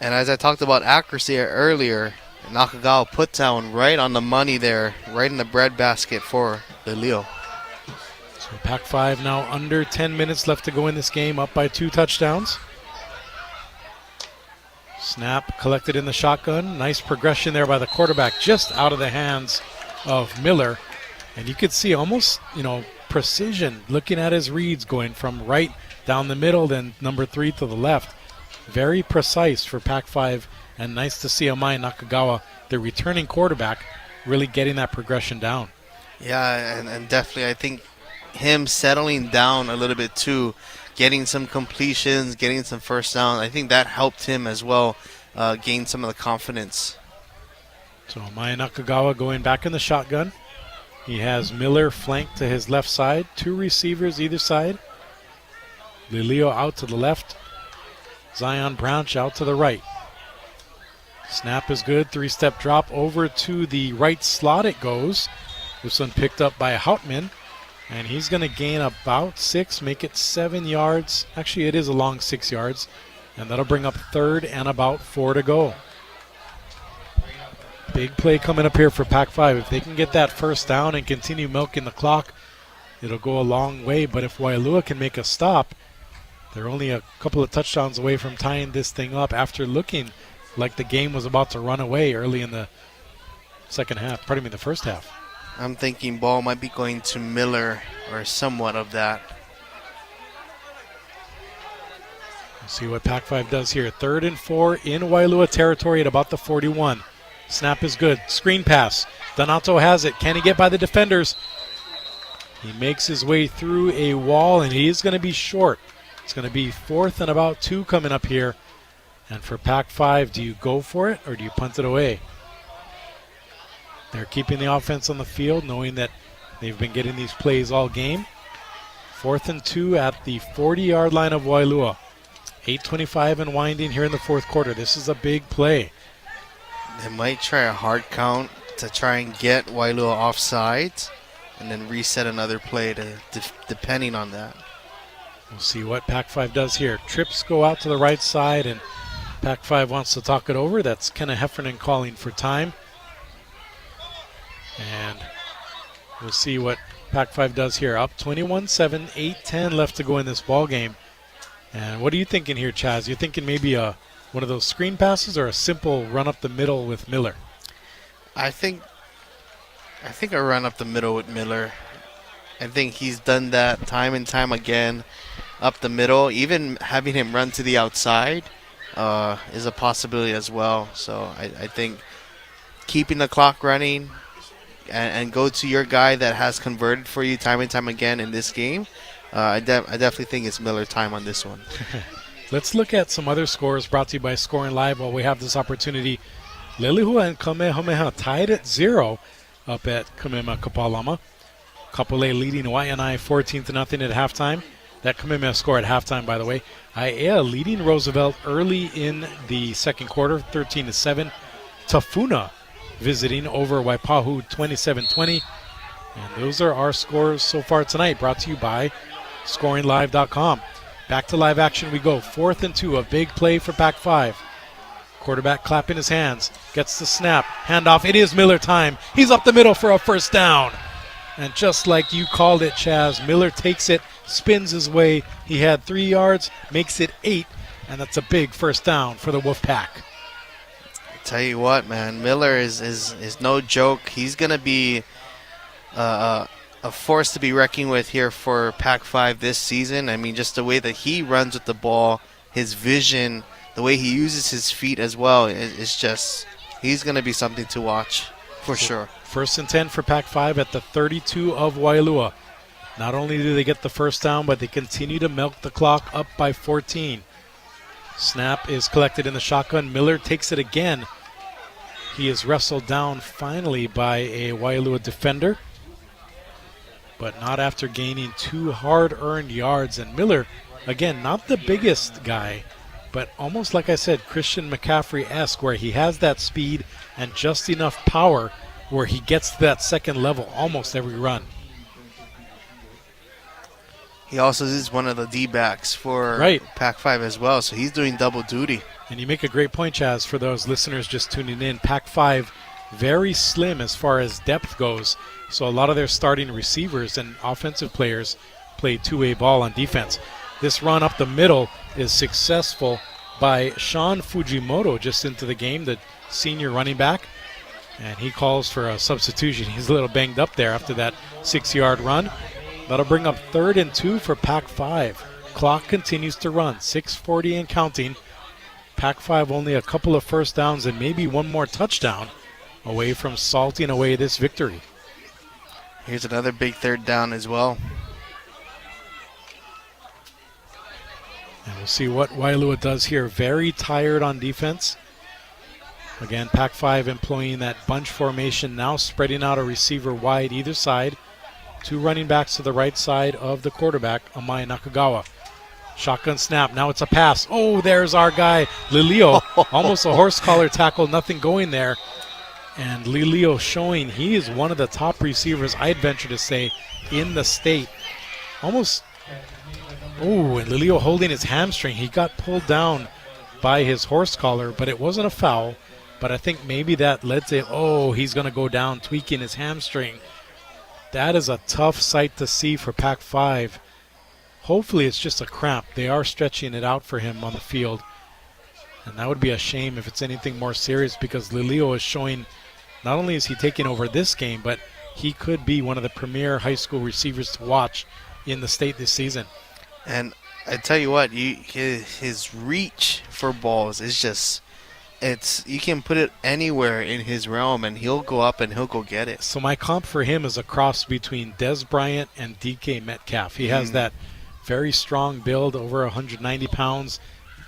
as I talked about accuracy earlier, Nakagawa put down right on the money there, right in the breadbasket for Lelio. So Pac-5 now under 10 minutes left to go in this game, up by 2 touchdowns. Snap collected in the shotgun. Nice progression there by the quarterback, just out of the hands of Miller. And you could see almost, precision looking at his reads, going from right down the middle, then number 3 to the left. Very precise for Pac-5, and nice to see Amai Nakagawa, the returning quarterback, really getting that progression down. Yeah, and definitely I think him settling down a little bit too, getting some completions, getting some first down, I think that helped him as well gain some of the confidence. So Amai Nakagawa going back in the shotgun. He has Miller flanked to his left side, 2 receivers either side. Lelio out to the left. Zion Branch out to the right. Snap is good. 3-step drop over to the right slot it goes. This one picked up by Houtman. And he's going to gain about 6, make it 7 yards. Actually, it is a long 6 yards. And that'll bring up 3rd and about 4 to go. Big play coming up here for Pac-5. If they can get that first down and continue milking the clock, it'll go a long way. But if Waialua can make a stop, they're only a couple of touchdowns away from tying this thing up after looking like the game was about to run away early in the the first half. I'm thinking ball might be going to Miller or somewhat of that. We'll see what Pac-5 does here. 3rd and 4 in Waialua territory at about the 41. Snap is good. Screen pass. Donato has it. Can he get by the defenders? He makes his way through a wall, and he is going to be short. It's going to be 4th and about 2 coming up here. And for Pac-5, do you go for it or do you punt it away? They're keeping the offense on the field, knowing that they've been getting these plays all game. 4th and 2 at the 40-yard line of Waialua. 8:25 and winding here in the 4th quarter. This is a big play. They might try a hard count to try and get Waialua offside and then reset another play depending on that. We'll see what Pac-5 does here. Trips go out to the right side, and Pac-5 wants to talk it over. That's Kenna Heffernan calling for time. And we'll see what Pac-5 does here. Up 21-7, 8:10 left to go in this ball game. And what are you thinking here, Chaz? You thinking maybe one of those screen passes or a simple run up the middle with Miller? I think a run up the middle with Miller. I think he's done that time and time again up the middle. Even having him run to the outside is a possibility as well. So I think keeping the clock running and go to your guy that has converted for you time and time again in this game, I definitely think it's Miller time on this one. Let's look at some other scores brought to you by Scoring Live while we have this opportunity. Lelihua and Kamehameha tied at 0 up at Kamehameha Kapalama. Kapolei leading Waianae 14-0 at halftime. That Kamehameha score at halftime, by the way. Aiea leading Roosevelt early in the second quarter, 13-7. Tafuna visiting over Waipahu 27-20. And those are our scores so far tonight, brought to you by ScoringLive.com. Back to live action we go. 4th and 2, a big play for Pac-5. Quarterback clapping his hands, gets the snap, handoff. It is Miller time. He's up the middle for a first down. And just like you called it, Chaz, Miller takes it, spins his way. He had 3 yards, makes it 8, and that's a big first down for the Wolfpack. Tell you what, man, Miller is no joke. He's going to be a force to be reckoned with here for Pac-5 this season. I mean, just the way that he runs with the ball, his vision, the way he uses his feet as well, it's just, he's going to be something to watch for sure. 1st and 10 for Pac-5 at the 32 of Waialua. Not only do they get the first down, but they continue to milk the clock up by 14. Snap is collected in the shotgun. Miller takes it again. He is wrestled down finally by a Waialua defender, but not after gaining 2 hard-earned yards. And Miller, again, not the biggest guy, but almost like I said, Christian McCaffrey-esque, where he has that speed and just enough power where he gets to that second level almost every run. He also is one of the D-backs for Pac-5 as well, so he's doing double duty. And you make a great point, Chaz, for those listeners just tuning in. Pac-5, very slim as far as depth goes, so a lot of their starting receivers and offensive players play two-way ball on defense. This run up the middle is successful by Sean Fujimoto just into the game, the senior running back. And he calls for a substitution. He's a little banged up there after that 6-yard run. That'll bring up 3rd and 2 for Pac-5. Clock continues to run, 6:40 and counting. Pac-5 only a couple of first downs and maybe one more touchdown away from salting away this victory. Here's another big 3rd down as well. And we'll see what Waialua does here. Very tired on defense. Again, Pac-5 employing that bunch formation, now spreading out a receiver wide either side. 2 running backs to the right side of the quarterback, Amai Nakagawa. Shotgun snap, now it's a pass. Oh, there's our guy, Lilio. Almost a horse collar tackle, nothing going there. And Lilio showing he is one of the top receivers, I'd venture to say, in the state. Almost, oh, and Lilio holding his hamstring. He got pulled down by his horse collar, but it wasn't a foul. But I think maybe that led to, oh, he's going to go down tweaking his hamstring. That is a tough sight to see for Pac-5. Hopefully it's just a cramp. They are stretching it out for him on the field. And that would be a shame if it's anything more serious, because Lilio is showing not only is he taking over this game, but he could be one of the premier high school receivers to watch in the state this season. And I tell you what, his reach for balls is just, you can put it anywhere in his realm and he'll go up and he'll go get it. So my comp for him is a cross between Des Bryant and DK Metcalf. He has that very strong build, over 190 pounds,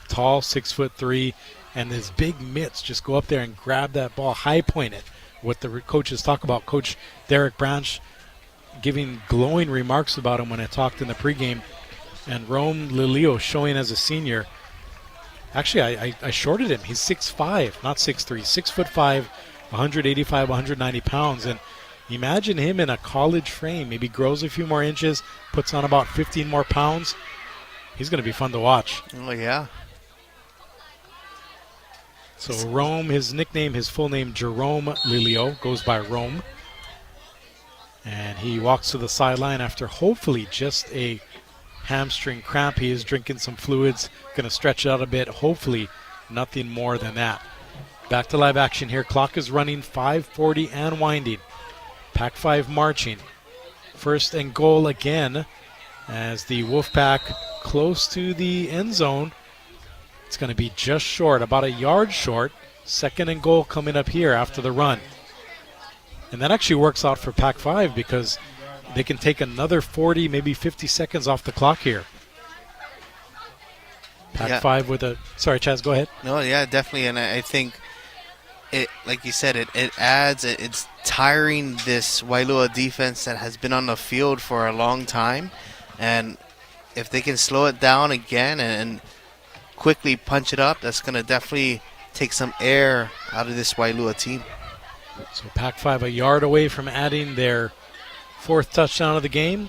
tall, 6'3", and his big mitts just go up there and grab that ball, high point it. What the coaches talk about, Coach Derek Branch giving glowing remarks about him when I talked in the pregame, and Rome Lilio showing as a senior. Actually, I shorted him. He's 6'5", not 6'3", 6'5", 185, 190 pounds. And imagine him in a college frame. Maybe grows a few more inches, puts on about 15 more pounds. He's going to be fun to watch. Oh, yeah. So Rome, his nickname, his full name, Jerome Lilio, goes by Rome. And he walks to the sideline after hopefully just a hamstring cramp. He is drinking some fluids, going to stretch it out a bit. Hopefully nothing more than that. Back to live action here. Clock is running, 5:40 and winding. Pac-5 marching. 1st and goal again as the Wolfpack close to the end zone. It's going to be just short, about a yard short. 2nd and goal coming up here after the run. And that actually works out for Pac-5 because they can take another 40, maybe 50 seconds off the clock here. Pac-5 with a... Sorry, Chaz, go ahead. No, yeah, definitely. And I think, it, like you said, it adds... It's tiring this Waialua defense that has been on the field for a long time. And if they can slow it down again and quickly punch it up, that's going to definitely take some air out of this Waialua team. So Pac-5 a yard away from adding their 4th touchdown of the game.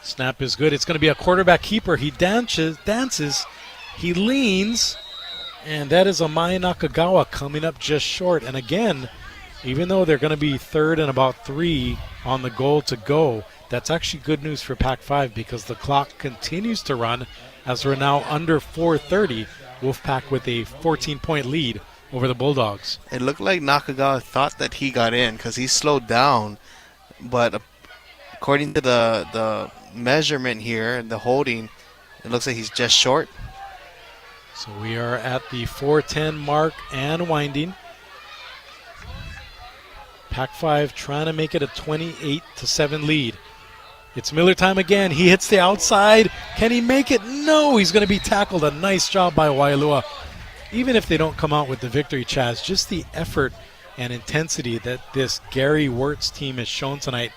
Snap is good. It's going to be a quarterback keeper. He dances, he leans, and that is Amai Nakagawa coming up just short. And again, even though they're going to be 3rd and about 3 on the goal to go, that's actually good news for Pac-5 because the clock continues to run as we're now under 4:30. Wolfpack with a 14-point lead over the Bulldogs. It looked like Nakagawa thought that he got in because he slowed down, but according to the measurement here, the holding, it looks like he's just short. So we are at the 4:10 mark and winding. Pac-5 trying to make it a 28-7 lead. It's Miller time again. He hits the outside. Can he make it? No, he's going to be tackled. A nice job by Waialua. Even if they don't come out with the victory, Chaz, just the effort and intensity that this Gary Wirtz team has shown tonight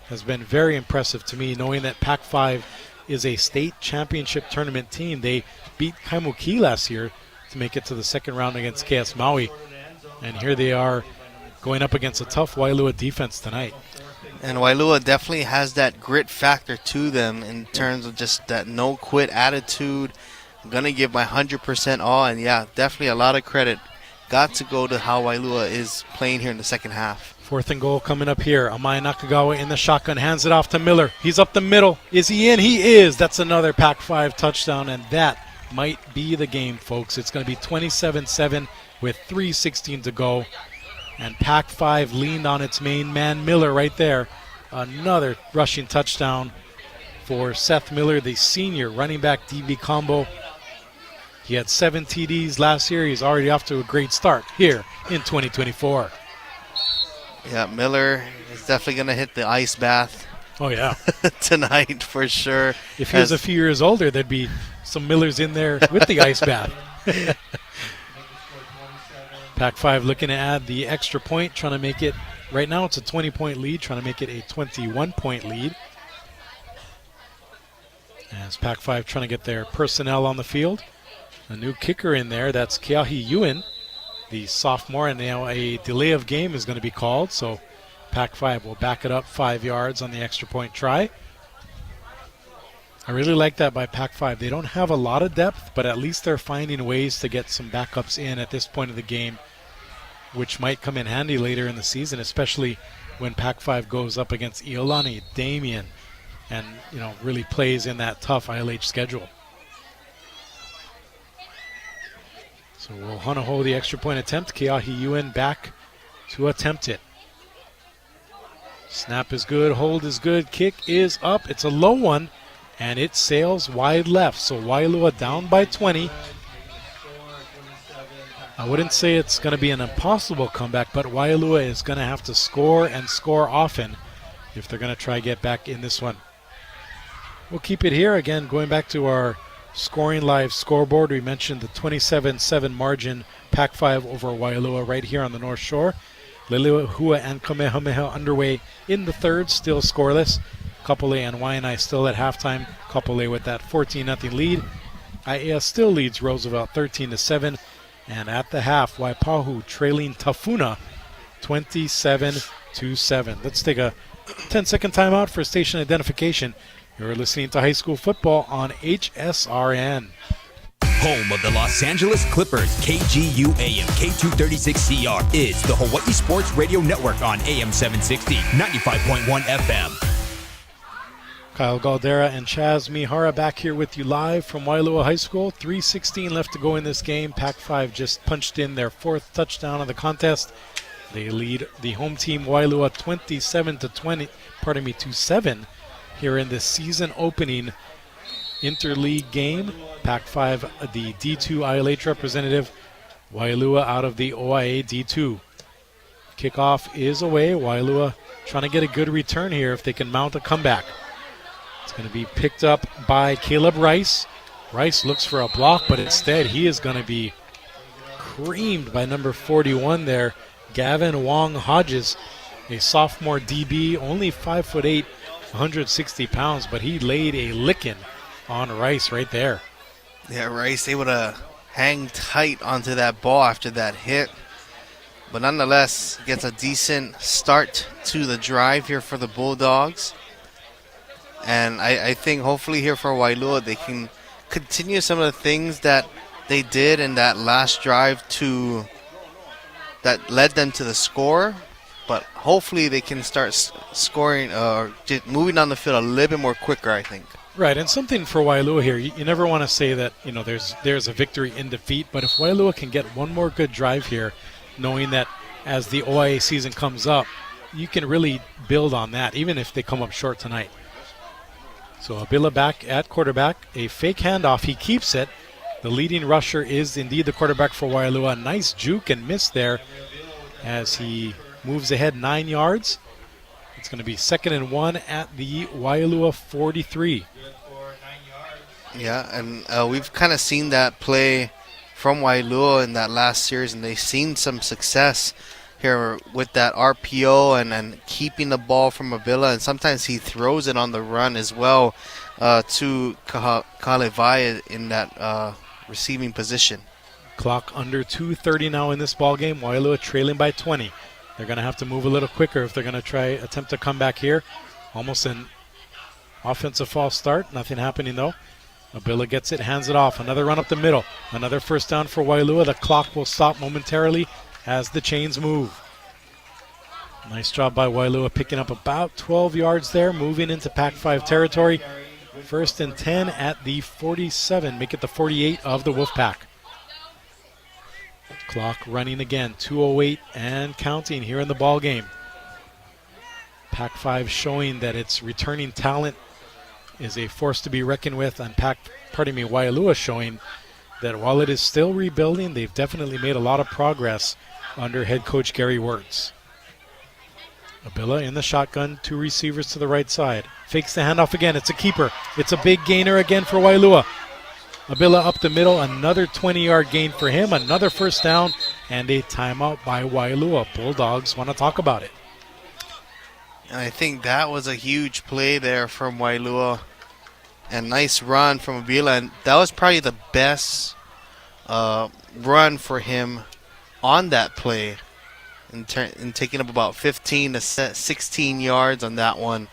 has been very impressive to me, knowing that Pac-5 is a state championship tournament team. They beat Kaimuki last year to make it to the 2nd round against KS Maui. And here they are going up against a tough Waialua defense tonight. And Waialua definitely has that grit factor to them in terms of just that no-quit attitude. I'm going to give my 100% all, and yeah, definitely a lot of credit got to go to how Waialua is playing here in the second half. 4th and goal coming up here. Amai Nakagawa in the shotgun, hands it off to Miller. He's up the middle. Is he in? He is. That's another Pac-5 touchdown, and that might be the game, folks. It's going to be 27-7 with 3:16 to go. And Pac-5 leaned on its main man, Miller, right there. Another rushing touchdown for Seth Miller, the senior running back DB combo. He had 7 TDs last year. He's already off to a great start here in 2024. Yeah, Miller is definitely going to hit the ice bath. Oh, yeah. Tonight for sure. If he was a few years older, there'd be some Millers in there with the ice bath. Pac-5 looking to add the extra point, trying to make it, right now it's a 20-point lead, trying to make it a 21-point lead. As Pac-5 trying to get their personnel on the field. A new kicker in there, that's Keahi Ewan, the sophomore, and now a delay of game is going to be called, so Pac-5 will back it up 5 yards on the extra point try. I really like that by Pac-5. They don't have a lot of depth, but at least they're finding ways to get some backups in at this point of the game, which might come in handy later in the season, especially when Pac-5 goes up against Iolani, Damien, and really plays in that tough ILH schedule. So we'll Hunaho the extra point attempt. Keahi Ewan back to attempt it. Snap is good, hold is good, kick is up. It's a low one, and it sails wide left. So Waialua down by 20. I wouldn't say it's going to be an impossible comeback, but Waialua is going to have to score and score often if they're going to try to get back in this one. We'll keep it here. Again, going back to our scoring live scoreboard, we mentioned the 27-7 margin, Pac-5 over Waialua right here on the North Shore. Liliuhua and Kamehameha underway in the 3rd, still scoreless. Kapolei and Waianae still at halftime. Kapolei with that 14-0 lead. Aiea still leads Roosevelt 13-7. And at the half, Waipahu trailing Tafuna 27-7. Let's take a 10-second timeout for station identification. You're listening to High School Football on HSRN. Home of the Los Angeles Clippers, KGU AM K236CR is the Hawaii Sports Radio Network on AM 760, 95.1 FM. Kyle Galdeira and Chaz Mihara back here with you live from Waialua High School. 3:16 left to go in this game. Pac-5 just punched in their 4th touchdown of the contest. They lead the home team Waialua 27-7 here in the season opening interleague game. Pac-5, the D2 ILH representative. Waialua out of the OIA D2. Kickoff is away. Waialua trying to get a good return here if they can mount a comeback. It's going to be picked up by Caleb Rice. Rice looks for a block, but instead he is going to be creamed by number 41 there, Gavin Wong Hodges, a sophomore DB, only 5'8", 160 pounds, but he laid a licking on Rice right there. Yeah, Rice able to hang tight onto that ball after that hit. But nonetheless, gets a decent start to the drive here for the Bulldogs. And I think hopefully here for Waialua, they can continue some of the things that they did in that last drive that led them to the score. But hopefully they can start scoring or moving on the field a little bit more quicker, I think. Right, and something for Waialua here, you never want to say that, there's a victory in defeat, but if Waialua can get one more good drive here, knowing that as the OIA season comes up, you can really build on that, even if they come up short tonight. So Abila back at quarterback, a fake handoff, he keeps it. The leading rusher is indeed the quarterback for Waialua. Nice juke and miss there as he moves ahead 9 yards. It's going to be 2nd and 1 at the Waialua 43. Yeah, and we've kind of seen that play from Waialua in that last series, and they've seen some success here with that RPO and keeping the ball from Abila, and sometimes he throws it on the run as well to Kalevai in that receiving position. Clock under 2:30 now in this ball game. Waialua trailing by 20. They're going to have to move a little quicker if they're going to attempt to come back here. Almost an offensive false start. Nothing happening though. Abila gets it, hands it off. Another run up the middle. Another first down for Waialua. The clock will stop momentarily as the chains move. Nice job by Waialua picking up about 12 yards there, moving into Pac-5 territory. 1st and 10 at the 47. Make it the 48 of the Wolfpack. Clock running again, 2:08 and counting here in the ball game. Pac-5 showing that its returning talent is a force to be reckoned with, and Waialua showing that while it is still rebuilding, they've definitely made a lot of progress under head coach Gary Wirtz. Abila in the shotgun, 2 receivers to the right side. Fakes the handoff again, it's a keeper. It's a big gainer again for Waialua. Abila up the middle, another 20-yard gain for him, another first down, and a timeout by Waialua. Bulldogs want to talk about it. And I think that was a huge play there from Waialua. And nice run from Abila. And that was probably the best run for him on that play. And taking up about 15 to 16 yards on that one.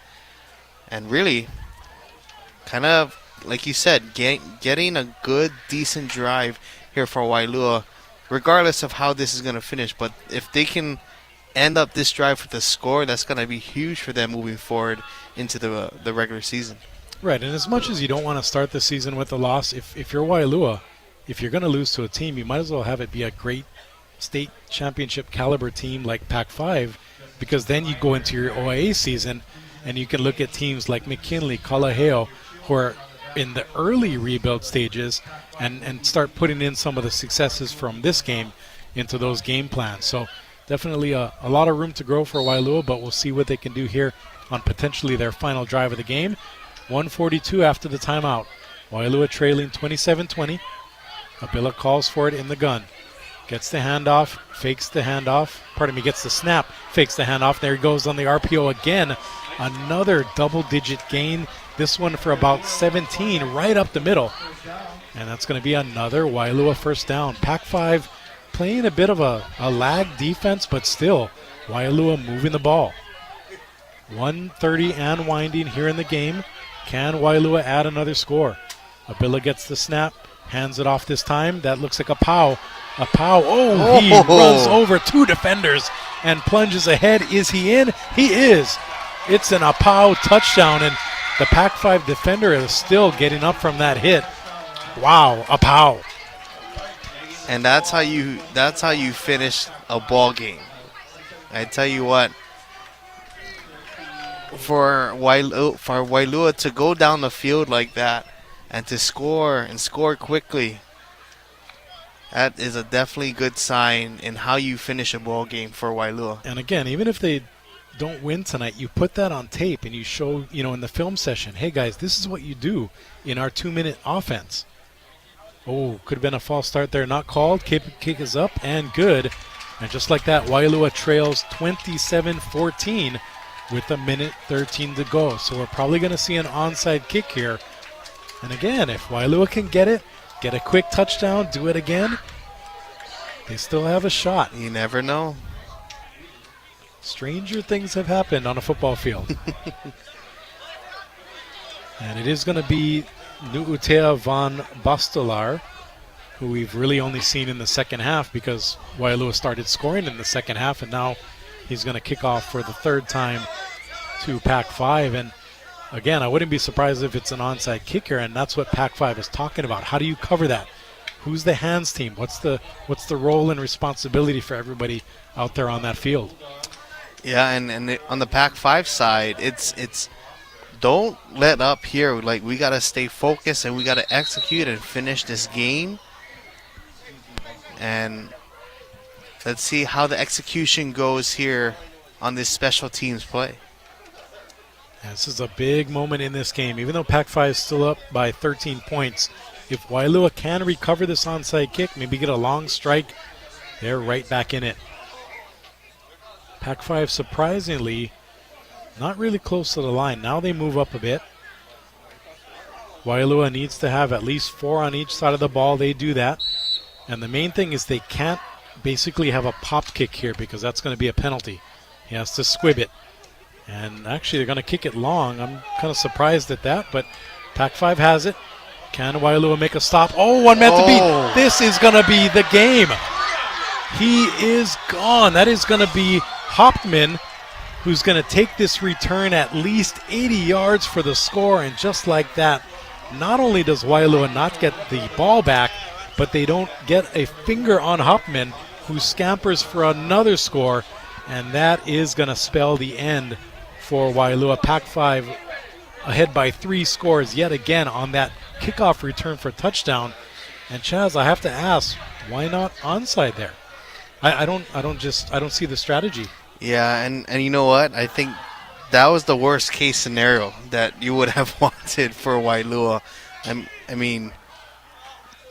And really, kind of, like you said, getting a good, decent drive here for Waialua, regardless of how this is going to finish. But if they can end up this drive with a score, that's going to be huge for them moving forward into the regular season. Right, and as much as you don't want to start the season with a loss, if you're Waialua, if you're going to lose to a team, you might as well have it be a great state championship caliber team like Pac-5, because then you go into your OIA season and you can look at teams like McKinley, Kalaheo, who are in the early rebuild stages and start putting in some of the successes from this game into those game plans. So definitely a lot of room to grow for Waialua, but we'll see what they can do here on potentially their final drive of the game. 1:42 after the timeout. Waialua trailing 27-20. Abila calls for it in the gun. Gets the handoff, fakes the handoff. Gets the snap, fakes the handoff. There he goes on the RPO again. Another double-digit gain. This one for about 17, right up the middle. And that's going to be another Waialua first down. Pac-5 playing a bit of a lag defense, but still, Waialua moving the ball. 1:30 and winding here in the game. Can Waialua add another score? Abila gets the snap, hands it off this time. That looks like a pow. He runs over 2 defenders and plunges ahead. Is he in? He is. It's an Apau touchdown, and the Pac-5 defender is still getting up from that hit. Wow, Apau. And that's how you finish a ball game. I tell you what, for Waialua to go down the field like that and to score quickly, that is a definitely good sign in how you finish a ball game for Waialua. And again, even if they don't win tonight, you put that on tape and you show, in the film session, hey guys, this is what you do in our 2-minute offense. Oh, could have been a false start there. Not called. Kick is up and good. And just like that, Waialua trails 27-14 with a minute 13 to go. So we're probably going to see an onside kick here. And again, if Waialua can get it, get a quick touchdown, do it again, they still have a shot. You never know. Stranger things have happened on a football field. And it is going to be Nu'utea Van Bastelar, who we've really only seen in the second half because Waialua started scoring in the second half, and now he's going to kick off for the third time to Pac-5. And again, I wouldn't be surprised if it's an onside kicker, and that's what Pac-5 is talking about. How do you cover that? Who's the hands team? What's the role and responsibility for everybody out there on that field? Yeah, and on the Pac-5 side, it's don't let up here. Like, we got to stay focused and we got to execute and finish this game. And let's see how the execution goes here on this special teams play. Yeah, this is a big moment in this game. Even though Pac-5 is still up by 13 points, if Waialua can recover this onside kick, maybe get a long strike, they're right back in it. Pac-5 surprisingly not really close to the line. Now they move up a bit. Waialua needs to have at least 4 on each side of the ball. They do that. And the main thing is they can't basically have a pop kick here because that's going to be a penalty. He has to squib it. And actually they're going to kick it long. I'm kind of surprised at that, but Pac-5 has it. Can Waialua make a stop? Oh, one meant to be. This is going to be the game. He is gone. That is going to be Hauptmann, who's going to take this return at least 80 yards for the score. And just like that, not only does Waialua not get the ball back, but they don't get a finger on Hauptmann, who scampers for another score. And that is going to spell the end for Waialua. Pac-5 ahead by 3 scores yet again on that kickoff return for touchdown. And Chaz, I have to ask, why not onside there? I don't see the strategy. Yeah, and you know what? I think that was the worst case scenario that you would have wanted for Waialua. I mean,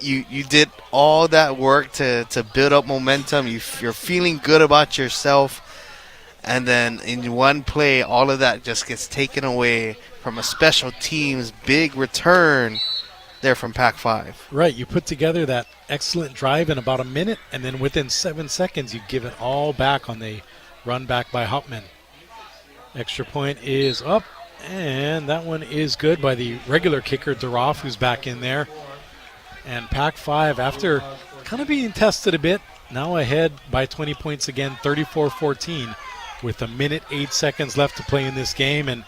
you did all that work to build up momentum. You're feeling good about yourself. And then in one play, all of that just gets taken away from a special teams big return there from Pac-5. Right, you put together that excellent drive in about a minute, and then within 7 seconds, you give it all back on the run back by Hauptmann. Extra point is up, and that one is good by the regular kicker, Duroff, who's back in there. And Pac-5, after kind of being tested a bit, now ahead by 20 points again, 34-14, with a minute 8 seconds left to play in this game. And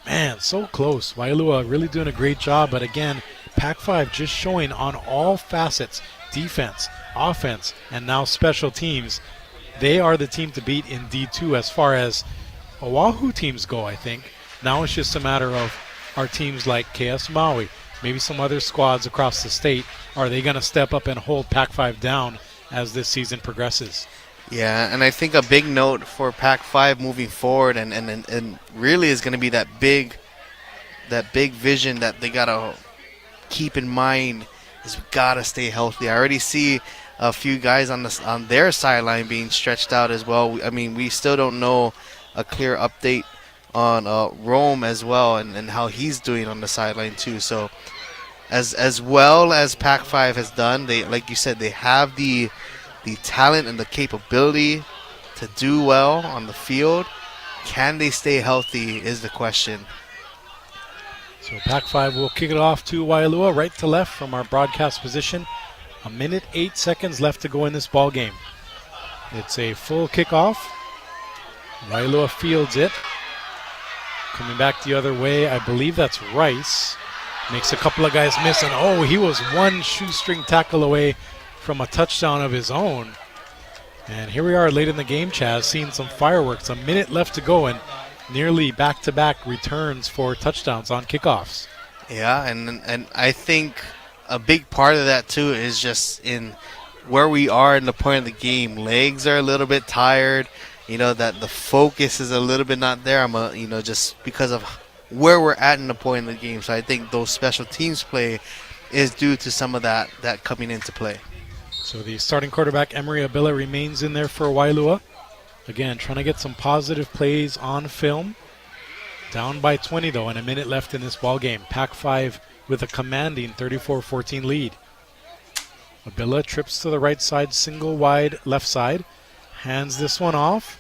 man, so close. Waialua really doing a great job, but again, Pac-5 just showing on all facets, defense, offense, and now special teams. They are the team to beat in D2 as far as Oahu teams go, I think. Now it's just a matter of our teams like KS Maui, maybe some other squads across the state. Are they going to step up and hold Pac-5 down as this season progresses? Yeah, and I think a big note for Pac-5 moving forward and really is going to be that big vision that they got to keep in mind is we got to stay healthy. I already see a few guys on their sideline being stretched out as well. I mean, we still don't know a clear update on Rome as well and how he's doing on the sideline too. So as well as Pac-5 has done, they, like you said, they have the talent and the capability to do well on the field. Can they stay healthy is the question. So Pac-5 will kick it off to Waialua, right to left from our broadcast position. A minute 8 seconds left to go in this ball game. It's a full kickoff. Waialua fields it. Coming back the other way, I believe that's Rice. Makes a couple of guys miss, and oh, he was one shoestring tackle away from a touchdown of his own. And here we are late in the game, Chaz, seeing some fireworks. A minute left to go, and nearly back-to-back returns for touchdowns on kickoffs. Yeah, and I think a big part of that too is just in where we are in the point of the game. Legs are a little bit tired. You know, that the focus is a little bit not there. Just because of where we're at in the point of the game. So I think those special teams play is due to some of that coming into play. So the starting quarterback, Emery Abila, remains in there for Waialua. Again, trying to get some positive plays on film. Down by 20, though, and a minute left in this ball game. Pac-5 with a commanding 34-14 lead. Abila trips to the right side, single wide left side. Hands this one off.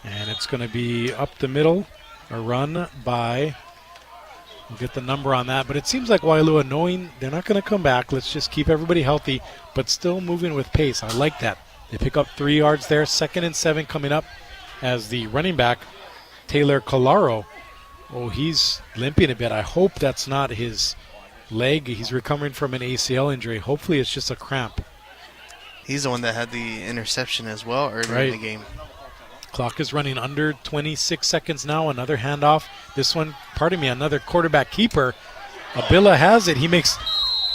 And it's going to be up the middle. A run by, we'll get the number on that. But it seems like Waialua, knowing they're not going to come back, let's just keep everybody healthy, but still moving with pace. I like that. They pick up 3 yards there. 2nd and 7 coming up as the running back, Taylor Colaro. Oh, he's limping a bit. I hope that's not his leg. He's recovering from an ACL injury. Hopefully it's just a cramp. He's the one that had the interception as well earlier in the game. Clock is running under 26 seconds now. Another handoff. This one, another quarterback keeper. Abila has it. He makes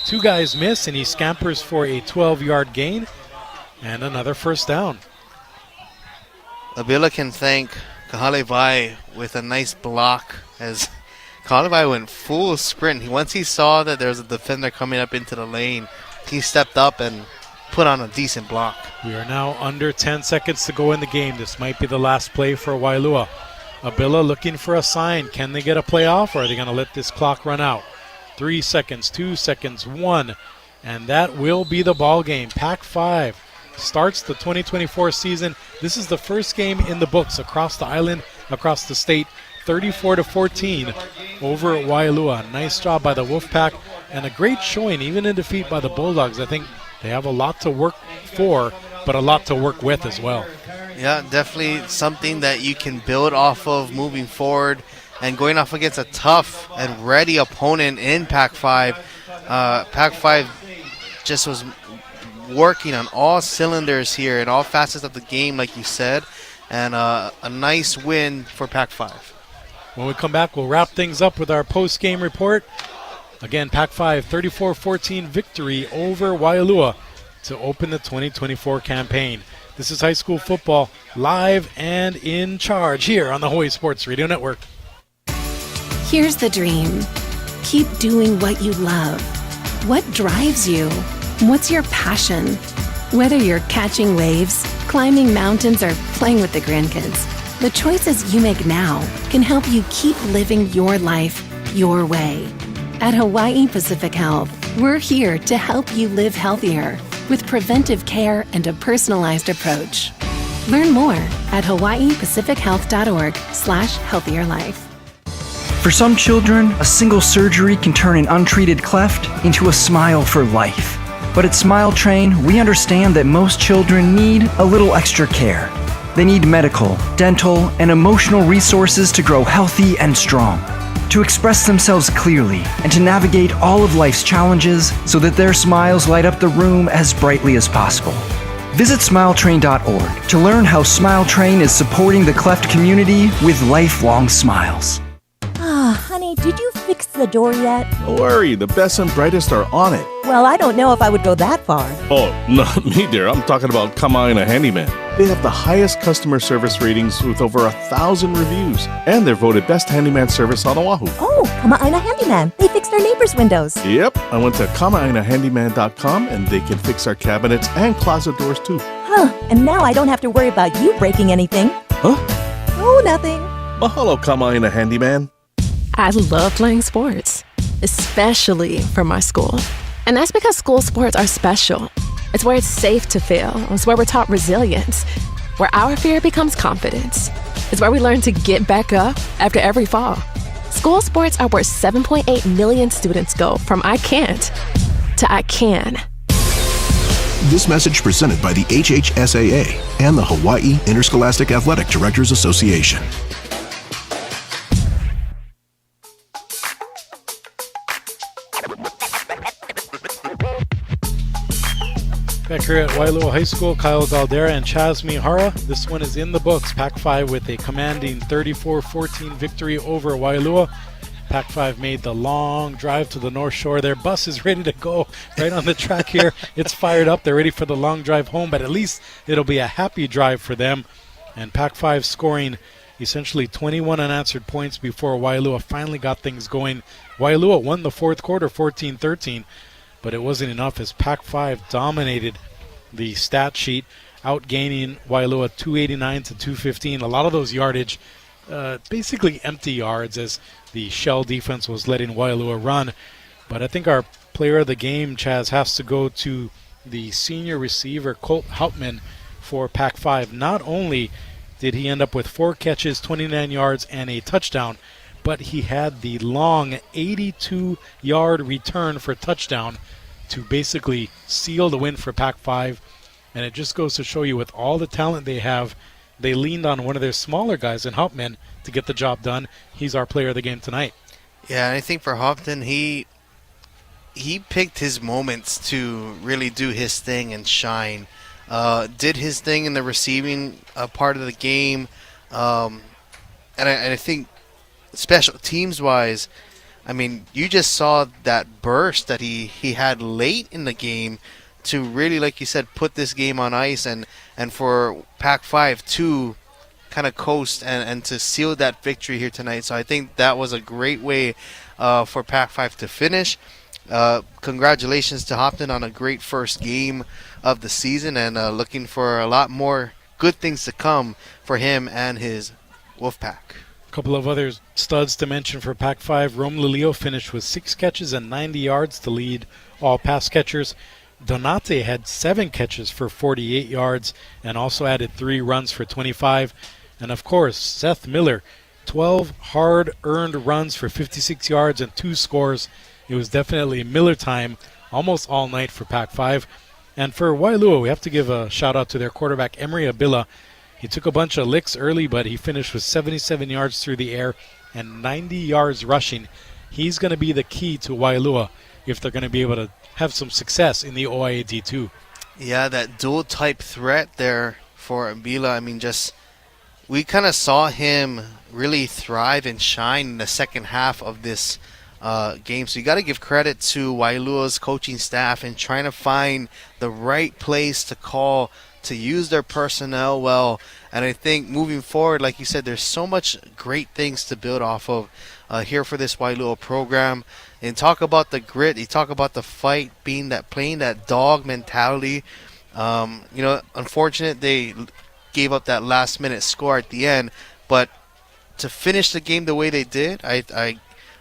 2 guys miss, and he scampers for a 12-yard gain and another first down. Abila can thank Kahalevai with a nice block as Kahalevai went full sprint. Once he saw that there was a defender coming up into the lane, he stepped up and put on a decent block. We are now under 10 seconds to go in the game. This might be the last play for Waialua. Abila looking for a sign. Can they get a play off, or are they going to let this clock run out? 3 seconds, 2 seconds, 1. And that will be the ball game. Pac-5 starts the 2024 season. This is the first game in the books across the island, across the state. 34-14 over at Waialua. Nice job by the Wolfpack, and a great showing, even in defeat by the Bulldogs. I think they have a lot to work for, but a lot to work with as well. Yeah, definitely something that you can build off of moving forward, and going off against a tough and ready opponent in Pac-5. Pac-5 just was working on all cylinders here in all facets of the game, like you said, and a nice win for Pac-5. When we come back, we'll wrap things up with our post-game report. Again, Pac-5 34-14 victory over Waialua to open the 2024 campaign. This is high school football live and in charge here on the Hawaii Sports Radio Network. Here's the dream. Keep doing what you love. What drives you? What's your passion? Whether you're catching waves, climbing mountains, or playing with the grandkids, the choices you make now can help you keep living your life your way. At Hawaii Pacific Health, we're here to help you live healthier with preventive care and a personalized approach. Learn more at hawaiipacifichealth.org/healthierlife. For some children, a single surgery can turn an untreated cleft into a smile for life. But at Smile Train, we understand that most children need a little extra care. They need medical, dental, and emotional resources to grow healthy and strong, to express themselves clearly, and to navigate all of life's challenges so that their smiles light up the room as brightly as possible. Visit smiletrain.org to learn how Smile Train is supporting the cleft community with lifelong smiles. Honey, did you fix the door yet? Don't worry, the best and brightest are on it. Well, I don't know if I would go that far. Oh, not me, dear. I'm talking about Kama'aina Handyman. They have the highest customer service ratings with over 1,000 reviews, and they're voted best handyman service on Oahu. Oh, Kama'aina Handyman. They fixed our neighbors' windows. Yep, I went to kama'ainahandyman.com, and they can fix our cabinets and closet doors too. Huh, and now I don't have to worry about you breaking anything. Huh? Oh, nothing. Mahalo, Kama'aina Handyman. I love playing sports, especially for my school. And that's because school sports are special. It's where it's safe to fail. It's where we're taught resilience, where our fear becomes confidence. It's where we learn to get back up after every fall. School sports are where 7.8 million students go from I can't to I can. This message presented by the HHSAA and the Hawaii Interscholastic Athletic Directors Association. Back here at Waialua High School, Kyle Galdeira and Chaz Mihara. This one is in the books. Pac-5 with a commanding 34-14 victory over Waialua. Pac-5 made the long drive to the North Shore. Their bus is ready to go right on the track here. It's fired up. They're ready for the long drive home, but at least it'll be a happy drive for them. And Pac-5 scoring essentially 21 unanswered points before Waialua finally got things going. Waialua won the fourth quarter 14-13, but it wasn't enough as Pac-5 dominated the stat sheet, outgaining Waialua 289 to 215. A lot of those yardage, basically empty yards, as the shell defense was letting Waialua run. But I think our player of the game, Chaz, has to go to the senior receiver, Colt Hauptman, for Pac-5. Not only did he end up with 4 catches, 29 yards, and a touchdown, but he had the long 82-yard return for touchdown to basically seal the win for Pac-5. And it just goes to show you, with all the talent they have, they leaned on one of their smaller guys in Hauptman to get the job done. He's our player of the game tonight. Yeah, and I think for Hauptman, he picked his moments to really do his thing and shine. Did his thing in the receiving part of the game. And I think special teams-wise, I mean, you just saw that burst that he had late in the game to really, like you said, put this game on ice and for Pac-5 to kind of coast and to seal that victory here tonight. So I think that was a great way for Pac-5 to finish. Congratulations to Hauptman on a great first game of the season, and looking for a lot more good things to come for him and his Wolfpack. A couple of other studs to mention for Pac-5. Rome Lilio finished with 6 catches and 90 yards to lead all pass catchers. Donate had 7 catches for 48 yards and also added 3 runs for 25. And of course, Seth Miller, 12 hard-earned runs for 56 yards and 2 scores. It was definitely Miller time almost all night for Pac-5. And for Waialua, we have to give a shout-out to their quarterback, Emery Abila. He took a bunch of licks early, but he finished with 77 yards through the air and 90 yards rushing. He's going to be the key to Waialua if they're going to be able to have some success in the OIAD too. Yeah, that dual-type threat there for Abila. I mean, we kind of saw him really thrive and shine in the second half of this game. So you got to give credit to Waialua's coaching staff and trying to find the right place to call, to use their personnel well. And I think moving forward, like you said, there's so much great things to build off of here for this Waialua program. And talk about the grit, you talk about the fight, playing that dog mentality. Unfortunate they gave up that last-minute score at the end, but to finish the game the way they did,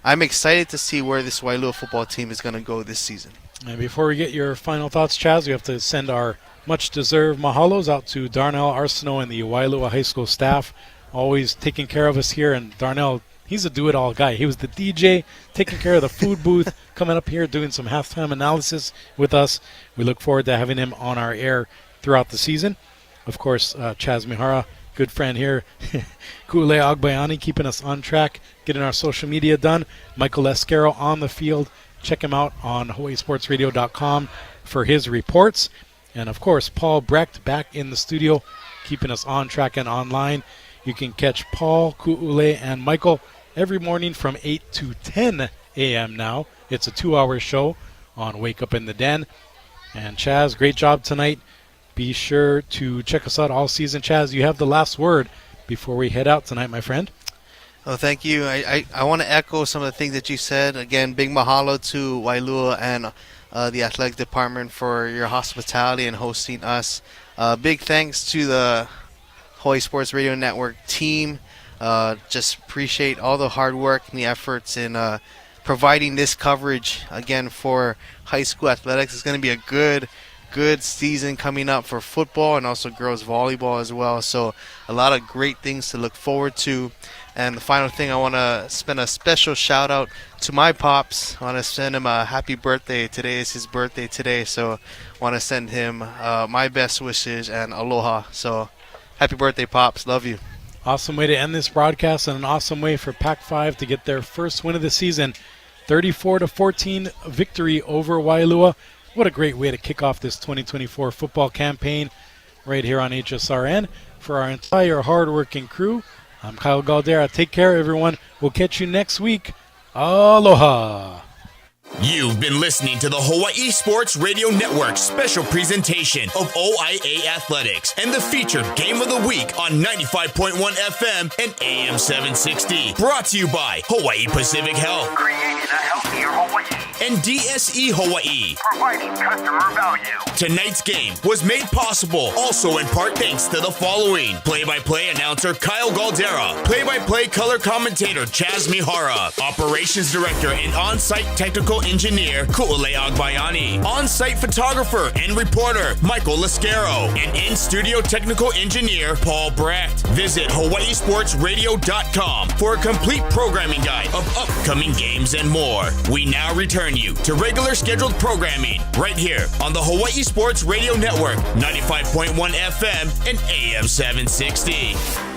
I'm excited to see where this Waialua football team is going to go this season. And before we get your final thoughts, Chaz, we have to send our much-deserved mahalos out to Darnell Arsenault and the Waialua High School staff, always taking care of us here. And Darnell, he's a do-it-all guy. He was the DJ, taking care of the food booth, coming up here doing some halftime analysis with us. We look forward to having him on our air throughout the season. Of course, Chaz Mihara, good friend here. Ku'ule Agbayani keeping us on track, getting our social media done. Michael Escaro on the field. Check him out on HawaiiSportsRadio.com for his reports. And, of course, Paul Brecht back in the studio, keeping us on track and online. You can catch Paul, Ku'ule, and Michael every morning from 8 to 10 a.m. now. It's a 2-hour show on Wake Up in the Den. And, Chaz, great job tonight. Be sure to check us out all season. Chaz, you have the last word before we head out tonight, my friend. Oh, thank you. I want to echo some of the things that you said. Again, big mahalo to Waialua and the athletic department for your hospitality and hosting us. Big thanks to the Hawaii Sports Radio Network team. Just appreciate all the hard work and the efforts in providing this coverage, again, for high school athletics. It's going to be a good season coming up for football and also girls volleyball as well. So a lot of great things to look forward to. And the final thing, I want to spend a special shout out to my pops. I want to send him a happy birthday. Today is his birthday today, so I want to send him my best wishes and aloha. So happy birthday, Pops. Love you. Awesome way to end this broadcast, and an awesome way for Pac-5 to get their first win of the season. 34-14 victory over Waialua. What a great way to kick off this 2024 football campaign right here on HSRN. For our entire hard-working crew, I'm Kyle Galdeira. Take care, everyone. We'll catch you next week. Aloha. You've been listening to the Hawaii Sports Radio Network special presentation of OIA Athletics and the featured Game of the Week on 95.1 FM and AM 760. Brought to you by Hawaii Pacific Health. Creating a healthier Hawaii. And DSE Hawaii. Providing customer value. Tonight's game was made possible also in part thanks to the following. Play-by-play announcer Kyle Galdeira. Play-by-play color commentator Chaz Mihara. Operations director and on-site technical engineer Ku'ule Agbayani. On-site photographer and reporter Michael Lascaro. And in-studio technical engineer Paul Brecht. Visit hawaiisportsradio.com for a complete programming guide of upcoming games and more. We now return you to regular scheduled programming right here on the Hawaii Sports Radio Network, 95.1 FM and AM 760.